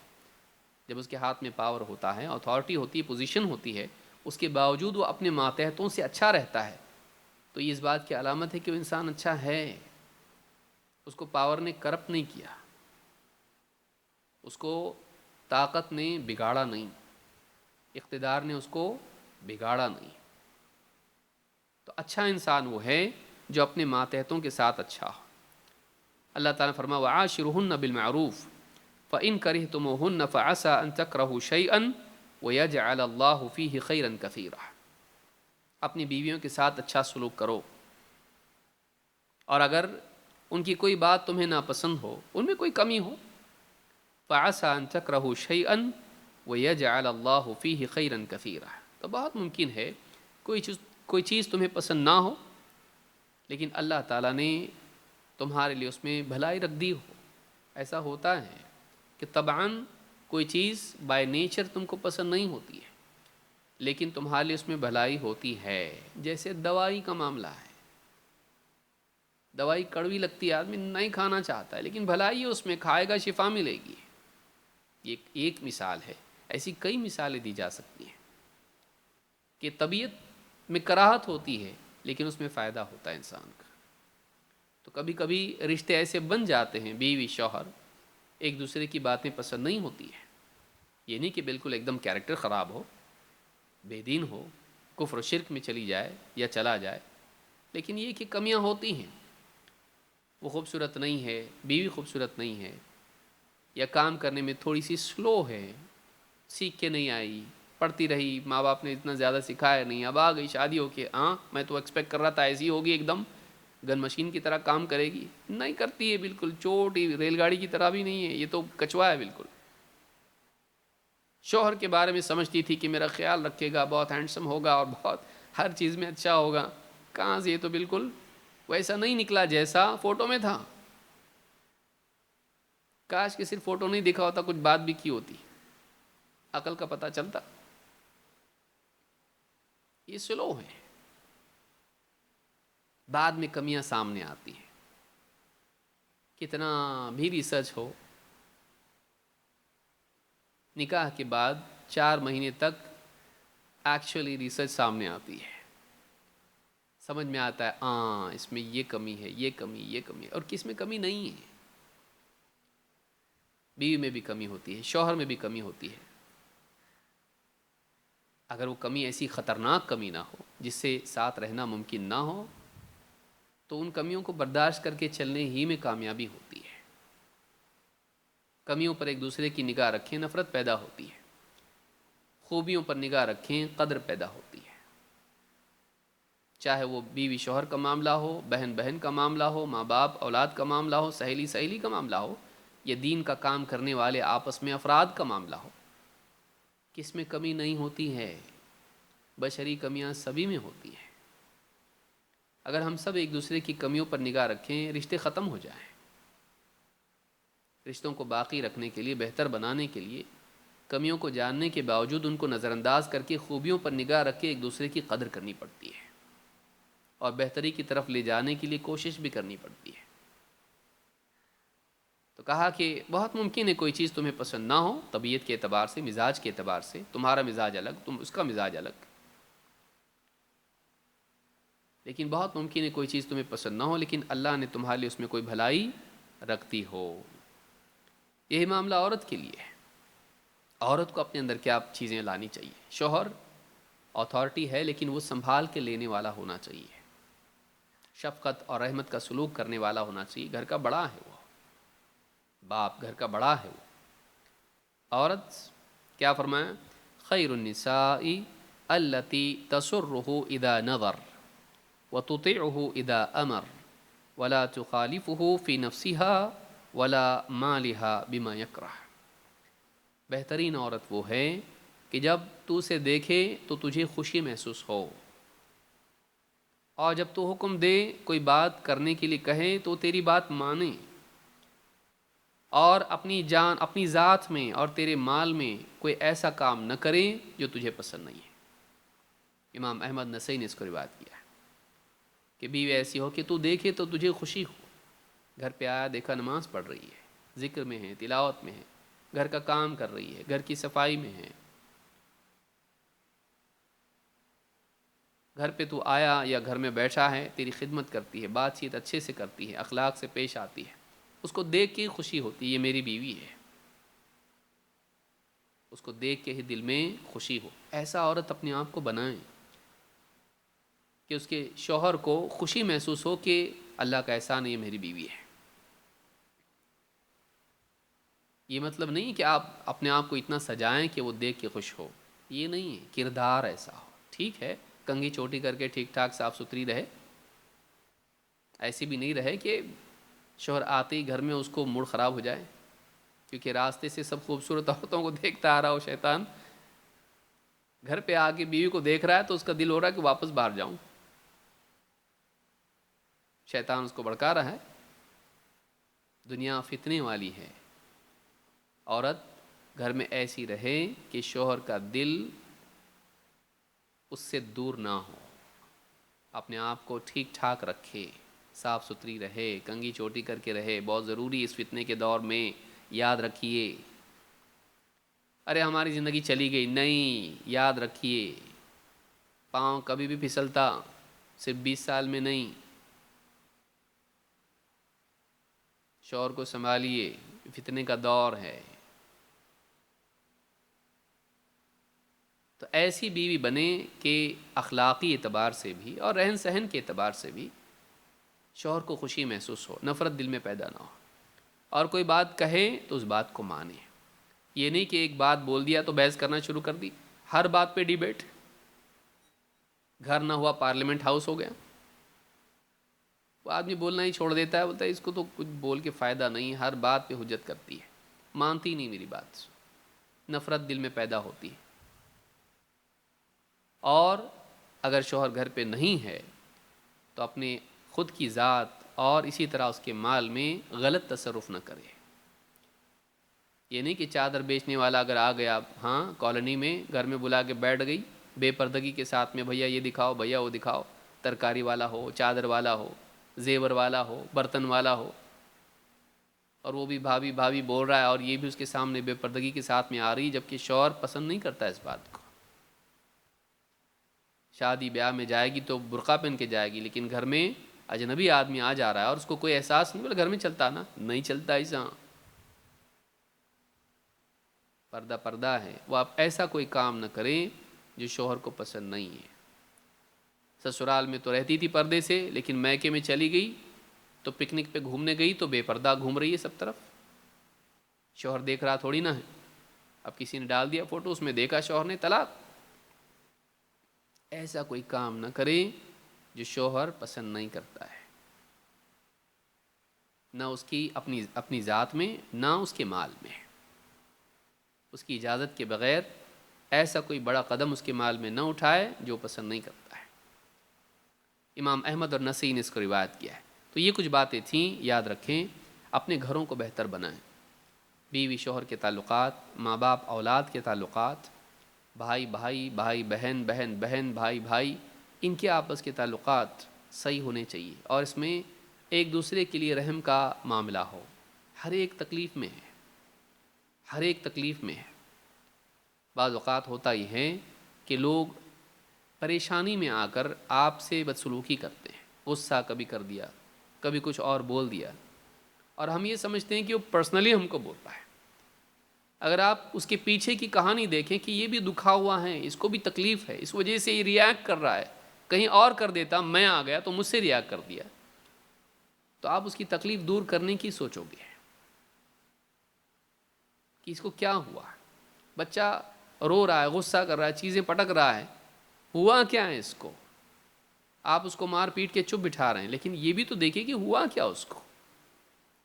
جب اس کے ہاتھ میں پاور ہوتا ہے، اتھارٹی ہوتی ہے، پوزیشن ہوتی ہے، اس کے باوجود وہ اپنے ماتحتوں سے اچھا رہتا ہے، تو یہ اس بات کی علامت ہے کہ وہ انسان اچھا ہے، اس کو پاور نے کرپٹ نہیں کیا، اس کو طاقت نے بگاڑا نہیں، اقتدار نے اس کو بگاڑا نہیں۔ تو اچھا انسان وہ ہے جو اپنے ماتحتوں کے ساتھ اچھا ہو۔ اللہ تعالیٰ نے فرمایا وعاشرہن بالمعروف فإن کرہتموہن فعسى ان تکرہوا شیئا ویجعل اللہ فیہ خیرا کثیرا، اپنی بیویوں کے ساتھ اچھا سلوک کرو، اور اگر ان کی کوئی بات تمہیں ناپسند ہو، ان میں کوئی کمی ہو، فعسى ان تکرہوا شیئا ویجعل اللہ فیہ خیرا کثیرا، تو بہت ممکن ہے کوئی چیز تمہیں پسند نہ ہو، لیکن اللہ تعالیٰ نے تمہارے لیے اس میں بھلائی رکھ دی ہو۔ ایسا ہوتا ہے کہ طبعاً کوئی چیز بائی نیچر تم کو پسند نہیں ہوتی ہے، لیکن تمہارے لیے اس میں بھلائی ہوتی ہے، جیسے دوائی کا معاملہ ہے۔ دوائی کڑوی لگتی ہے، آدمی نہیں کھانا چاہتا ہے، لیکن بھلائی ہے اس میں، کھائے گا شفا ملے گی۔ یہ ایک مثال ہے، ایسی کئی مثالیں دی جا سکتی ہیں کہ طبیعت میں کراہت ہوتی ہے لیکن اس میں فائدہ ہوتا ہے انسان کا۔ تو کبھی کبھی رشتے ایسے بن جاتے ہیں، بیوی شوہر ایک دوسرے کی باتیں پسند نہیں ہوتی ہیں، یہ نہیں کہ بالکل ایک دم کیریکٹر خراب ہو، بے دین ہو، کفر و شرک میں چلی جائے یا چلا جائے، لیکن یہ کہ کمیاں ہوتی ہیں، وہ خوبصورت نہیں ہے، بیوی خوبصورت نہیں ہے، یا کام کرنے میں تھوڑی سی سلو ہے، سیکھ کے نہیں آئی، پڑھتی رہی، ماں باپ نے اتنا زیادہ سکھایا نہیں، اب آ گئی شادی ہو کے، ہاں میں تو ایکسپیکٹ کر رہا تھا ایسی ہوگی، ایک دم گن مشین کی طرح کام کرے گی، نہیں کرتی ہے، بالکل چھوٹی ریل گاڑی کی طرح بھی نہیں ہے، یہ تو کچوا ہے بالکل۔ شوہر کے بارے میں سمجھتی تھی کہ میرا خیال رکھے گا، بہت ہینڈسم ہوگا اور بہت ہر چیز میں اچھا ہوگا، کہاں سے، یہ تو بالکل ویسا نہیں نکلا جیسا فوٹو میں تھا۔ کاش کہ صرف فوٹو نہیں دکھا ہوتا، کچھ بات بھی کی ہوتی، عقل کا پتہ چلتا۔ یہ سلو ہیں، بعد میں کمیاں سامنے آتی ہیں. کتنا بھی ریسرچ ہو، نکاح کے بعد 4 مہینے تک ایکچولی ریسرچ سامنے آتی ہے، سمجھ میں آتا ہے اس میں یہ کمی ہے، یہ کمی، یہ کمی ہے، اور کس میں کمی نہیں ہے. بیوی میں بھی کمی ہوتی ہے، شوہر میں بھی کمی ہوتی ہے. اگر وہ کمی ایسی خطرناک کمی نہ ہو جس سے ساتھ رہنا ممکن نہ ہو، تو ان کمیوں کو برداشت کر کے چلنے ہی میں کامیابی ہوتی ہے. کمیوں پر ایک دوسرے کی نگاہ رکھیں، نفرت پیدا ہوتی ہے. خوبیوں پر نگاہ رکھیں، قدر پیدا ہوتی ہے. چاہے وہ بیوی شوہر کا معاملہ ہو، بہن بہن کا معاملہ ہو، ماں باپ اولاد کا معاملہ ہو، سہیلی سہیلی کا معاملہ ہو، یا دین کا کام کرنے والے آپس میں افراد کا معاملہ ہو، کس میں کمی نہیں ہوتی ہے؟ بشری کمیاں سبھی میں ہوتی ہیں. اگر ہم سب ایک دوسرے کی کمیوں پر نگاہ رکھیں، رشتے ختم ہو جائیں. رشتوں کو باقی رکھنے کے لیے، بہتر بنانے کے لیے، کمیوں کو جاننے کے باوجود ان کو نظر انداز کر کے خوبیوں پر نگاہ رکھ کے ایک دوسرے کی قدر کرنی پڑتی ہے، اور بہتری کی طرف لے جانے کے لیے کوشش بھی کرنی پڑتی ہے. تو کہا کہ بہت ممکن ہے کوئی چیز تمہیں پسند نہ ہو، طبیعت کے اعتبار سے، مزاج کے اعتبار سے، تمہارا مزاج الگ، تم اس کا مزاج الگ، لیکن بہت ممکن ہے کوئی چیز تمہیں پسند نہ ہو، لیکن اللہ نے تمہارے لیے اس میں کوئی بھلائی رکھتی ہو. یہی معاملہ عورت کے لیے ہے. عورت کو اپنے اندر کیا چیزیں لانی چاہیے؟ شوہر اتھارٹی ہے، لیکن وہ سنبھال کے لینے والا ہونا چاہیے، شفقت اور رحمت کا سلوک کرنے والا ہونا چاہیے. گھر کا بڑا ہے وہ، باپ گھر کا بڑا ہے وہ. عورت کیا فرمایا؟ خیر النساء التی تسرہ اذا نظر وتطیعہ اذا امر ولا تخالفہ فی نفسها ولا مالها بما یکرہ. بہترین عورت وہ ہے کہ جب تو اسے دیکھے تو تجھے خوشی محسوس ہو، اور جب تو حکم دے، کوئی بات کرنے کے لیے کہے، تو تیری بات مانے، اور اپنی جان، اپنی ذات میں اور تیرے مال میں کوئی ایسا کام نہ کرے جو تجھے پسند نہیں ہے. امام احمد نسائی نے اس کو روایت کیا ہے کہ بیوی ایسی ہو کہ تو دیکھے تو تجھے خوشی ہو. گھر پہ آیا، دیکھا نماز پڑھ رہی ہے، ذکر میں ہے، تلاوت میں ہے، گھر کا کام کر رہی ہے، گھر کی صفائی میں ہے. گھر پہ تو آیا یا گھر میں بیٹھا ہے، تیری خدمت کرتی ہے، بات چیت اچھے سے کرتی ہے، اخلاق سے پیش آتی ہے، اس کو دیکھ کے خوشی ہوتی ہے، یہ میری بیوی ہے. اس کو دیکھ کے ہی دل میں خوشی ہو. ایسا عورت اپنے آپ کو بنائیں کہ اس کے شوہر کو خوشی محسوس ہو کہ اللہ کا احسان ہے، یہ میری بیوی ہے. یہ مطلب نہیں کہ آپ اپنے آپ کو اتنا سجائیں کہ وہ دیکھ کے خوش ہو، یہ نہیں ہے. کردار ایسا ہو. ٹھیک ہے کنگھی چھوٹی کر کے ٹھیک ٹھاک صاف ستھری رہے، ایسی بھی نہیں رہے کہ شوہر آتے ہی گھر میں اس کو موڈ خراب ہو جائے، کیونکہ راستے سے سب خوبصورت عورتوں کو دیکھتا آ رہا ہو شیطان، گھر پہ آ کے بیوی کو دیکھ رہا ہے تو اس کا دل ہو رہا ہے کہ واپس باہر جاؤں. شیطان اس کو بھڑکا رہا ہے. دنیا فتنے والی ہے. عورت گھر میں ایسی رہے کہ شوہر کا دل اس سے دور نہ ہو، اپنے آپ کو ٹھیک ٹھاک رکھے، صاف ستھری رہے، کنگھی چوٹی کر کے رہے. بہت ضروری اس فتنے کے دور میں. یاد رکھیے، ارے ہماری زندگی چلی گئی، نہیں، یاد رکھیے پاؤں کبھی بھی پھسلتا، صرف 20 سال میں نہیں. شوہر کو سنبھالیے، فتنے کا دور ہے. تو ایسی بیوی بنے کہ اخلاقی اعتبار سے بھی اور رہن سہن کے اعتبار سے بھی شوہر کو خوشی محسوس ہو، نفرت دل میں پیدا نہ ہو، اور کوئی بات کہے تو اس بات کو مانے. یہ نہیں کہ ایک بات بول دیا تو بحث کرنا شروع کر دی، ہر بات پہ ڈیبیٹ. گھر نہ ہوا پارلیمنٹ ہاؤس ہو گیا. وہ آدمی بولنا ہی چھوڑ دیتا ہے، بولتا ہے اس کو تو کچھ بول کے فائدہ نہیں، ہر بات پہ حجت کرتی ہے، مانتی نہیں میری بات. نفرت دل میں پیدا ہوتی ہے. اور اگر شوہر گھر پہ نہیں ہے تو اپنے خود کی ذات اور اسی طرح اس کے مال میں غلط تصرف نہ کرے. یہ نہیں کہ چادر بیچنے والا اگر آ گیا، ہاں کالونی میں، گھر میں بلا کے بیٹھ گئی، بے پردگی کے ساتھ میں بھیا یہ دکھاؤ، بھیا وہ دکھاؤ، ترکاری والا ہو، چادر والا ہو، زیور والا ہو، برتن والا ہو، اور وہ بھی بھابھی بھابھی بول رہا ہے اور یہ بھی اس کے سامنے بے پردگی کے ساتھ میں آ رہی، جبکہ شوہر پسند نہیں کرتا اس بات کو۔ شادی بیاہ میں جائے گی تو برقع پہن کے جائے گی، لیکن گھر میں اجنبی آدمی آ جا رہا ہے اور اس کو کوئی احساس نہیں، بولے گھر میں چلتا نا، نہیں چلتا ایسا، پردہ پردہ ہے۔ وہ آپ ایسا کوئی کام نہ کریں جو شوہر کو پسند نہیں ہے۔ سسرال میں تو رہتی تھی پردے سے، لیکن میکے میں چلی گئی تو پکنک پہ گھومنے گئی تو بے پردہ گھوم رہی ہے سب طرف، شوہر دیکھ رہا تھوڑی نہ ہے۔ اب کسی نے ڈال دیا فوٹو، اس میں دیکھا شوہر نے، طلاق۔ ایسا کوئی کام نہ کریں جو شوہر پسند نہیں کرتا ہے، نہ اس کی اپنی ذات میں، نہ اس کے مال میں۔ اس کی اجازت کے بغیر ایسا کوئی بڑا قدم اس کے مال میں نہ اٹھائے جو پسند نہیں کرتا ہے۔ امام احمد اور نسائی نے اس کو روایت کیا ہے۔ تو یہ کچھ باتیں تھیں، یاد رکھیں، اپنے گھروں کو بہتر بنائیں۔ بیوی شوہر کے تعلقات، ماں باپ اولاد کے تعلقات، بھائی بھائی، بھائی بہن، بہن بہن، بھائی بھائی، ان کے آپس کے تعلقات صحیح ہونے چاہیے، اور اس میں ایک دوسرے کے لیے رحم کا معاملہ ہو۔ ہر ایک تکلیف میں ہے، ہر ایک تکلیف میں ہے۔ بعض اوقات ہوتا ہی ہے کہ لوگ پریشانی میں آ کر آپ سے بدسلوکی کرتے ہیں، غصہ کبھی کر دیا، کبھی کچھ اور بول دیا، اور ہم یہ سمجھتے ہیں کہ وہ پرسنلی ہم کو بول رہا ہے۔ اگر آپ اس کے پیچھے کی کہانی دیکھیں کہ یہ بھی دکھا ہوا ہے، اس کو بھی تکلیف ہے، اس وجہ سے یہ ریاکٹ کر رہا ہے، کہیں اور کر دیتا، میں آ گیا تو مجھ سے ریاکٹ کر دیا، تو آپ اس کی تکلیف دور کرنے کی سوچو گے کہ اس کو کیا ہوا۔ بچہ رو رہا ہے، غصہ کر رہا ہے، چیزیں پٹک رہا ہے، ہوا کیا ہے اس کو؟ آپ اس کو مار پیٹ کے چپ بٹھا رہے ہیں، لیکن یہ بھی تو دیکھیں کہ ہوا کیا اس کو۔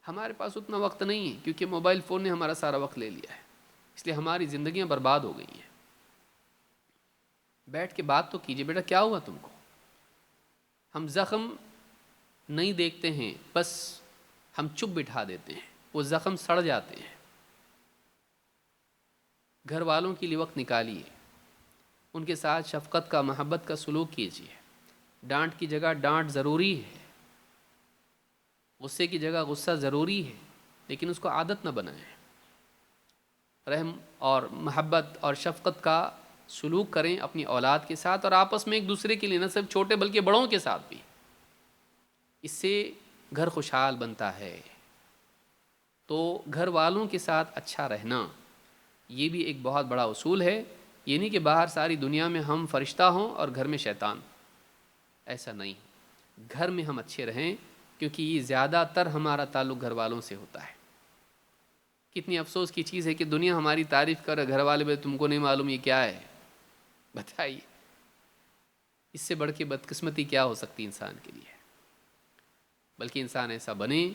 ہمارے پاس اتنا وقت نہیں ہے، کیونکہ موبائل فون نے ہمارا سارا وقت لے لیا ہے، اس لیے ہماری زندگیاں برباد ہو گئی ہیں۔ بیٹھ کے بات تو کیجئے، بیٹا کیا ہوا تم کو؟ ہم زخم نہیں دیکھتے ہیں، بس ہم چپ بٹھا دیتے ہیں، وہ زخم سڑ جاتے ہیں۔ گھر والوں کے لیے وقت نکالیے، ان کے ساتھ شفقت کا، محبت کا سلوک کیجیے۔ ڈانٹ کی جگہ ڈانٹ ضروری ہے، غصے کی جگہ غصہ ضروری ہے، لیکن اس کو عادت نہ بنائیں۔ رحم اور محبت اور شفقت کا سلوک کریں اپنی اولاد کے ساتھ، اور آپس میں ایک دوسرے کے لیے، نہ صرف چھوٹے بلکہ بڑوں کے ساتھ بھی۔ اس سے گھر خوشحال بنتا ہے۔ تو گھر والوں کے ساتھ اچھا رہنا، یہ بھی ایک بہت بڑا اصول ہے۔ یہ نہیں کہ باہر ساری دنیا میں ہم فرشتہ ہوں اور گھر میں شیطان، ایسا نہیں۔ گھر میں ہم اچھے رہیں، کیونکہ یہ زیادہ تر ہمارا تعلق گھر والوں سے ہوتا ہے۔ کتنی افسوس کی چیز ہے کہ دنیا ہماری تعریف کر، گھر والے بھائی تم کو نہیں معلوم یہ کیا ہے، بتائیے اس سے بڑھ کے بدقسمتی کیا ہو سکتی انسان کے لیے۔ بلکہ انسان ایسا بنے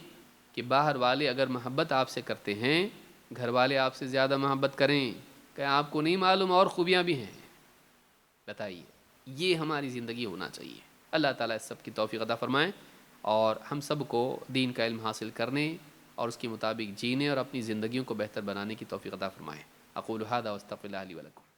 کہ باہر والے اگر محبت آپ سے کرتے ہیں، گھر والے آپ سے زیادہ محبت کریں، کہ آپ کو نہیں معلوم اور خوبیاں بھی ہیں، بتائیے۔ یہ ہماری زندگی ہونا چاہیے۔ اللہ تعالیٰ اس سب کی توفیق عطا فرمائے، اور ہم سب کو دین کا علم حاصل کرنے اور اس کے مطابق جینے اور اپنی زندگیوں کو بہتر بنانے کی توفیق عطا فرمائے۔ اقول ھذا واستغفر اللہ لی ولکم۔